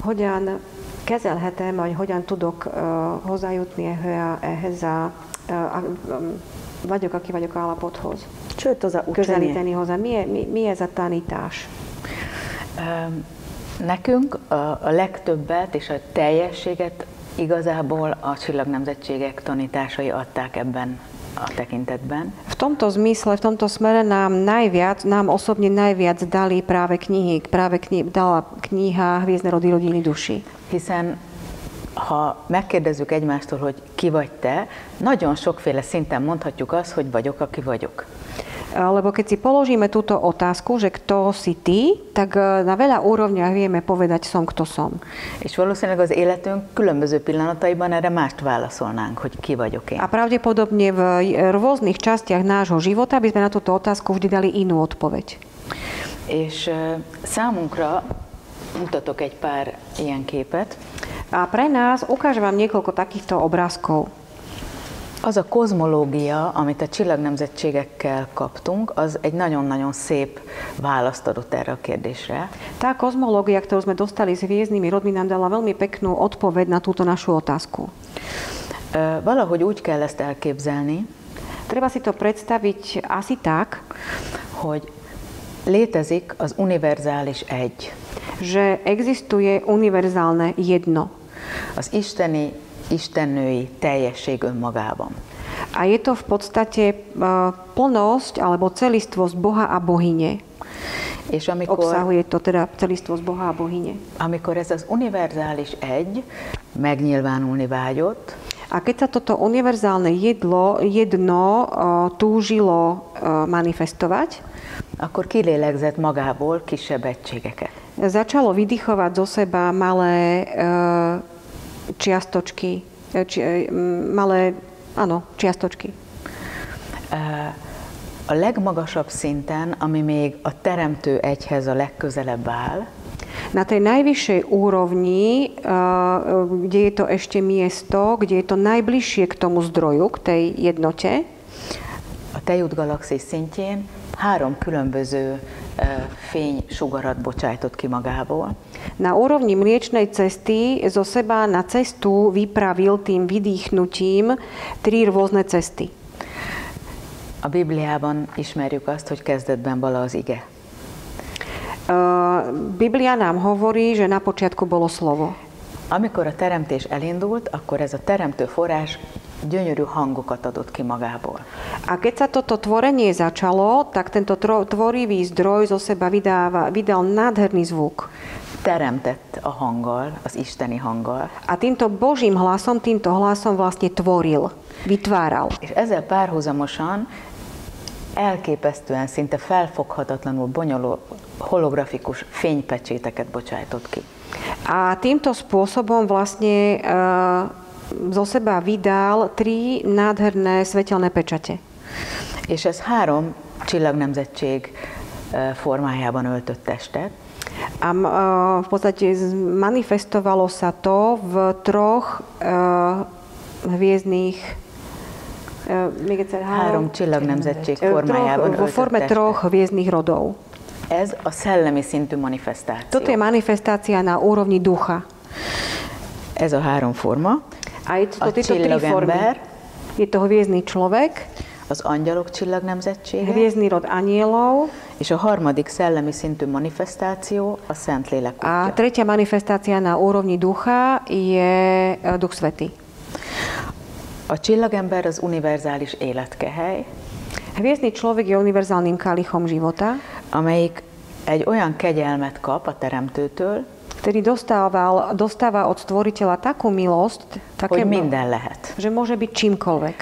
Speaker 2: hogyan kezelhetem, vagy hogyan tudok hozzájutni ehhez vagyok, aki vagyok állapothoz.
Speaker 4: Čo je to za učenie?
Speaker 2: Közelíteni hozzá. Mi ez a tanítás?
Speaker 3: Nekünk a legtöbbet és a teljességet igazából a csillagnemzetségek tanításai adták ebben a tekintetben.
Speaker 2: V tomto zmysle, v tomto smere nám osobne najviac dali práve knihy, dala kniha Hviezdne rody rodiny duši.
Speaker 3: Hiszen ha megkérdezzük egymástól, hogy ki vagy te, nagyon sokféle szinten mondhatjuk azt, hogy vagyok, aki vagyok.
Speaker 2: Lebo keď si položíme túto otázku, že kto si ty, tak na veľa úrovniach vieme povedať som, kto som.
Speaker 3: És valószínűleg az életünk különböző pillanataiban erre mást válaszolnánk, hogy ki vagyok én.
Speaker 2: A pravdepodobne v rôznych častiach nášho života by sme na túto otázku vždy dali inú odpoveď.
Speaker 3: És számunkra mutatok egy pár ilyen képet.
Speaker 2: A pre nás ukážem vám niekoľko takýchto obrázkov.
Speaker 3: Az a kozmológia, amit a csillagnemzetségekkel kaptunk, az egy nagyon-nagyon szép választ adott erre a kérdésre.
Speaker 2: Tá kozmológia, ktorú sme dostali s hviezdnymi rodmi, nám dala veľmi peknú odpoveď na túto našu otázku.
Speaker 3: Valahogy úgy kell ezt elképzelni,
Speaker 2: treba si to predstaviť asi tak,
Speaker 3: hogy létezik az univerzális egy.
Speaker 2: Že existuje univerzálne jedno.
Speaker 3: Az istennői teljesség önmagában.
Speaker 2: A je to v podstate plnosť alebo celistvosť Boha a bohyne.
Speaker 3: És
Speaker 2: obsahuje to teda celistvosť Boha a bohyne.
Speaker 3: Amikor ez az univerzális egy megnyilvánulni vágyott,
Speaker 2: a keď sa toto univerzálne jedno túžilo manifestovať,
Speaker 3: akkor kilélegzett magából kisebb egységeket.
Speaker 2: Začalo vydychovať zo seba malé čiastočky. Čiastočky.
Speaker 3: A legmagasabb szinten, ami még a teremtő egyhez a legközelebb áll,
Speaker 2: na tej najvyššej úrovni, kde je to ešte miesto, kde je to najbližšie k tomu zdroju, k tej jednote,
Speaker 3: a Tejút galaxis szintjén 3 különböző fénysugarat bocsájtott ki magából.
Speaker 2: Na úrovni Mliečnej cesty zo seba na cestu vypravil tým vydýchnutím 3 rôzne cesty.
Speaker 3: A Bibliában ismerjük azt, hogy kezdetben vala az ige.
Speaker 2: Biblia nám hovorí, že na počiatku bolo slovo.
Speaker 3: Amikor a teremtés elindult, akkor ez a teremtő forrás gyönyörű hangokat adott ki magából.
Speaker 2: A keď sa toto tvorenie začalo, tak tento tvorivý zdroj zo seba vydal nádherný zvuk.
Speaker 3: Teremtett a hanggal, az isteni hanggal.
Speaker 2: A týmto Božím hlasom, týmto hlasom vlastne tvoril, vytváral.
Speaker 3: És ezzel párhuzamosan elképesztően, szinte felfoghatatlanul bonyolult holografikus fénypecséteket bocsájtott ki.
Speaker 2: A týmto spôsobom vlastne zo seba vydal 3 nádherné svetelné pečate.
Speaker 3: És ez 3 csillagnemzettség formájában öltött testet.
Speaker 2: A v podstate manifestovalo sa to v 3 hviezdnych
Speaker 3: 3 csillagnemzettség formájában öltött
Speaker 2: vo forme 3 hviezdnych rodov.
Speaker 3: Ez a szellemi szintű manifestáció.
Speaker 2: Toto je manifestácia na úrovni ducha.
Speaker 3: Ez a 3 forma.
Speaker 2: A je to tieto 3 formy. Je to hviezdny človek,
Speaker 3: az angyalok csillagnemzetsége,
Speaker 2: hviezdny rod anielov,
Speaker 3: és a harmadik szellemi szintű manifestáció a Szentlélek útja.
Speaker 2: A tretia manifestácia na úrovni ducha je Duch Svätý.
Speaker 3: A csillagember az univerzális életkehely,
Speaker 2: hviezdny človek je univerzálnym kalichom života,
Speaker 3: amelyik egy olyan kegyelmet kap a teremtőtől,
Speaker 2: ktorý dostáva od stvoriteľa takú milosť,
Speaker 3: hogy minden lehet.
Speaker 2: Že môže byť čímkoľvek.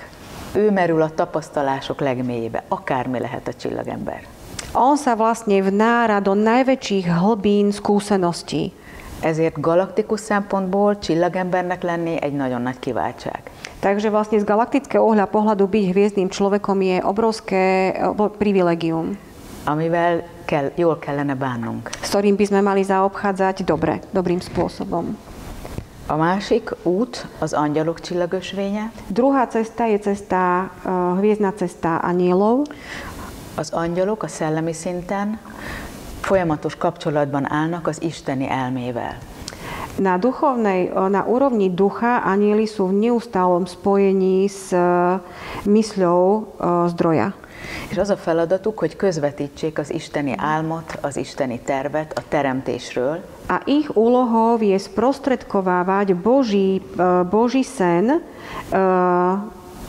Speaker 3: Ő merül a tapasztalások legmélyébe, akármi lehet a csillagember.
Speaker 2: On sa vlastne vnára do najväčších hlbín skúseností.
Speaker 3: Ezért galaktikus szempontból csillagembernek lenni egy nagyon nagy kiváltság.
Speaker 2: Takže vlastne z galaktického pohľadu byť hviezdnym človekom je obrovské privilegium.
Speaker 3: Amivel jól kellene bánnunk.
Speaker 2: S ktorým by sme mali zaobchádzať dobrým spôsobom.
Speaker 3: A másik út az angyalok csillagösvénye.
Speaker 2: Druhá cesta je hviezdna cesta anielov.
Speaker 3: Az angyalok a szellemi szinten folyamatos kapcsolatban állnak az isteni elmével.
Speaker 2: Na úrovni ducha anieli sú v neustálom spojení s mysľou zdroja.
Speaker 3: És az a feladatuk, hogy közvetítsék az isteni álmot, az isteni tervet a teremtésről.
Speaker 2: A ich úlohou je sprostredkovávať Boží sen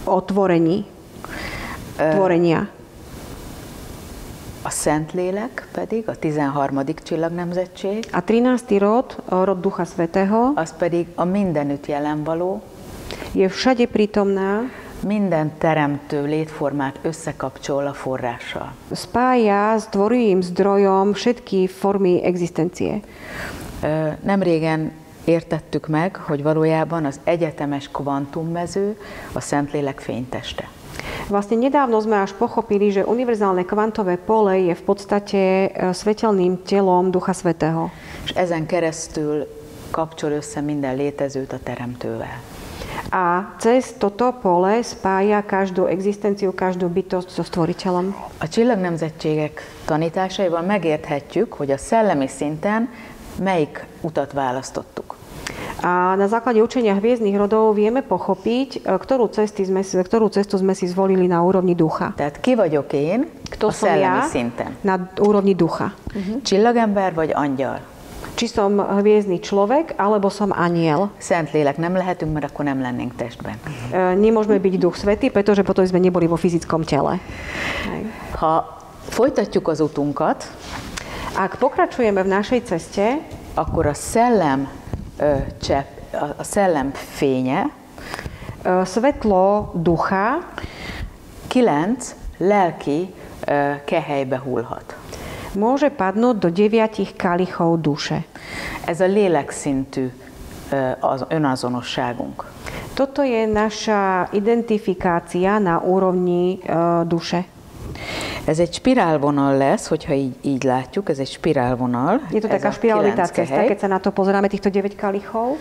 Speaker 2: o tvorení. tvorenia.
Speaker 3: A Szentlélek pedig, a 13. csillagnemzettség.
Speaker 2: A 13. rod Ducha Svätého,
Speaker 3: az pedig a mindenütt jelen való,
Speaker 2: je všade prítomná,
Speaker 3: minden teremtő létformát összekapcsol a forrással.
Speaker 2: Spája s tvorivým zdrojom všetky formy existencie.
Speaker 3: Nemrégen értettük meg, hogy valójában az egyetemes kvantummező a Szentlélek fényteste.
Speaker 2: Vlastne nedávno sme až pochopili, že univerzálne kvantové pole je v podstate svetelným telom Ducha Svätého.
Speaker 3: És ezen keresztül kapcsol össze minden létezőt a teremtővel.
Speaker 2: A cez toto pole spája každú existenciu, každú bytosť so stvoriteľom.
Speaker 3: A csillagnemzetségek tanításaival megérthetjük, hogy a szellemi szinten melyik utat választottuk.
Speaker 2: A na základe učenia hviezdnych rodov vieme pochopiť, ktorú cestu sme si zvolili na úrovni ducha.
Speaker 3: Tehát ki vagyok én
Speaker 2: Kto
Speaker 3: a
Speaker 2: som
Speaker 3: szellemi
Speaker 2: ja
Speaker 3: szinten?
Speaker 2: na úrovni ducha.
Speaker 3: Csillagember vagy angyal?
Speaker 2: Či som hviezdny človek, alebo som anjel.
Speaker 3: Szentlélek nem lehetünk, mert akkor nem lennénk testben.
Speaker 2: Nemôžeme byť Duch Svätý, pretože potom sme neboli vo fyzickom tele.
Speaker 3: Ha folytatjuk az utunkat,
Speaker 2: Ak pokračujeme v našej ceste,
Speaker 3: akkor a szellem a szellem fénye
Speaker 2: svetlo ducha
Speaker 3: 9 lelki kehelybe hullhat.
Speaker 2: môže padnúť do 9 kalichov duše.
Speaker 3: Ez a lélekszintű az önazonosságunk.
Speaker 2: Toto je naša identifikácia na úrovni duše.
Speaker 3: Ez egy spirálvonal lesz, hogyha így látjuk, ez egy spirálvonal.
Speaker 2: Je to taká špirálovitá cesta, keď sa na to pozeráme, týchto 9 kalichov.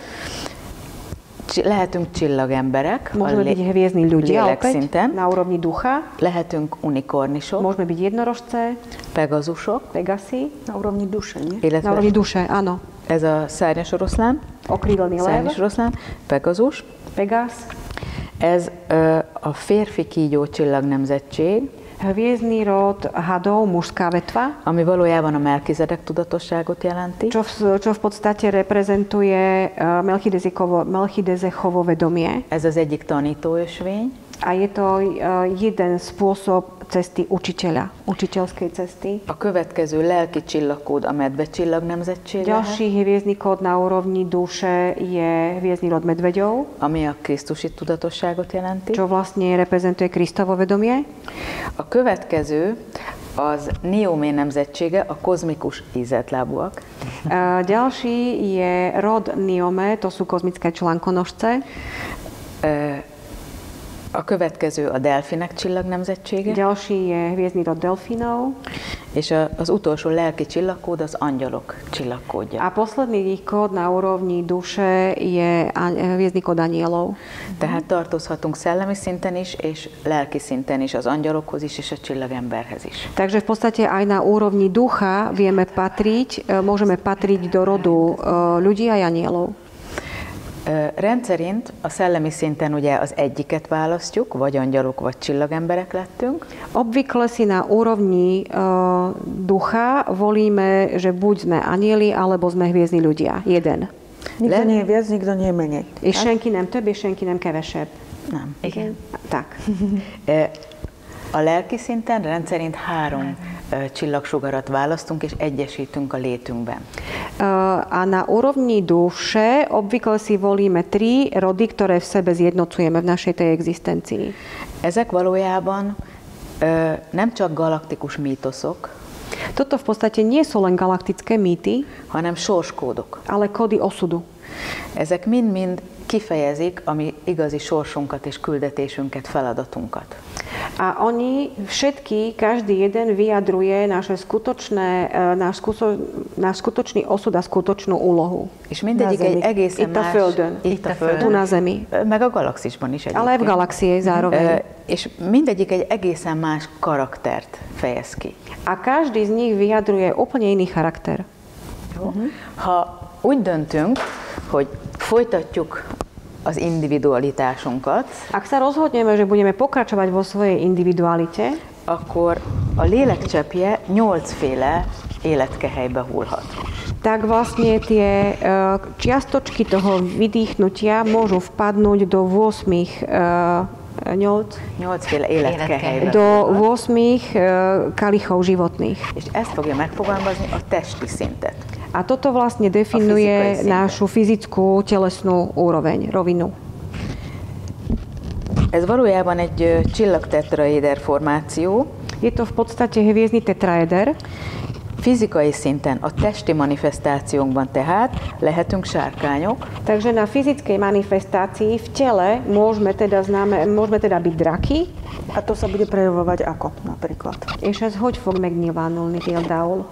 Speaker 3: Lehetünk csillagemberek,
Speaker 2: môžeme byť hviezdni ľudia opäť
Speaker 3: szinten.
Speaker 2: Na úrovni ducha.
Speaker 3: Lehetünk unikornisok.
Speaker 2: Môžeme byť jednorožce,
Speaker 3: Pegazusok.
Speaker 2: Pegasy.
Speaker 4: Na úrovni duše, nie?
Speaker 2: Na úrovni duše, áno.
Speaker 3: Ez a szárnyas oroszlán.
Speaker 2: Okrídlený lev.
Speaker 3: Szárnyas oroszlán. Pegazus.
Speaker 2: Pegas.
Speaker 3: Ez a férfi kígyó csillagnemzettség.
Speaker 2: Hviezdny rod hadov, mužská vetva.
Speaker 3: Ami valójában a Melchizedek tudatosságot jelenti.
Speaker 2: Čo v podstate reprezentuje Melchidezechovo vedomie.
Speaker 3: Ez az egyik tanítóösvény.
Speaker 2: A je to jeden spôsob cesty učiteľa, učiteľskej cesty.
Speaker 3: A következő lelki csillagkód a medve csillagnemzettség.
Speaker 2: Ďalší hviezdny kód na úrovni duše je hviezdny rod medveďov.
Speaker 3: Ami a Krisztusi tudatosságot jelenti.
Speaker 2: Čo vlastne reprezentuje Kristovo vedomie.
Speaker 3: A következő az Niomé nemzetsége, a kozmikus ízeltlábúak.
Speaker 2: Ďalší je rod Niomé, to sú kozmické článkonožce.
Speaker 3: A következő a delfinek csillagnemzetsége.
Speaker 2: Ďalší je hviezdny rod delfinov.
Speaker 3: És az utolsó lelki csillagkód az angyalok csillagkódja.
Speaker 2: A posledný kód na úrovni duše je hviezdny kód anielov.
Speaker 3: Tehát tartozhatunk szellemi szinten is, és lelki szinten is, az angyalokhoz is, és a csillagemberhez is.
Speaker 2: Takže v podstate aj na úrovni ducha vieme patriť, môžeme patriť do rodu ľudí a anielov.
Speaker 3: Rendszerint a szellemi szinten ugye az egyiket választjuk, vagy angyalok, vagy csillagemberek lettünk.
Speaker 2: Obvykle si na úrovni ducha volíme, že buď sme anieli, alebo sme hviezdni ľudia. Jeden.
Speaker 4: Nikto nie je viac, nikto nie je menej.
Speaker 2: És senki nem több, és senki nem kevesebb.
Speaker 3: Nem. Igen.
Speaker 2: Tak.
Speaker 3: A lelki szinten rendszerint 3 csillagsugarat választunk, és egyesítünk a létünkben.
Speaker 2: A na úrovni duše obvykle si volíme 3 rody, ktoré v sebe zjednocujeme v našej tej existencii.
Speaker 3: Ezek valójában nem csak galaktikus mítoszok,
Speaker 2: Toto v podstate nie sú len galaktické mýty,
Speaker 3: hanem sorskódok.
Speaker 2: ale kódy osudu.
Speaker 3: Ezek mind-mind kifejezik a mi igazi sorsunkat és küldetésünket, feladatunkat.
Speaker 2: A oni všetky, každý jeden vyjadruje náš skutočný osud a skutočnú úlohu.
Speaker 3: És mindegyik egy egészen
Speaker 2: Itt a
Speaker 3: más...
Speaker 2: Földön.
Speaker 3: Itt a Földön.
Speaker 2: Tu na Zemi.
Speaker 3: Meg a galaxisban is egyébként.
Speaker 2: Ale aj v galaxii zároveň.
Speaker 3: És mindegyik egy egészen más karaktert fejez ki.
Speaker 2: A každý z nich vyjadruje úplne iný charakter.
Speaker 3: Ha úgy döntünk, hogy folytatjuk az individualitásunkat,
Speaker 2: Ak sa rozhodneme, že budeme pokračovať vo svojej individualite,
Speaker 3: akkor a lélekcseppje 8 féle életkehelybe hullhat.
Speaker 2: tak vlastne tie čiastočky toho vydýchnutia môžu vpadnúť do 8
Speaker 3: 8-féle élethelyben.
Speaker 2: Do 8 kalichov životných.
Speaker 3: És ezt fogja megfogalmazni a testi szintet.
Speaker 2: A toto vlastne definuje našu fyzickú telesnú úroveň, rovinu.
Speaker 3: Ez valójában egy csillagtetraéder formáció.
Speaker 2: Je to v podstate hviezdny tetraéder.
Speaker 3: Fizikai szinten, a testi manifestációnkban tehát lehetünk sárkányok.
Speaker 2: Takže na fyzickej manifestácii v tele môžeme teda byť draky.
Speaker 4: A to sa bude prejavovať ako napríklad?
Speaker 2: És ez hogy fog megnyilvánulni például?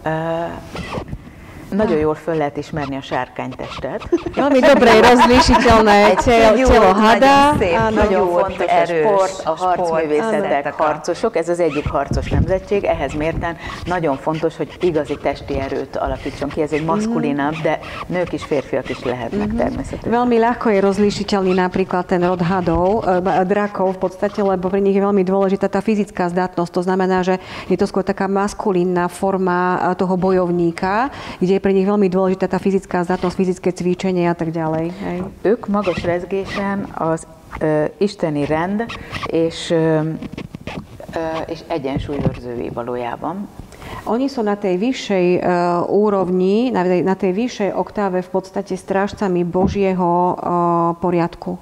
Speaker 3: Nagyon jól föl lehet ismerni a sárkánytestet.
Speaker 2: Veľmi dobre je rozlíšiteľné telo hada.
Speaker 3: Nagyon fontos a sport, a harcművészetek, harcosok. Ez az egyik harcos nemzetség. Ehhez mérten nagyon fontos, hogy igazi testi erőt alakítson ki. Ez egy maszkulinabb, de nők is, férfiak is lehetnek természetesen.
Speaker 2: Veľmi ľahko je rozlíšiteľný napríklad ten rod hadov, drakov v podstate, lebo pre nich je veľmi dôležitá tá fyzická zdatnosť. To znamená, že je to skôr taká maskulínna forma toho bojovníka, kde pre nich veľmi dôležitá tá fyzická zdatnosť, fyzické cvičenie a tak ďalej. Hej.
Speaker 3: Ők magas rezgésen az isteni rend és egyensúlyőrzői valójában.
Speaker 2: Oni sú na tej vyššej úrovni, na tej vyššej oktáve v podstate strážcami Božieho poriadku.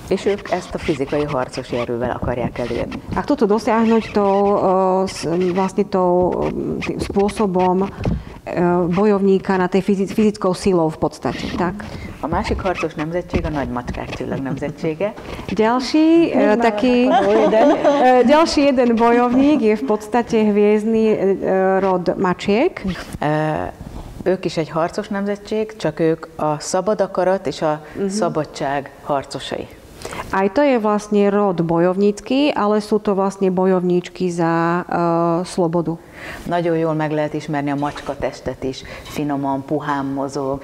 Speaker 3: És ők ezt a fizikai harcosi erővel akarják elérni.
Speaker 2: A chcú to dosiahnuť tým spôsobom bojovníka na tej fyzickou silou v podstate, tak.
Speaker 3: A másik harcos nemzetség a nagymacskák csillag nemzetsége.
Speaker 2: Ďalší jeden bojovník je v podstate hviezdny rod mačiek.
Speaker 3: Ők is egy harcos nemzetség, csak ők a szabad akarat és a szabadság harcosai.
Speaker 2: Aj to je vlastne rod bojovnícky, ale sú to vlastne bojovníčky za slobodu.
Speaker 3: Nagyon jól meg lehet ismerni a macska testet is. Finoman, puhán mozog,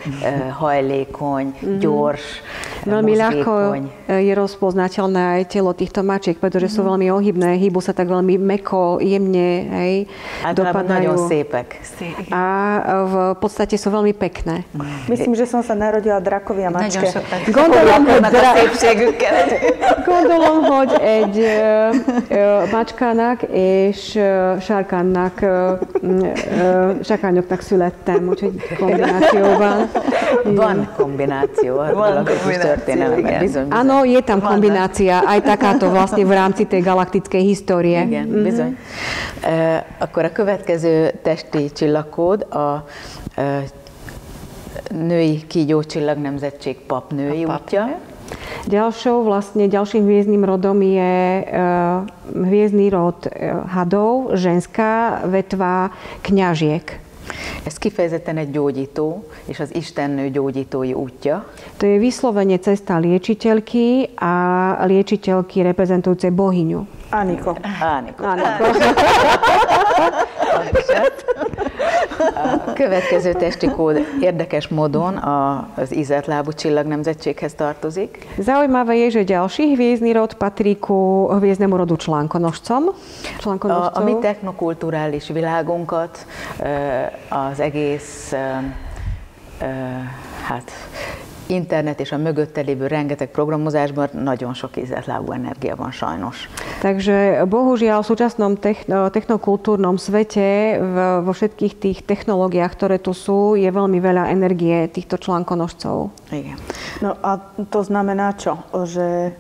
Speaker 3: hajlékony, gyors,
Speaker 2: veľmi ľahko je rozpoznateľné aj telo týchto mačiek, pretože sú veľmi ohybné, hýbu sa tak veľmi mäkko, jemne, hej, dopadajú.
Speaker 3: Nagyon szépek.
Speaker 2: A v podstate sú veľmi pekné.
Speaker 4: Myslím, že som sa narodila drakovia mačke.
Speaker 2: Gondolom, hogy egy macskának és sárkánynak sárkányoknak születtem, úgyhogy kombinációban.
Speaker 3: Van kombináció a galaktikus történelemben, bizony.
Speaker 2: Áno, je tam kombinácia, aj takáto vlastne v rámci tej galaktickej histórie.
Speaker 3: Igen, bizony. Akkor a következő testi csillagkód a női kígyócsillag nemzetség papnői útja.
Speaker 2: Ďalším hviezdnym rodom je hviezdny rod hadov, ženská vetva kňažiek.
Speaker 3: Ez kifejezetten egy gyógyító, és az istennő gyógyítói útja.
Speaker 2: To je vyslovene cesta liečiteľky a liečiteľky reprezentujúcej bohyňu.
Speaker 4: Aniko.
Speaker 3: A következő testi kód érdekes módon az ízeltlábú csillagnemzetséghez tartozik.
Speaker 2: Zaujímavé je, že ďalší hviezdny rod patrí ku hviezdnemu rodu článkonožcom.
Speaker 3: A mi technokulturális világunkat, az egész internet és a mögötte lévő rengeteg programozásban nagyon sok ízeltlábú energia van sajnos.
Speaker 2: Takže bohužiaľ v súčasnom technokultúrnom svete, vo všetkých tých technológiách, ktoré tu sú, je veľmi veľa energie týchto článkonožcov.
Speaker 3: Igen.
Speaker 4: No a to znamená čo? Že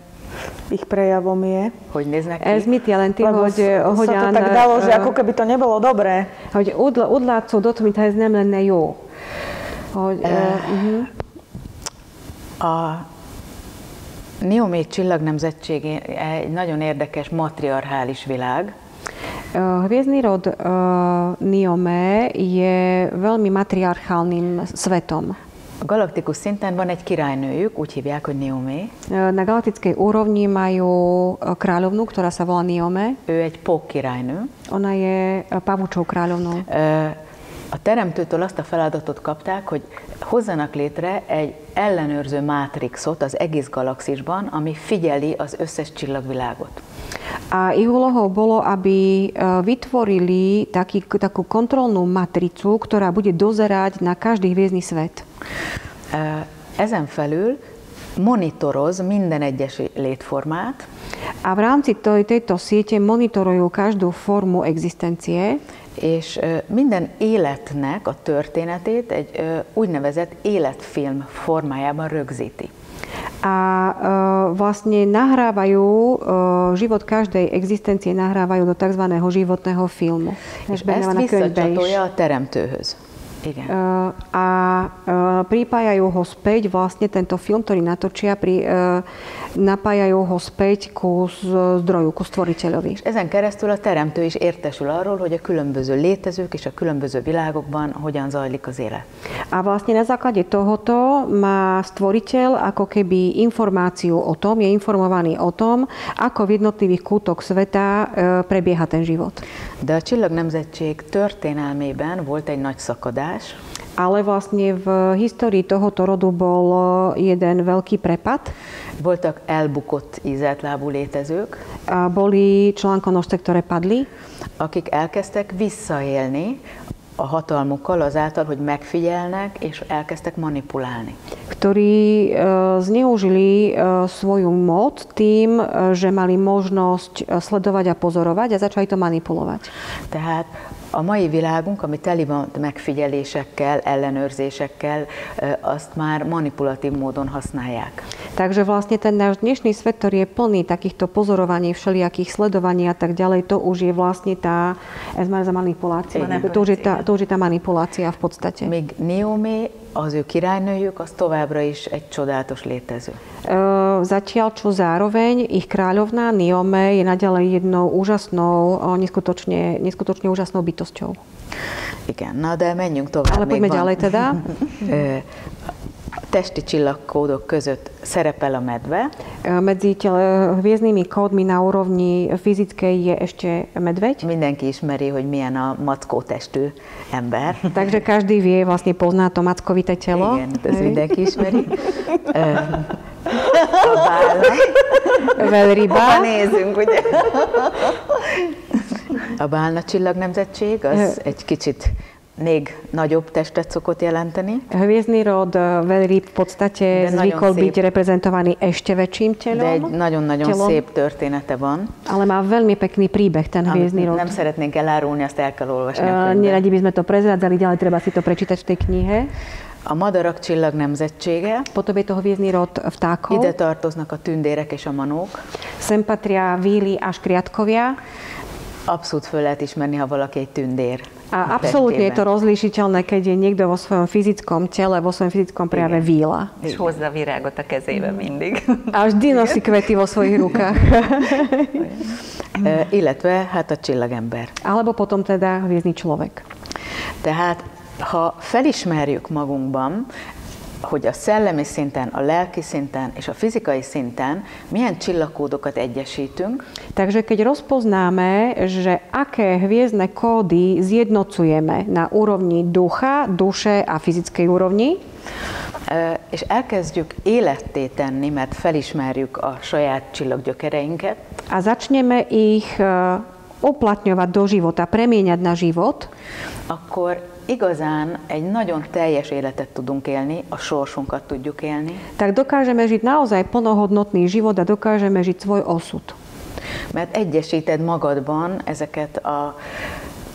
Speaker 4: ich prejavom je?
Speaker 3: Hogy néznek ki?
Speaker 2: Ez mit jelenti, hogy
Speaker 4: hogyan... Sa to tak dalo, že ako keby to nebolo dobré.
Speaker 2: Hogy úgy látszódott, mintha ez nem lenne jó. Hogy,
Speaker 3: A Niomé csillagnemzetség egy nagyon érdekes matriarchális világ.
Speaker 2: Hviezdny rod Niomé je veľmi matriarchálnym svetom.
Speaker 3: A galaktikus szinten van egy királynőjük, úgy hívják, hogy Niomé.
Speaker 2: Na galaktickej úrovni majú kráľovnú, ktorá sa volá Niomé.
Speaker 3: Ő egy pók királynő.
Speaker 2: Ona je pavučou kráľovnou.
Speaker 3: A teremtőtől azt a feladatot kapták, hogy hozzanak létre egy ellenőrző mátrixot az egész galaxisban, ami figyeli az összes csillagvilágot.
Speaker 2: A ich úlohou bolo, aby vytvorili takú kontrolnú matricu, ktorá bude dozerať na každý hviezdny svet.
Speaker 3: Ezen felül monitoroz minden egyes létformát.
Speaker 2: A v rámci tejto siete monitorujú každú formu existencie.
Speaker 3: És minden életnek a történetét egy úgynevezett életfilm formájában rögzíti.
Speaker 2: A vlastne nahrávajú, život každej existencie nahrávajú do tzv. Životného filmu.
Speaker 3: És ezt visszacsatolja a teremtőhöz. Igen.
Speaker 2: A pripájajú ho späť, vlastne tento film, ktorý natočia, napájajú ho späť ku zdroju, ku stvoriteľovi.
Speaker 3: És ezen keresztül a teremtő is értesül arról, hogy a különböző létezők és a különböző világokban hogyan zajlik az élet.
Speaker 2: A vlastne na základe tohoto má stvoriteľ ako keby informáciu o tom, je informovaný o tom, ako v jednotlivých kútoch sveta prebieha ten život.
Speaker 3: De a Csillagnemzetség történelmében volt egy nagy szakadás.
Speaker 2: Ale vlastne v histórii tohoto rodu bol jeden veľký prepad.
Speaker 3: Voltak elbukott ízeltlábú létezők.
Speaker 2: A boli článkonožce, ktoré padli.
Speaker 3: Akik elkezdtek visszaélni a hatalmukkal azáltal, hogy megfigyelnek és elkezdtek manipulálni.
Speaker 2: Ktorí zneužili svoju moc tým, že mali možnosť sledovať a pozorovať a začali to manipulovať.
Speaker 3: Tehát a mai világunk, ami teli van megfigyelésekkel, ellenőrzésekkel, azt már manipulatív módon használják.
Speaker 2: Takže vlastne ten náš dnešný svet, ktorý je plný takýchto pozorovaní, všelijakých sledovaní a tak ďalej, to už je vlastne tá manipulácia. To už je tá manipulácia v podstate.
Speaker 3: Míg Naomi, az ő királynőjük, az továbbra is egy csodálatos létező.
Speaker 2: Zatiaľ, čo zároveň ich kráľovná Naomi je naďalej jednou úžasnou, neskutočne úžasnou bytosťou.
Speaker 3: Igen, na de menjünk tovább.
Speaker 2: Ale poďme ďalej teda.
Speaker 3: Testi csillagkódok között szerepel a medve.
Speaker 2: Medzi hviezdnymi kódmi na úrovni fyzickej je ešte medveď.
Speaker 3: Mindenki ismeri, hogy milyen a mackó testű ember.
Speaker 2: Takže každý vie, vlastne pozná to mackovité telo.
Speaker 3: Igen, ez mindenki ismeri. A bálna.
Speaker 2: Veľryba.
Speaker 3: Hova nézünk, ugye? A Bálna Csillagnemzetség az egy kicsit még nagyobb testet szokott jelenteni.
Speaker 2: Hviezdny rod veľryb v podstate zvykol byť reprezentovaný ešte väčším telom.
Speaker 3: De egy nagyon-nagyon szép története van.
Speaker 2: Ale má veľmi pekný príbeh ten hviezdny rod.
Speaker 3: Nem szeretnénk elárulni, azt el kell olvasni a könyvben.
Speaker 2: Neradi by sme to prezrádzali, ďalej treba si to prečítať v tej knihe.
Speaker 3: A madarak Csillagnemzetsége.
Speaker 2: Potom je to hviezdny rod vtákov.
Speaker 3: Ide tartoznak a tündérek és a manók.
Speaker 2: Sem patria víly a škriatkovia.
Speaker 3: Abszolút föl lehet ismerni, ha valaki egy tündér.
Speaker 2: A absolútne je to rozlíšiteľné, keď je niekto vo svojom fyzickom tele, vo svojom fyzickom prejave víla.
Speaker 5: És hozza virágot a kezébe mindig.
Speaker 2: A vždy nosí kvety vo svojich rukách.
Speaker 3: Illetve hát a csillagember.
Speaker 2: Alebo potom teda hviezdny človek.
Speaker 3: Tehát, ha felismerjük magunkban, hogy a szellemi szinten, a lelki szinten és a fizikai szinten milyen csillagkódokat egyesítünk.
Speaker 2: Takže keď rozpoznáme, že aké hviezdne kódy zjednocujeme na úrovni ducha, duše a fyzickej úrovni,
Speaker 3: és elkezdjük életté tenni, mert felismerjük a saját csillaggyökereinket.
Speaker 2: A začneme ich uplatňovať do života, premieňať na život,
Speaker 3: akkor igazán egy nagyon teljes életet tudunk élni, a sorsunkat tudjuk élni.
Speaker 2: Tak dokážeme žiť naozaj plnohodnotný život a dokážeme žiť svoj osud.
Speaker 3: Mert egyesíted magadban ezeket a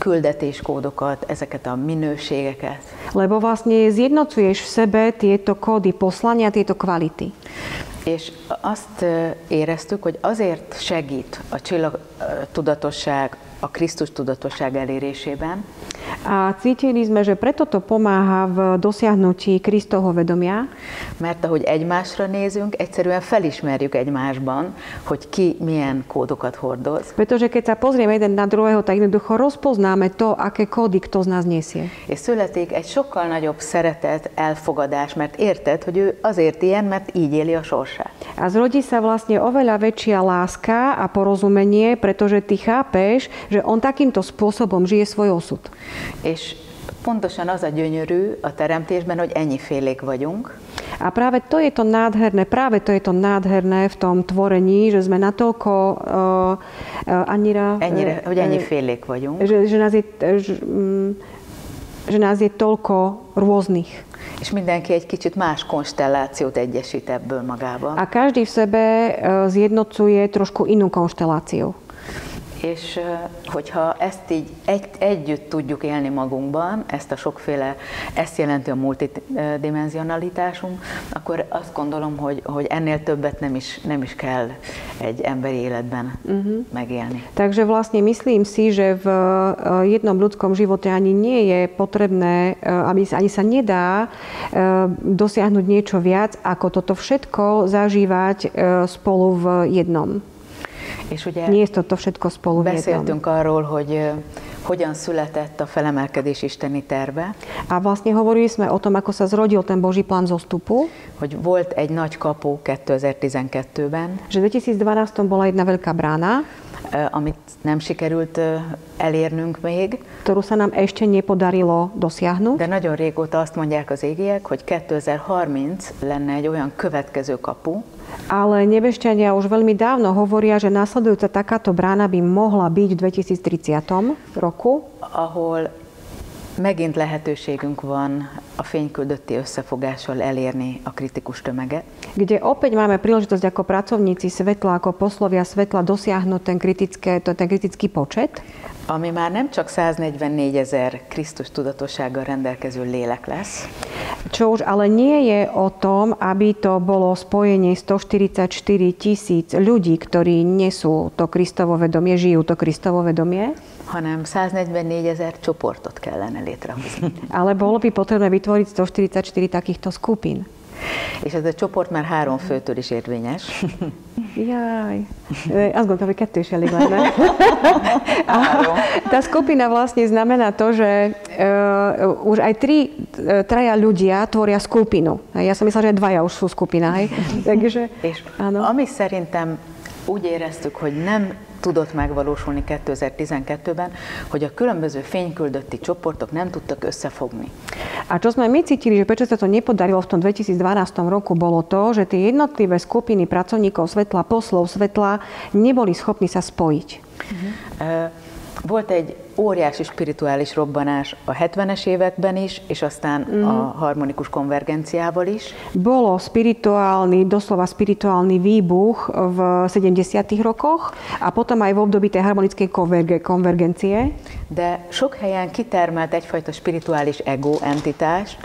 Speaker 3: küldetéskódokat, ezeket a minőségeket.
Speaker 2: Lebo vlastne zjednocuješ v sebe tieto kódy poslania, tieto kvality.
Speaker 3: És azt éreztük, hogy azért segít a csillagtudatosság, a Krisztus tudatosság elérésében.
Speaker 2: A cítili sme, že preto to pomáha v dosiahnutí Kristovho vedomia.
Speaker 3: Mert ahogy egymásra nézünk, egyszerűen felismerjük egymásban, hogy ki milyen kódokat hordoz.
Speaker 2: Pretože keď sa pozrieme jeden na druhého, tak jednoducho rozpoznáme to, aké kódy kto z nás nesie.
Speaker 3: És születik egy sokkal nagyobb szeretet, elfogadás, mert érted, hogy ő azért ilyen, mert így éli a sorsát.
Speaker 2: A zrodí sa vlastne oveľa väčšia láska a porozumenie, pretože ty chápeš, že on takýmto spôsobom žije svoj osud.
Speaker 3: És pontosan az a gyönyörű a teremtésben, hogy ennyifélék vagyunk.
Speaker 2: A práve to je to nádherné v tom tvorení, že sme natoľko
Speaker 3: hogy ennyifélék vagyunk.
Speaker 2: Že nás je, že nás je toľko rôznych.
Speaker 3: És mindenki egy kicsit más konstellációt egyesít ebből magában.
Speaker 2: A každý v sebe zjednocuje trošku inú konšteláciu.
Speaker 3: És hogyha ezt így együtt tudjuk élni magunkban, ezt a sokféle, ezt jelenti a multidimenzionalitásunk, akkor azt gondolom, hogy ennél többet nem is kell egy emberi életben megélni.
Speaker 2: Takže vlastne myslím si, že v jednom ľudskom živote ani nie je potrebné, ani sa nedá dosiahnuť niečo viac, ako toto všetko zažívať spolu v jednom.
Speaker 3: És ugye
Speaker 2: nie je to všetko spolu v jednom.
Speaker 3: Beszéltünk arról, hogy hogyan született a felemelkedés isteni terve.
Speaker 2: A vlastne hovorili sme o tom, ako sa zrodil ten Boží plán zostupu.
Speaker 3: Hogy volt egy nagy kapu 2012-ben.
Speaker 2: Že v 2012 bola jedna veľká brána,
Speaker 3: amit nem sikerült elérnünk még.
Speaker 2: Ktorú sa nám ešte nepodarilo dosiahnuť.
Speaker 3: De nagyon régóta azt mondják az égiek, hogy 2030 lenne egy olyan következő kapu.
Speaker 2: Ale nebešťania už veľmi dávno hovoria, že nasledujúca takáto brána by mohla byť v 2030 roku.
Speaker 3: Ahol megint lehetőségünk van a fényküldötti összefogással elérni a kritikus tömeget.
Speaker 2: Kde opäť máme príležitosť ako pracovníci svetla, ako poslovia svetla dosiahnuť ten kritický počet.
Speaker 3: Ami már nem csak 144 000 Krisztus tudatossággal rendelkező lélek lesz.
Speaker 2: Čo už ale nie je o tom, aby to bolo spojenie 144 000 ľudí, ktorí nesú to Kristovo vedomie, žijú to Kristovo vedomie.
Speaker 3: Hanem 144 000 csoportot kellene létrehozni.
Speaker 2: Ale bolo by potrebné vytvoriť 144 takýchto skupín.
Speaker 3: És ez a csoport már 3 főtől is érvényes.
Speaker 2: Jaj, azt gondolom, hogy 2 is elég lenne. Tá skupina vlastne znamená to, že už aj 3 ľudia tvoria skupinu. Ja som myslela, že 2 už sú skupina. Takže,
Speaker 3: és ami szerintem úgy éreztük, hogy nem tudott megvalósulni 2012-ben, hogy a különböző fényküldötti csoportok nem tudtak összefogni.
Speaker 2: A čo sme my cítili, že prečo sa to nepodarilo v tom 2012 roku, bolo to, že tie jednotlivé skupiny pracovníkov svetla, poslov svetla neboli schopní sa spojiť.
Speaker 3: Volt egy óriási spirituális robbanás a 70-es években is, és aztán a harmonikus konvergenciával is.
Speaker 2: Bolo doslova spirituálny výbuch v 70. rokoch a potom aj v období tej harmonickej konvergencie.
Speaker 3: De sok helyen kitermelt egyfajta spirituális ego entitást.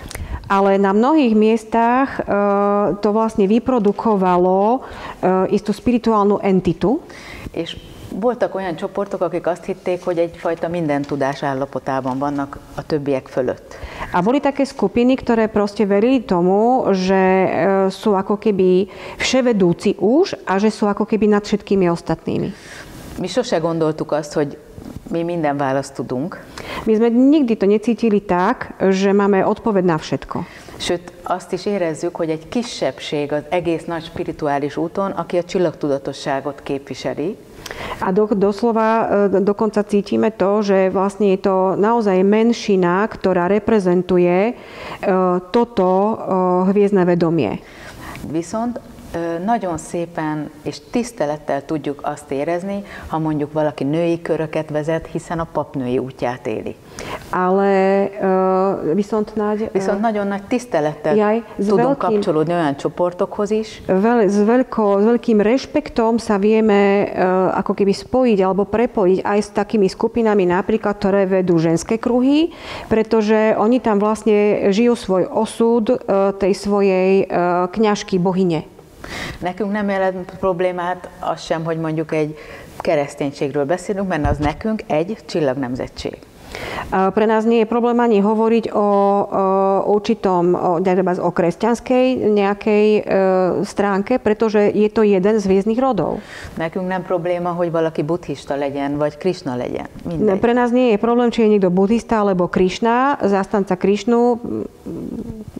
Speaker 2: Ale na mnohých miestach to vlastne vyprodukovalo istú spirituálnu entitu.
Speaker 3: És voltak olyan csoportok, akik azt hitték, hogy egyfajta mindentudás állapotában vannak a többiek fölött.
Speaker 2: A boli také skupiny, ktoré proste verili tomu, že sú ako keby vševedúci už a že sú ako keby nad všetkými ostatnými.
Speaker 3: Mi sose gondoltuk azt, hogy mi minden választ tudunk.
Speaker 2: My sme nikdy to necítili tak, že máme odpoveď na všetko.
Speaker 3: Sőt, azt is érezzük, hogy egy kisebbség az egész nagy spirituális úton, aki a csillagtudatosságot képviseli.
Speaker 2: A dokonca cítime to, že vlastne je to naozaj menšina, ktorá reprezentuje toto hviezdne vedomie.
Speaker 3: Viszont nagyon szépen és tisztelettel tudjuk azt érezni, ha mondjuk valaki női köröket vezet, hiszen a papnői útját éli.
Speaker 2: Ale viszont
Speaker 3: nagyon nagy tisztelettel tudunk kapcsolódni olyan csoportokhoz is.
Speaker 2: S veľkým rešpektom sa vieme ako keby spojiť alebo prepojiť aj s takými skupinami napríklad, ktoré vedú ženské kruhy, pretože oni tam vlastne žijú svoj osud tej svojej kňažky bohyne.
Speaker 3: Nekünk nem jelent problémát az sem, hogy mondjuk egy kereszténységről beszélünk, mert az nekünk egy csillagnemzetség.
Speaker 2: Pre nás nie je problém ani hovoriť o určitom, o kresťanskej nejakej stránke, pretože je to jeden z hviezdnych rodov.
Speaker 3: Nekünk nem probléma, hogy valaki buddhista legyen, vagy Krishna legyen. Mindegy.
Speaker 2: Pre nás nie je problém, či je niekto buddhista alebo Krišna, zástanca Krišnu,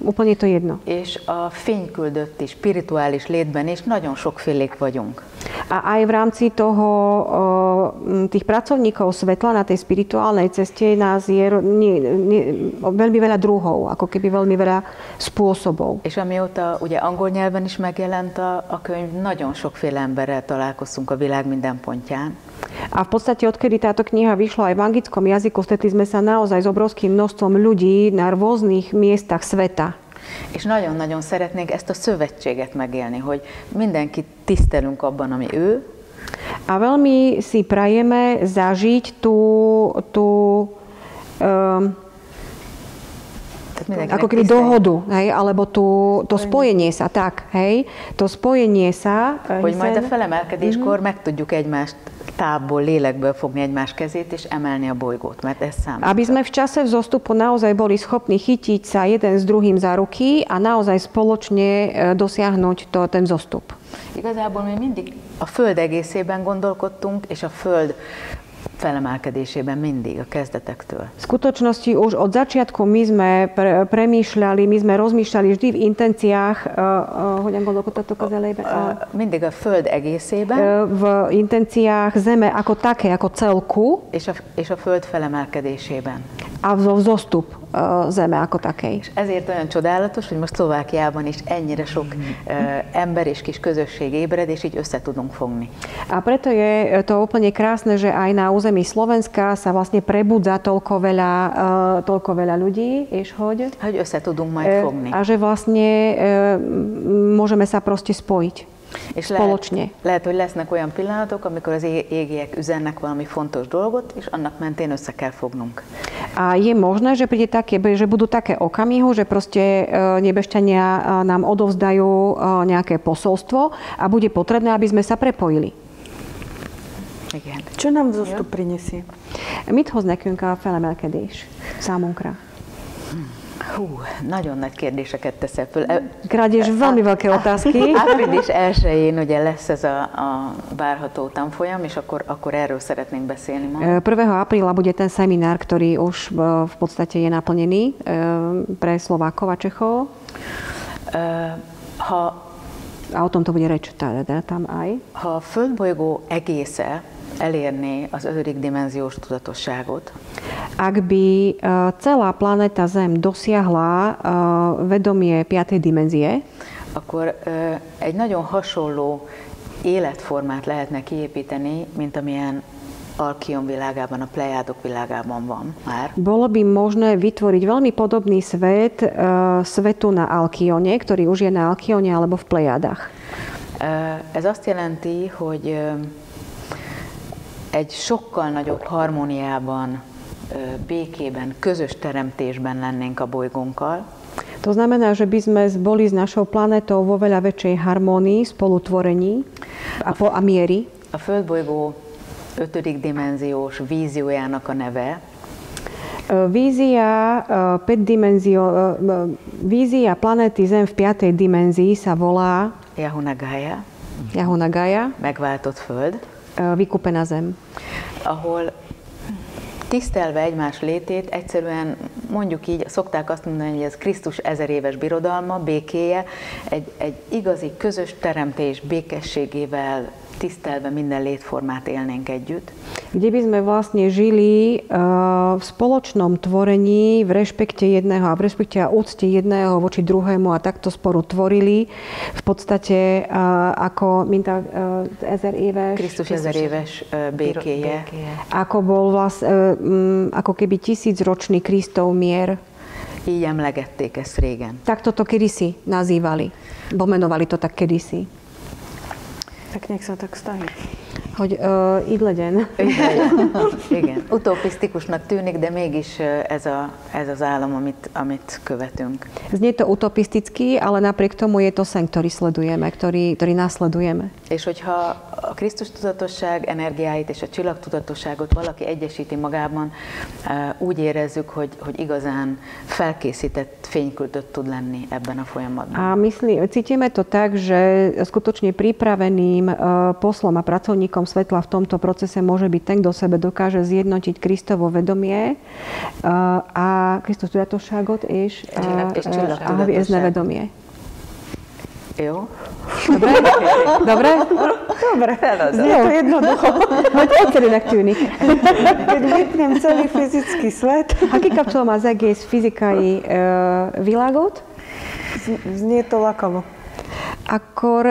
Speaker 2: úplne to jedno.
Speaker 3: És a fényküldötti spirituális létben is nagyon sokfélék vagyunk.
Speaker 2: A aj v rámci tých pracovníkov svetla na tej spirituálnej ceste nás je veľmi veľa druhov, ako keby veľmi veľa spôsobov.
Speaker 3: És amióta ugye angol nyelven is megjelent a könyv, nagyon sokféle emberrel találkoztunk a világ minden pontján.
Speaker 2: A v podstate, odkedy táto kniha vyšla aj v anglickom jazyku, stretli sme sa naozaj s obrovským množstvom ľudí na rôznych miestach sveta.
Speaker 3: És nagyon-nagyon szeretnénk ezt a szövetséget megélni, hogy mindenkit tisztelünk abban, ami ő.
Speaker 2: A veľmi si prajeme zažiť ako keby dohodu, hej, alebo to spojenie sa, tak, hej, to spojenie sa.
Speaker 3: Hogy majd a felemelkedéskor meg tudjuk egymást távból, lélekből fogni egymás kezét és emelni a bolygót, mert ez számít.
Speaker 2: Aby sme v čase vzostupu naozaj boli schopní chytiť sa jeden s druhým za ruky a naozaj spoločne dosiahnuť ten vzostup.
Speaker 3: Igazából mi mindig a Föld egészében gondolkodtunk, és a Föld felemelkedésében mindig, a kezdetektől.
Speaker 2: V skutočnosti už od začiatku my sme premýšľali, my sme rozmýšľali vždy v intenciách, hogyan gondolkodtatok az elejében?
Speaker 3: Mindig a Föld egészében.
Speaker 2: V intenciách Zeme ako také, ako celku.
Speaker 3: És a Föld felemelkedésében.
Speaker 2: A vzostup Zeme ako takej.
Speaker 3: És ezért olyan csodálatos, hogy most Szlovákiában is ennyire sok ember és kis közösség ébred, és így össze tudunk fogni.
Speaker 2: A preto je to úplne krásne, že aj na území Slovenska sa vlastne prebudza toľko veľa ľudí, és hogy
Speaker 3: össze tudunk majd fogni.
Speaker 2: A že vlastne môžeme sa proste spojiť.
Speaker 3: És lehet, hogy lesznek olyan pillanatok, amikor az égiek üzennek valami fontos dolgot, és annak mentén össze kell fognunk.
Speaker 2: A je možné, že príde že budú také okamihy, že proste nebešťania nám odovzdajú nejaké posolstvo a bude potrebné, aby sme sa prepojili.
Speaker 3: Igen.
Speaker 4: Čo nám vzostup prinesie?
Speaker 2: Mit hoz nekünk a felemelkedés számunkra?
Speaker 3: Nagyon nagy kérdéseket teszel föl.
Speaker 2: Krádež veľmi veľké otázky.
Speaker 3: Április 1-én ugye lesz ez a várható tanfolyam, és akkor erről szeretnénk beszélni ma.
Speaker 2: 1. apríla bude ten seminár, ktorý už v podstate je naplnený pre Slovákov a Čechov. A o tom to bude reč tam aj.
Speaker 3: Ha a földbolygó egésze elérné az 5. dimenziós tudatosságot.
Speaker 2: Ak by celá planéta Zem dosiahla vedomie 5. dimenzie,
Speaker 3: akkor egy nagyon hasonló életformát lehetne kiépíteni, mint amilyen Alkion világában, a Plejádok világában van már.
Speaker 2: Bolo by možné vytvoriť veľmi podobný svet svetu na Alkione, ktorý už je na Alkione alebo v Plejádach.
Speaker 3: Ez azt jelenti, hogy egy sokkal nagyobb harmóniában, békében, közös teremtésben lennénk a bolygónkkal.
Speaker 2: To znamená, že by sme boli s našou planetou vo veľa väčšej harmónii, spolutvorení a miery.
Speaker 3: A földbolygó 5. dimenziós víziójának a neve.
Speaker 2: Vízia planéty Zem v 5. dimenzii sa volá
Speaker 3: Jahuna Gaia. Megváltott föld.
Speaker 2: Vykúpená Zem.
Speaker 3: Ahol tisztelve egymás létét, egyszerűen mondjuk így, szokták azt mondani, hogy ez Krisztus 1000 éves birodalma, békéje, egy igazi közös teremtés békességével tisztelve minden létformát élnénk együtt.
Speaker 2: Kde by sme vlastne žili v spoločnom tvorení, v rešpekte jedného a v rešpekte a úcte jedného voči druhému a takto sporu tvorili. V podstate ako minta 1000 éves...
Speaker 3: Krisztus 1000 éves békéje.
Speaker 2: Ako bol ako keby 1000-ročný Kristov mier.
Speaker 3: Így emlegették ezt régen.
Speaker 2: Takto to kedysi nazývali. Pomenovali to tak kedysi.
Speaker 4: Tak nech sa tak stane.
Speaker 2: Hogy így legyen.
Speaker 3: Igen. Utopisztikusnak tűnik, de mégis ez az álom, amit követünk.
Speaker 2: Znie to utopisticky, ale napriek tomu je to sen, ktorý sledujeme, ktorý následujeme.
Speaker 3: És hogyha a Krisztus tudatosság energiáit és a csillagtudatosságot valaki egyesíti magában, úgy érezzük, hogy igazán felkészített, fényküldött tud lenni ebben a folyamatban.
Speaker 2: A cítime to tak, že skutočne pripraveným poslom a pracovníkom svetla v tomto procese môže byť ten, kto sebe dokáže zjednotiť Kristovo vedomie a Kristus tudatosságot és a hviezdne vedomie.
Speaker 3: Jó?
Speaker 2: Dobre? Dobre?
Speaker 4: Dobre, znie to jednoducho.
Speaker 2: Hogy egyszerűnek tűnik.
Speaker 4: Keď vypnem celý fyzický svet.
Speaker 2: Aki kapcsolom az egész fizikai világot.
Speaker 4: Znie to lakavo.
Speaker 2: akkor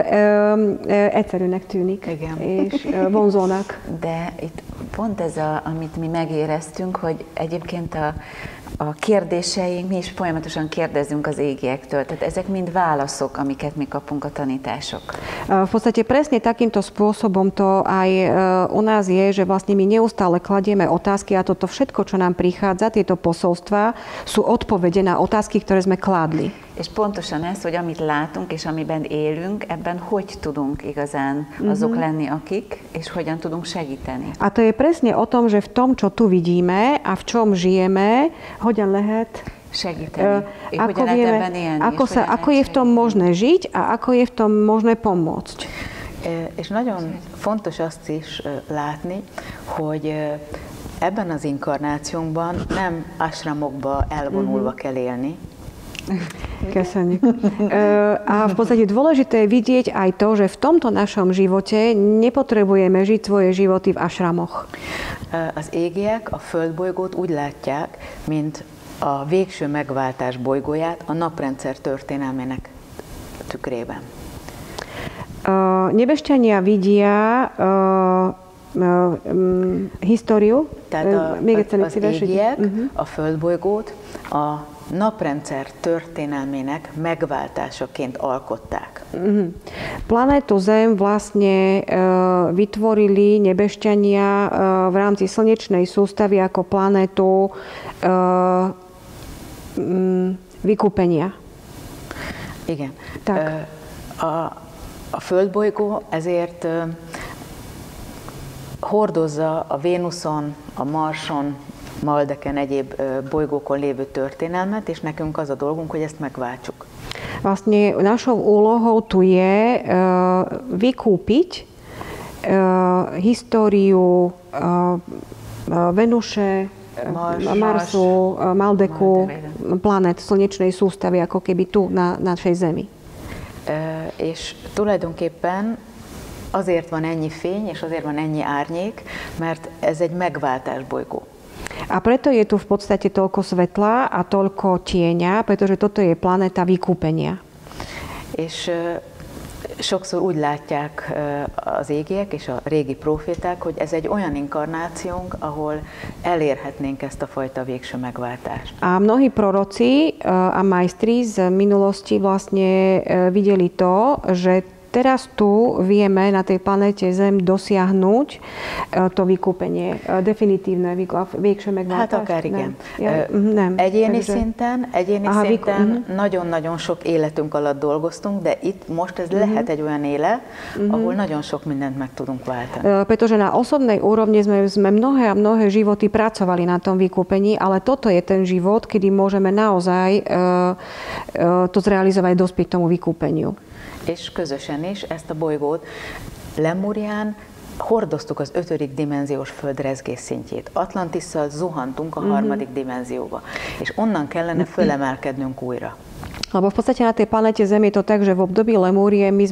Speaker 2: egyszerűnek tűnik, igen. És vonzónak.
Speaker 5: De itt pont ez, amit mi megéreztünk, hogy egyébként a kérdéseink, mi is folyamatosan kérdezünk az égiektől, tehát ezek mind válaszok, amiket mi kapunk a tanítások.
Speaker 2: V podstate presne takýmto spôsobom to aj u nás je, že vlastne my neustále kladieme otázky a toto všetko, čo nám prichádza, tieto posolstvá, sú odpovede na otázky, ktoré sme kládli.
Speaker 5: És pontosan ez, hogy amit látunk és amiben élünk, ebben hogy tudunk igazán azok lenni, akik, és hogyan tudunk segíteni.
Speaker 2: A to je presne o tom, že v tom, čo tu vidíme a v čom žijeme, hogyan lehet
Speaker 5: segíteni. Ako vieme, élni,
Speaker 2: ako je v tom možné žiť a ako je v tom možné pomôcť.
Speaker 3: És nagyon fontos azt is látni, hogy ebben az inkarnációnkban nem ashramokba elvonulva kell élni.
Speaker 2: Köszönjük. A v podstate dôležité je vidieť aj to, že v tomto našom živote nepotrebujeme žiť svoje životy v ašramoch.
Speaker 3: Az égiek a földbolygót úgy látják, mint a végső megváltás bolygóját a naprendszer történelmének tükrében.
Speaker 2: Nebešťania vidia históriu.
Speaker 3: Tehát az égiek a földbolygót a naprendszer történelmének megváltásaként alkották.
Speaker 2: Planétu Zem vlastne vytvorili nebešťania v rámci slnečnej sústavy ako planétu vykúpenia.
Speaker 3: Igen. Tak. A földbolygó ezért hordozza a Vénuszon, a Marson, Maldeken, egyéb bolygókon lévő történelmet, és nekünk az a dolgunk, hogy ezt megváltsuk.
Speaker 2: Vlastne našou úlohou tu je vykúpiť históriu Venuše, Marsu, Maldeku, planét slnečnej sústavy, ako keby tu na našej Zemi.
Speaker 3: És tulajdonképpen azért van ennyi fény, és azért van ennyi árnyék, mert ez egy megváltás bolygó.
Speaker 2: A preto je tu v podstate toľko svetla a toľko tieňa, pretože toto je planéta vykúpenia.
Speaker 3: És sokszor úgy látják az égiek és a régi proféták, hogy ez egy olyan inkarnációnk, ahol elérhetnénk ezt a fajta végső megváltást.
Speaker 2: A mnohí proroci a majstri z minulosti vlastne videli to, že teraz tu vieme na tej planéte Zem dosiahnuť to vykúpenie, definitívne végső megváltást.
Speaker 3: Hát akár igen. Nem. Egyéni szinten nagyon-nagyon sok életünk alatt dolgoztunk, de itt most ez lehet egy olyan élet, ahol nagyon sok mindent meg tudunk váltani.
Speaker 2: Pretože na osobnej úrovni sme mnohé a mnohé životy pracovali na tom vykúpení, ale toto je ten život, kedy môžeme naozaj to zrealizovať, dospieť tomu vykúpeniu.
Speaker 3: És közösen is ezt a bolygót Lemurián hordoztuk az 5. dimenziós föld rezgésszintjét. Atlantisszal zuhantunk a 3. dimenzióba, és onnan kellene fölemelkednünk újra.
Speaker 2: Lebo v podstate na tej planete Zem je to tak, že v období Lemúrie my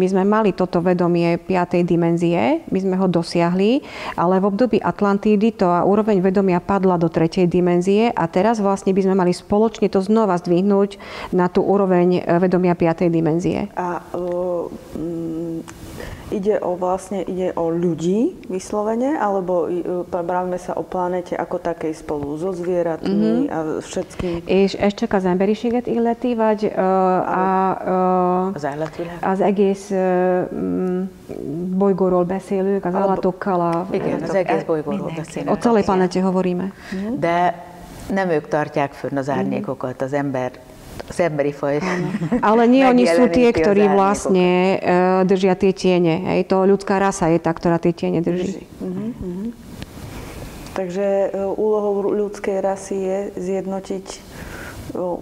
Speaker 2: sme mali toto vedomie 5. dimenzie, my sme ho dosiahli, ale v období Atlantídy to úroveň vedomia padla do 3. dimenzie a teraz vlastne by sme mali spoločne to znova zdvihnúť na tú úroveň vedomia 5. dimenzie.
Speaker 4: A ide o ľudí vyslovene, alebo bavíme sa o planéte ako takej spolu so zvieratmi a všetkým?
Speaker 2: És ez csak az emberiséget illeti, vagy az egész bolygóról beszélünk, az állatokkal?
Speaker 3: Igen, az egész bolygóról beszélünk.
Speaker 2: O celej planéte hovoríme.
Speaker 3: De nem ők tartják fönn az árnyékokat, az emberi faj.
Speaker 2: Ale nie oni sú tie, ktorí vlastne držia tie tiene. Hej, to ľudská rasa je tá, ktorá tie tiene drží.
Speaker 4: Takže úlohou ľudskej rasy je zjednotiť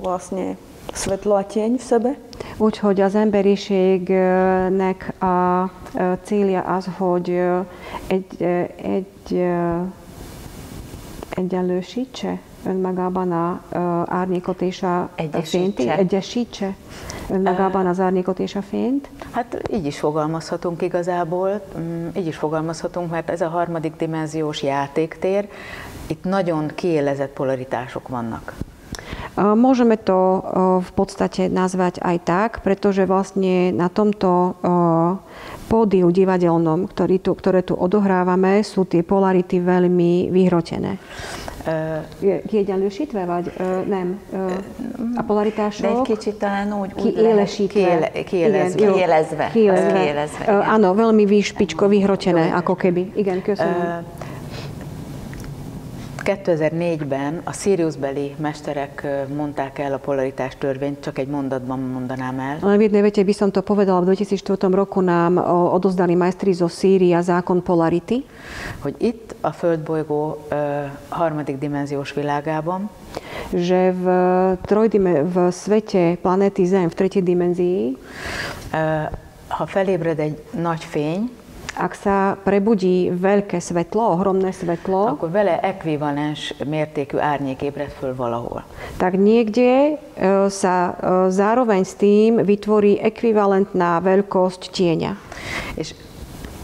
Speaker 4: vlastne svetlo a tieň v sebe?
Speaker 2: Úgyhogy az emberiségnek a célja az, hogy egyenlősítse önmagában a árnyékot és a fényt? Egyesítse önmagában az árnyékot és a fényt?
Speaker 3: Hát így is fogalmazhatunk igazából, mert ez a 3. dimenziós játéktér, itt nagyon kiélezett polaritások vannak.
Speaker 2: Môžeme to v podstate nazvať aj tak, pretože vlastne na tomto pódiu divadelnom, ktoré tu odohrávame, sú tie polarity veľmi vyhrotené. Kiegyenlősítve, nem? A polaritásokat?
Speaker 5: De egy kicsit talán úgy
Speaker 2: kiélezve. Áno, veľmi vyšpičko, vyhrotené, ako keby. Igen, köszönöm.
Speaker 3: 2004-ben a Siriusbeli mesterek mondták el a polaritás törvényt, csak egy mondatban mondanám el.
Speaker 2: Ale v jednej vete by som to povedala, v 2004 roku nám odozdali majstri zo Sýria zákon polarity.
Speaker 3: Hogy itt a Földbolygó harmadik dimenziós világában,
Speaker 2: že v svete planéty Zem, v tretej dimenzii,
Speaker 3: ha felébred egy nagy fény,
Speaker 2: ak sa prebudí veľké svetlo, ohromné svetlo,
Speaker 3: akkor vele ekvivalens mértékű árnyék ébred föl valahol.
Speaker 2: Tak niekde sa zároveň s tým vytvorí ekvivalentná veľkosť tieňa.
Speaker 3: És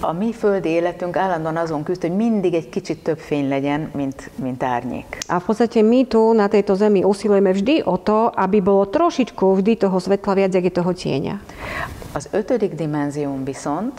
Speaker 3: a mi földi életünk állandóan azon küzd, hogy mindig egy kicsit több fény legyen, mint árnyék.
Speaker 2: A v podstate my tu na tejto Zemi usilujeme vždy o to, aby bolo trošičku vždy toho svetla viac, jak je toho tieňa.
Speaker 3: Az 5. dimenzión viszont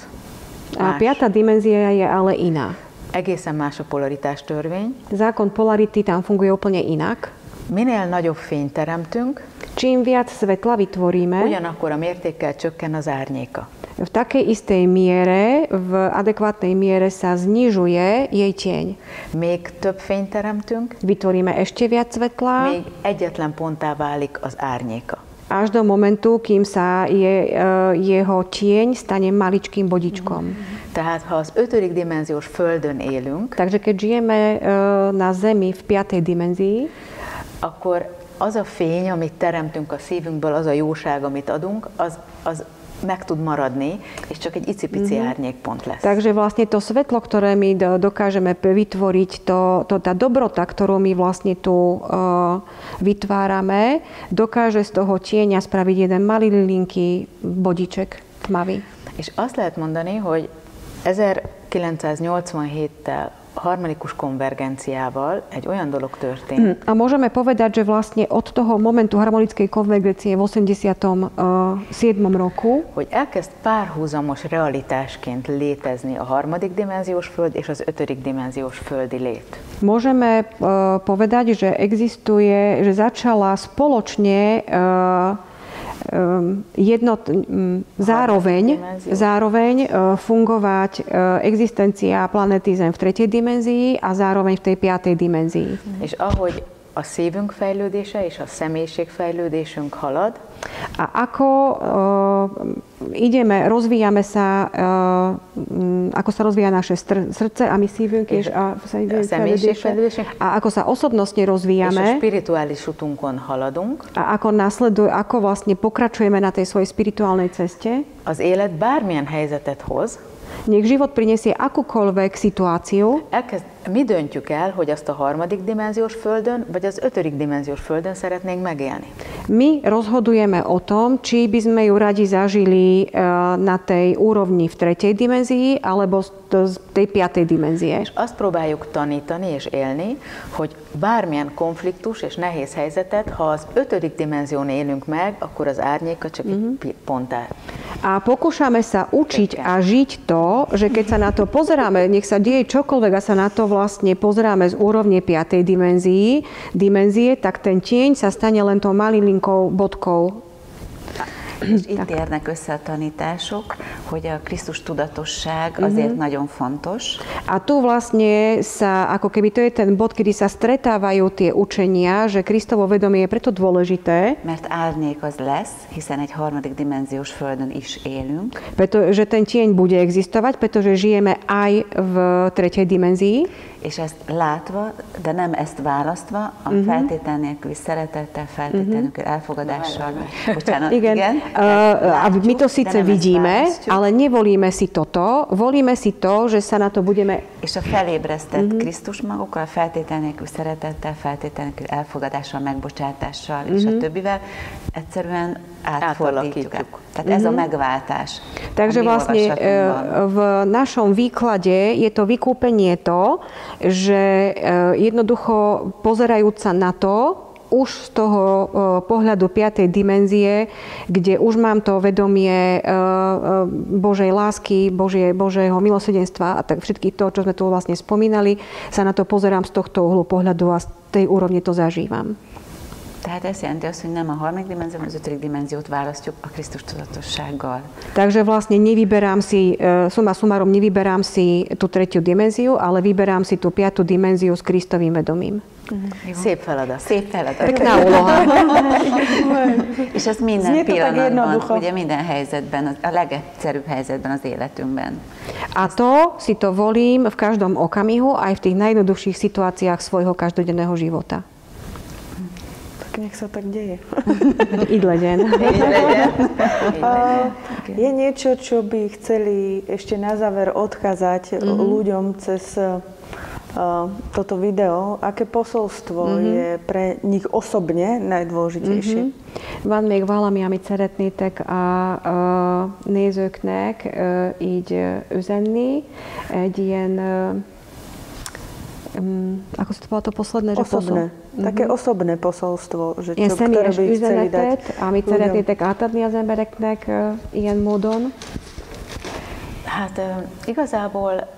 Speaker 2: a 5. dimenzia je ale iná.
Speaker 3: Egészen más a polaritás törvény.
Speaker 2: Zákon polarity tam funguje úplne inak.
Speaker 3: Minél nagyobb fényt teremtünk,
Speaker 2: čím viac svetla vytvoríme,
Speaker 3: ugyanakkor a mértékkel csökken az árnyéka.
Speaker 2: V takej istej miere, v adekvátnej miere sa znižuje jej tieň.
Speaker 3: Még több fényt teremtünk,
Speaker 2: vytvoríme ešte viac svetla,
Speaker 3: még egyetlen ponttá válik az árnyéka.
Speaker 2: Až do momentu, kým sa jeho tieň stane maličkým bodičkom.
Speaker 3: Tehát ha az 5. dimenziós Földön élünk,
Speaker 2: takže keď žijeme na Zemi v 5. dimenzii,
Speaker 3: akkor az a fény, amit teremtünk a szívünkből, az a jóság, amit adunk, az meg tud maradni, és csak egy icipici árnyékpont lesz.
Speaker 2: Takže vlastne to svetlo, ktoré my dokážeme vytvoriť, tá dobrota, ktorú my vlastne tu vytvárame, dokáže z toho tieňa spraviť jeden malý linký bodíček tmavý.
Speaker 3: És azt lehet mondani, hogy 1987-tel harmonikus konvergenciával egy olyan dolog történt.
Speaker 2: A môžeme povedať, že vlastne od toho momentu harmonickej konvergencie v 87. roku,
Speaker 3: hogy elkezd párhuzamos realitásként létezni a harmadik dimenziós Föld és az 5. dimenziós földi lét.
Speaker 2: Môžeme povedať, že existuje, že začala spoločne zároveň fungovať existencia planéty Zem v 3. dimenzii a zároveň v tej 5. dimenzii.
Speaker 3: És ahogy a szívünk fejlődése és a személyiségfejlődésünk halad,
Speaker 2: a ako rozvíjame sa, ako sa rozvíja naše srdce a my szívünk és a személyiségfejlődése, a ako sa osobnostne rozvíjame,
Speaker 3: és a spirituális utunkon haladunk,
Speaker 2: a ako vlastne pokračujeme na tej svojej spirituálnej ceste,
Speaker 3: az élet bármilyen helyzetet hoz,
Speaker 2: nech život prinesie akúkoľvek situáciu.
Speaker 3: Mi döntjük el, hogy azt a harmadik dimenziós Földön, vagy az 5. dimenziós Földön szeretnénk megélni.
Speaker 2: My rozhodujeme o tom, či by sme ju radi zažili na tej úrovni v 3. dimenzii, alebo z tej 5. dimenzie.
Speaker 3: És azt próbáljuk tanítani és élni, hogy bármilyen konfliktus és nehéz helyzetet, ha az 5. dimenzión élünk meg, akkor az árnyéka csak egy pontár.
Speaker 2: A pokúšame sa učiť a žiť to, že keď sa na to pozeráme, nech sa deje čokoľvek a sa na to vlastne pozeráme z úrovne 5. dimenzie, tak ten tieň sa stane len tou malilinkou bodkou.
Speaker 5: És itt érnek össze a tanítások, hogy a Krisztus tudatosság azért nagyon fontos.
Speaker 2: A tu vlastne sa, ako keby to je ten bod, kedy sa stretávajú tie učenia, že Kristovo vedomie je preto dôležité.
Speaker 5: Mert árnyék az lesz, hiszen egy harmadik dimenziós Földön is élünk.
Speaker 2: Pretože ten tieň bude existovať, pretože žijeme aj v 3. dimenzii.
Speaker 5: És ezt látva, de nem ezt választva, a feltétel nélküli szeretettel, feltétel nélküli elfogadással. Bocsánat, igen.
Speaker 2: A my to síce vidíme, ale nevolíme si toto, volíme si to, že sa na to budeme...
Speaker 5: És a felébresztett Krisztus magukkal, a feltétel nélküli szeretettel, feltétel nélküli elfogadással, megbocsátással és a többivel egyszerűen átfordítjuk. Tehát ez a megváltás.
Speaker 2: Takže vlastne v našom výklade je to vykúpenie to, že jednoducho pozerajúc sa na to, už z toho pohľadu 5. dimenzie, kde už mám to vedomie Božej lásky, Božieho milosrdenstva a tak všetky to, čo sme tu vlastne spomínali, sa na to pozerám z tohto uhlu pohľadu a z tej úrovne to zažívam.
Speaker 5: Tehát ez jelenti azt, hogy nem a harmadik dimenzió, az 5. dimenziót választjuk a Krisztus tudatossággal.
Speaker 2: Takže vlastne nevyberám si, suma sumarum, nevyberám si tú 3. dimenziu, ale vyberám si tú 5. dimenziu s Kristovým vedomím.
Speaker 3: Szép feladat.
Speaker 5: Szép feladat.
Speaker 2: Pekná úloha.
Speaker 5: És ez minden pillanatban, ugye minden helyzetben, a legegyszerűbb helyzetben az életünkben.
Speaker 2: A to si to volím v každom okamihu, aj v tých najjednoduchších situáciách svojho každodenného života.
Speaker 4: Nech sa tak deje. Je niečo, čo by chceli ešte na záver odkázať ľuďom cez toto video? Aké posolstvo je pre nich osobne najdôležitejšie?
Speaker 2: Van még valami, amit szeretnétek a nézőknek így üzenni? Egy ilyen ako sa to bolo to posledné?
Speaker 4: Osobné. Také osobné posolstvo, že
Speaker 2: ilyen személyes üzenetet, amit szeretnétek átadni az embereknek ilyen módon?
Speaker 3: Hát igazából,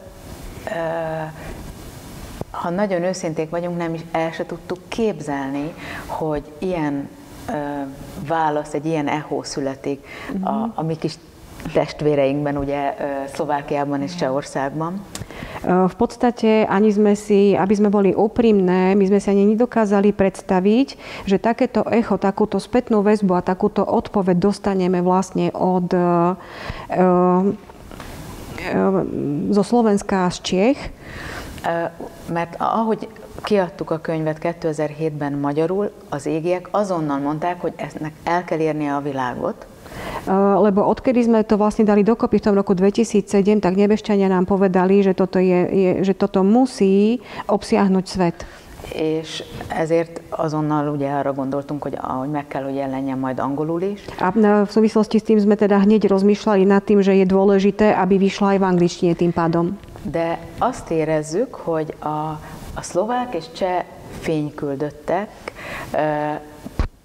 Speaker 3: ha nagyon őszinték vagyunk, nem is el se tudtuk képzelni, hogy ilyen válasz, egy ilyen echo születik a mi kis testvéreinkben, ugye Szlovákiában és Csehországban.
Speaker 2: V podstate ani sme si, aby sme boli úprimné, my sme si ani nedokázali predstaviť, že takéto echo, takúto spätnú väzbu a takúto odpoveď dostaneme vlastne zo Slovenska a z Čiech.
Speaker 3: Mert ahogy kiadtuk a könyvet 2007-ben magyarul, az égiek azonnal mondták, hogy ennek el kell érnie a világot.
Speaker 2: Lebo odkedy sme to vlastne dali dokopy v tom roku 2007, tak nebešťania nám povedali, že že toto musí obsiahnuť svet.
Speaker 3: És ezért azonnal ugye arra gondoltunk, hogy meg kell, hogy jelenjen majd angolul is.
Speaker 2: A v súvislosti s tým sme teda hneď rozmýšľali nad tým, že je dôležité, aby vyšla aj v angličtine tým pádom.
Speaker 3: De azt érezzük, hogy a szlovák és cseh fényküldöttek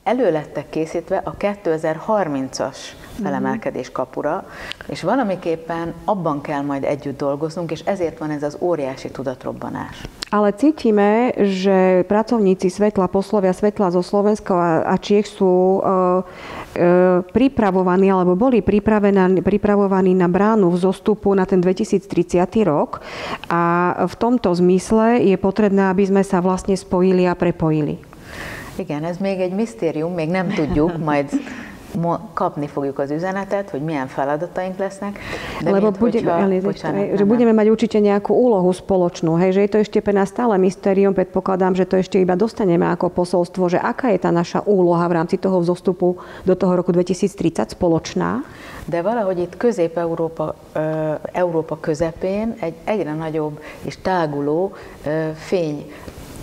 Speaker 3: elő lettek készítve a 2030-as felemelkedés kapura, és valamiképpen abban kell majd együtt dolgoznunk, és ezért van ez az óriási tudatrobbanás.
Speaker 2: Ale cítime, že pracovníci Svetla, poslovia Svetla zo Slovenska a Čiech sú pripravovaní, alebo boli pripravovaní na bránu vzostupu na ten 2030 rok a v tomto zmysle je potrebné, aby sme sa vlastne spojili a prepojili.
Speaker 3: Igen, ez még egy misztérium, még nem tudjuk, majd kapni fogjuk az üzenetet, hogy milyen feladataink lesznek. De
Speaker 2: lebo budeme mať určite nejakú úlohu spoločnú, hej, že je to ešte pre nás stále mystérium, predpokladám, že to ešte iba dostaneme ako posolstvo, že aká je tá naša úloha v rámci toho vzostupu do toho roku 2030 spoločná.
Speaker 3: De valahogy itt Európa közepén egy egyre nagyobb és táguló fény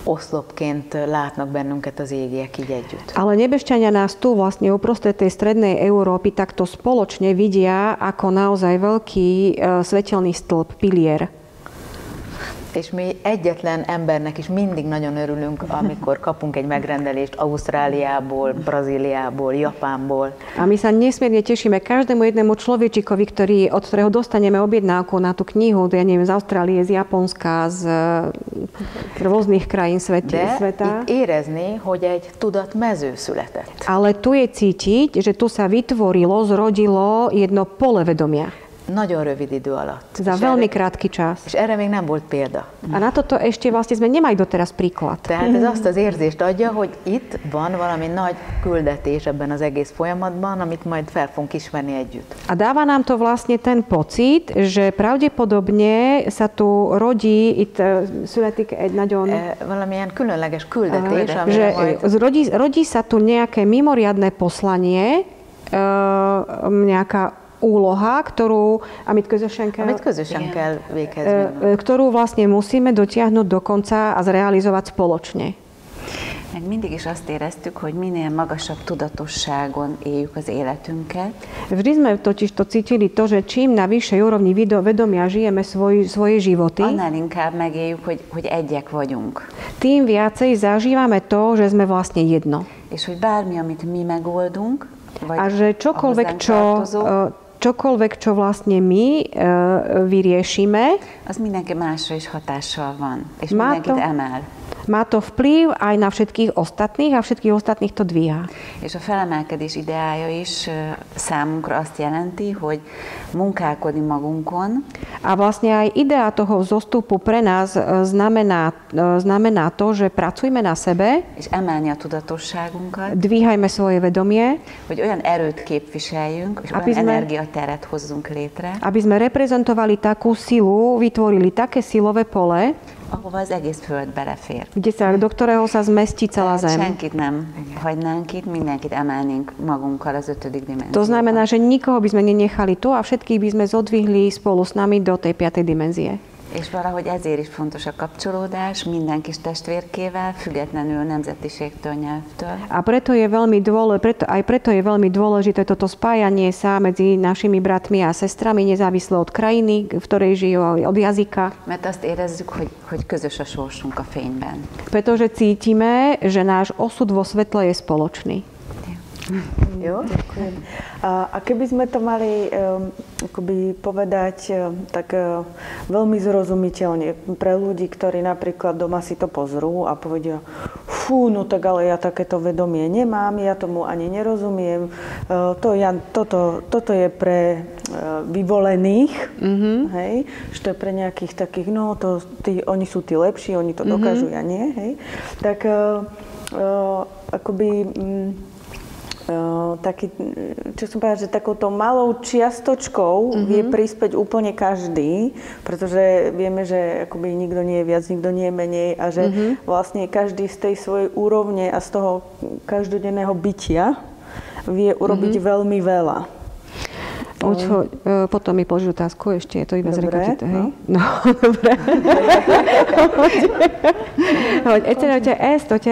Speaker 3: oszlopként látnak bennünket az égiek így együtt.
Speaker 2: Ale nebešťania nás tu vlastne uprostred tej strednej Európy takto spoločne vidia ako naozaj veľký svetelný stĺp, pilier.
Speaker 3: És mi egyetlen embernek is mindig nagyon örülünk, amikor kapunk egy megrendelést Ausztráliából, Brazíliából, Japánból.
Speaker 2: A my sa nesmierne tešíme každému jednému človečikovi, od ktorého dostaneme objednávku na tú knihu, ja neviem, z Austrálie, z Japonska, z rôznych krajín sveta.
Speaker 3: Itt érezni, hogy egy tudatmező született.
Speaker 2: Ale tu je cítiť, že tu sa vytvorilo, zrodilo jedno pole vedomia.
Speaker 3: Nagyon rövid idő alatt.
Speaker 2: Za veľmi krátky čas.
Speaker 3: És erre még nem volt példa.
Speaker 2: A na toto ešte vlastne sme nemali doteraz príklad.
Speaker 3: Tehát ez azt az érzést adja, hogy itt van valami nagy küldetés ebben az egész folyamatban, amit majd fel fogunk ismerni együtt.
Speaker 2: A dáva nám to vlastne ten pocit, že pravdepodobne sa tu rodí, születik egy nagyon...
Speaker 3: Valamilyen különleges küldetés,
Speaker 2: že rodí sa tu nejaké mimoriadne poslanie, nejaká úloha, amit közösen
Speaker 3: kell véghez
Speaker 2: ktorú vlastne musíme dotiahnuť do konca a zrealizovať spoločne.
Speaker 5: mindig is azt éreztük, hogy minél magasabb tudatosságon éljük az életünket.
Speaker 2: Vždy sme totiž to cítili to, že čím na vyššej úrovni vedomia žijeme svoje životy,
Speaker 5: annál inkább megéljük, hogy egyek vagyunk.
Speaker 2: Tým viacej zažívame to, že sme vlastne jedno.
Speaker 5: És hogy bármi, amit mi megoldunk, vagy
Speaker 2: a že čokoľvek, čo vlastne my vyriešime,
Speaker 5: az mindenki másra is hatással van, és mindenkit emel.
Speaker 2: Má to vplyv aj na všetkých ostatných a všetkých ostatných to dvíha.
Speaker 5: És a felemelkedés ideája is számunkra azt jelenti, hogy munkálkodni magunkon.
Speaker 2: A vlastne aj idea toho zostupu pre nás znamená to, že pracujme na sebe.
Speaker 5: És emelni a tudatosságunkat.
Speaker 2: Dvíhajme svoje vedomie.
Speaker 5: Hogy olyan erőt képviseljünk, és olyan energiateret hozzunk létre.
Speaker 2: Aby sme reprezentovali takú silu, vytvorili také silové pole,
Speaker 5: ahova az egész föld belefér.
Speaker 2: Do ktorého sa zmestí celá zem.
Speaker 5: Senkit nem hagynánk itt, mindenkit emelnénk magunkkal az 5. dimenzióba.
Speaker 2: To znamená, že nikoho by sme nenechali tu a všetkých by sme zodvihli spolu s nami do tej 5. dimenzie.
Speaker 5: És valahogy ezért is fontos a kapcsolódás minden kis testvérkével, függetlenül nemzetiségtől, nyelvtől.
Speaker 2: A preto je veľmi dôležité toto spájanie sa medzi našimi bratmi a sestrami, nezávisle od krajiny, v ktorej žijú, od jazyka.
Speaker 5: Mert azt érezzük, hogy közös a sorsunk a fényben.
Speaker 2: Pretože cítime, že náš osud vo svetle je spoločný.
Speaker 4: Jo, ďakujem. A keby sme to mali akoby povedať tak veľmi zrozumiteľne pre ľudí, ktorí napríklad doma si to pozrú a povedia, no tak ale ja takéto vedomie nemám, ja tomu ani nerozumiem, toto je pre vyvolených, hej, že to je pre nejakých takých, oni sú tí lepší, oni to dokážu, ja nie, hej. Tak akoby taký, čo som povedala, že takouto malou čiastočkou vie prispäť úplne každý, pretože vieme, že akoby nikto nie je viac, nikto nie je menej a že vlastne každý z tej svojej úrovne a z toho každodenného bytia vie urobiť veľmi veľa.
Speaker 2: Potom mi položí otázku, ešte je to iba zrekotité, hej? No, dobre.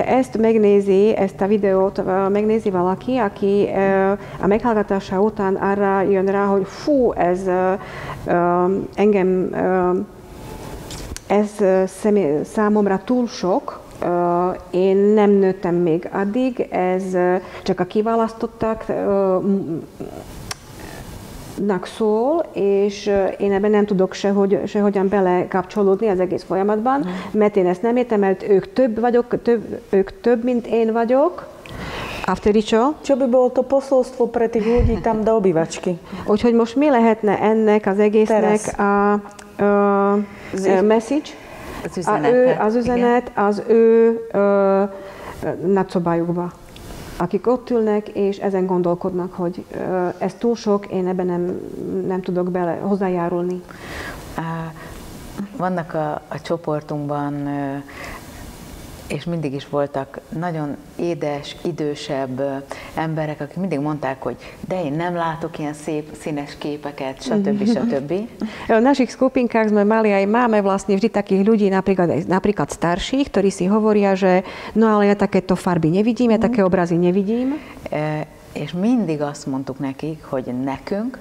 Speaker 2: Ezt megnézi ezt a videót, megnézi valaki, aki a meghallgatása után arra jön rá, hogy ez számomra túl sok, én nem nőttem még addig, ez csak a kiválasztottak szól, és én ebben nem tudok sehogyan belekapcsolódni az egész folyamatban, mert én ezt nem értem, mert ők több, mint én vagyok. A vtedy čo?
Speaker 4: Čo by bolo to posolstvo pre tých ľudí tam do obývačky?
Speaker 2: Úgyhogy most mi lehetne ennek az egésznek a message? Az üzenet az ő nagyszobájukba. Akik ott ülnek, és ezen gondolkodnak, hogy ez túl sok, én ebben nem tudok bele hozzájárulni.
Speaker 3: Vannak a csoportunkban, és mindig is voltak nagyon édes, idősebb emberek, akik mindig mondták, hogy de én nem látok ilyen szép, színes képeket, stb. Stb.
Speaker 2: V našich skupinkách sme mali aj máme vlastne vždy takých ľudí, napríklad starších, ktorí si hovoria, že no ale ja takéto farby nevidím, ja také obrazy nevidím.
Speaker 3: És mindig azt mondtuk nekik, hogy nekünk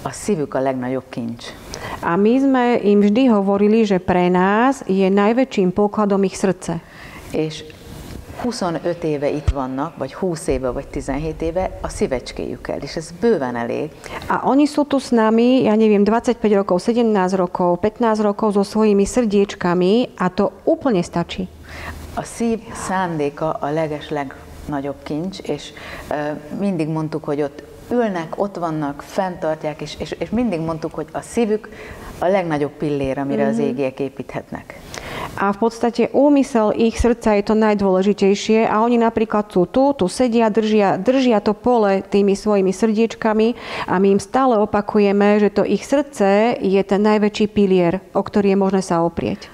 Speaker 3: a szívük a legnagyobb kincs.
Speaker 2: A my sme im vždy hovorili, že pre nás je najväčším pokladom ich srdce.
Speaker 3: És 25 éve itt vannak, vagy 20 éve, vagy 17 éve a szívecskéjükkel, és ez bőven elég.
Speaker 2: A oni sú tu s nami, ja neviem, 25 rokov, 17 rokov, 15 rokov so svojimi srdiečkami a to úplne stačí.
Speaker 3: A szív szándéka a legnagyobb kincs, és mindig mondtuk, hogy ott ülnek, ott vannak, fenntartják, és mindig mondtuk, hogy a szívük a legnagyobb pillér, amire az égiek építhetnek.
Speaker 2: A v podstate úmysel ich srdca je to najdôležitejšie a oni napríklad sú tu sedia, držia to pole tými svojimi srdiečkami a my im stále opakujeme, že to ich srdce je ten najväčší pilier, o ktorý je možné sa oprieť.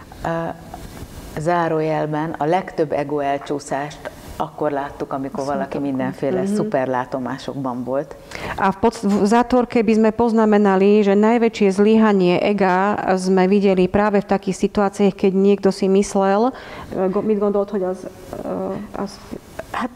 Speaker 3: Zárójelben a legtöbb ego elcsúszást akkor láttuk, amikor valaki mindenféle szuperlátomásokban volt.
Speaker 2: A v zátvorke by sme poznamenali, že najväčšie zlyhanie ega sme videli práve v takých situáciách, keď niekto si myslel, mit gondolt, hogy az
Speaker 3: Hát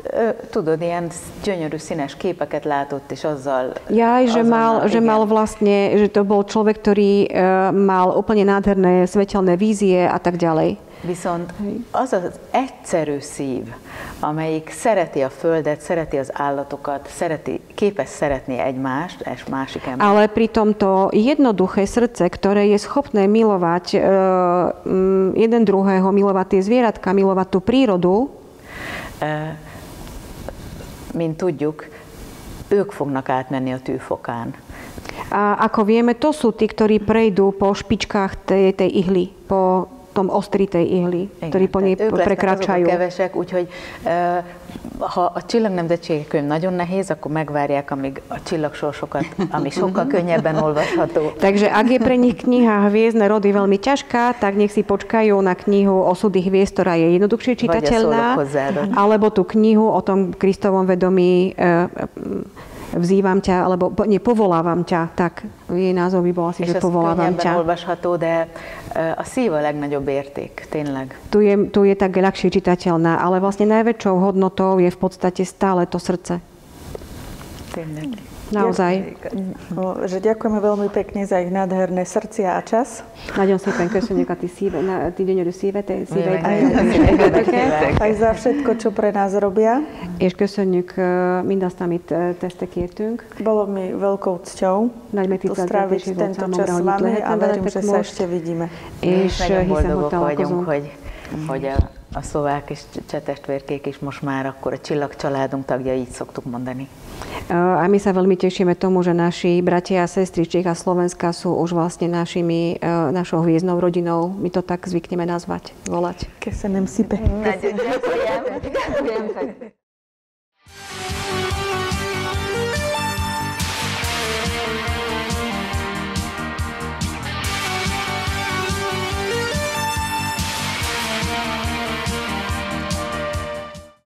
Speaker 3: tudod, ilyen gyönyörű színes képeket látott, és azzal...
Speaker 2: Jaj, že mal vlastne, že to bol človek, ktorý mal úplne nádherné svetelné vízie a tak ďalej.
Speaker 3: Viszont az az egyszerű szív, amelyik szereti a földet, szereti az állatokat, képes szeretni egymást, és másik embert.
Speaker 2: Ale pritom to jednoduché srdce, ktoré je schopné milovať jeden druhého, milovať tie zvieratka, milovať tú prírodu,
Speaker 3: mint tudjuk, ők fognak átmenni a tűfokán.
Speaker 2: A ako vieme, to sú tí, ktorí prejdú po špičkách tej ihly, po tom ostri tej ihly, ktorí po nej prekračajú.
Speaker 3: Kevesek, úgyhogy ha a csillagnemzetségi könyv nagyon nehéz, akkor megvárják, amíg a csillagsorsokat, ami sokkal könnyebben olvasható.
Speaker 2: Takže ak je pre nich kniha Hviezdne rody veľmi ťažká, tak nech si počkajú na knihu Osudy hviezd, ktorá je jednoduchšie čitateľná, alebo tú knihu o tom Kristovom vedomí Vzývam ťa, alebo povolávam ťa, tak jej názov by bol asi, že povolávam ťa.
Speaker 3: És olvasható, de a szív a legnagyobb érték, tényleg.
Speaker 2: Tu je tak ľahšie čitateľná, ale vlastne najväčšou hodnotou je v podstate stále to srdce.
Speaker 3: Tényleg.
Speaker 2: Naozaj.
Speaker 4: Že ďakujeme veľmi pekne za ich nádherné srdcia a čas.
Speaker 2: Nagyon szépen köszönjük a ti gyönyörű szíveit.
Speaker 4: Aj za všetko, čo pre nás robia.
Speaker 2: És köszönjük mindazt, amit tesztek értünk.
Speaker 4: Bolo mi veľkou cťou stráviť tento čas s vami a verím, že sa ešte vidíme.
Speaker 3: És nagyon boldogok vagyunk, hogy a szlovák és cseh testvérkék is most már akkor a csillagcsaládunk tagja, így szoktuk mondani.
Speaker 2: A my sa veľmi tešíme tomu, že naši bratia a sestry z Čech a Slovenska sú už vlastne našou hviezdnou rodinou. My to tak zvykneme nazvať, volať.
Speaker 4: Köszönöm szépen.
Speaker 3: Nagyon ďakujem.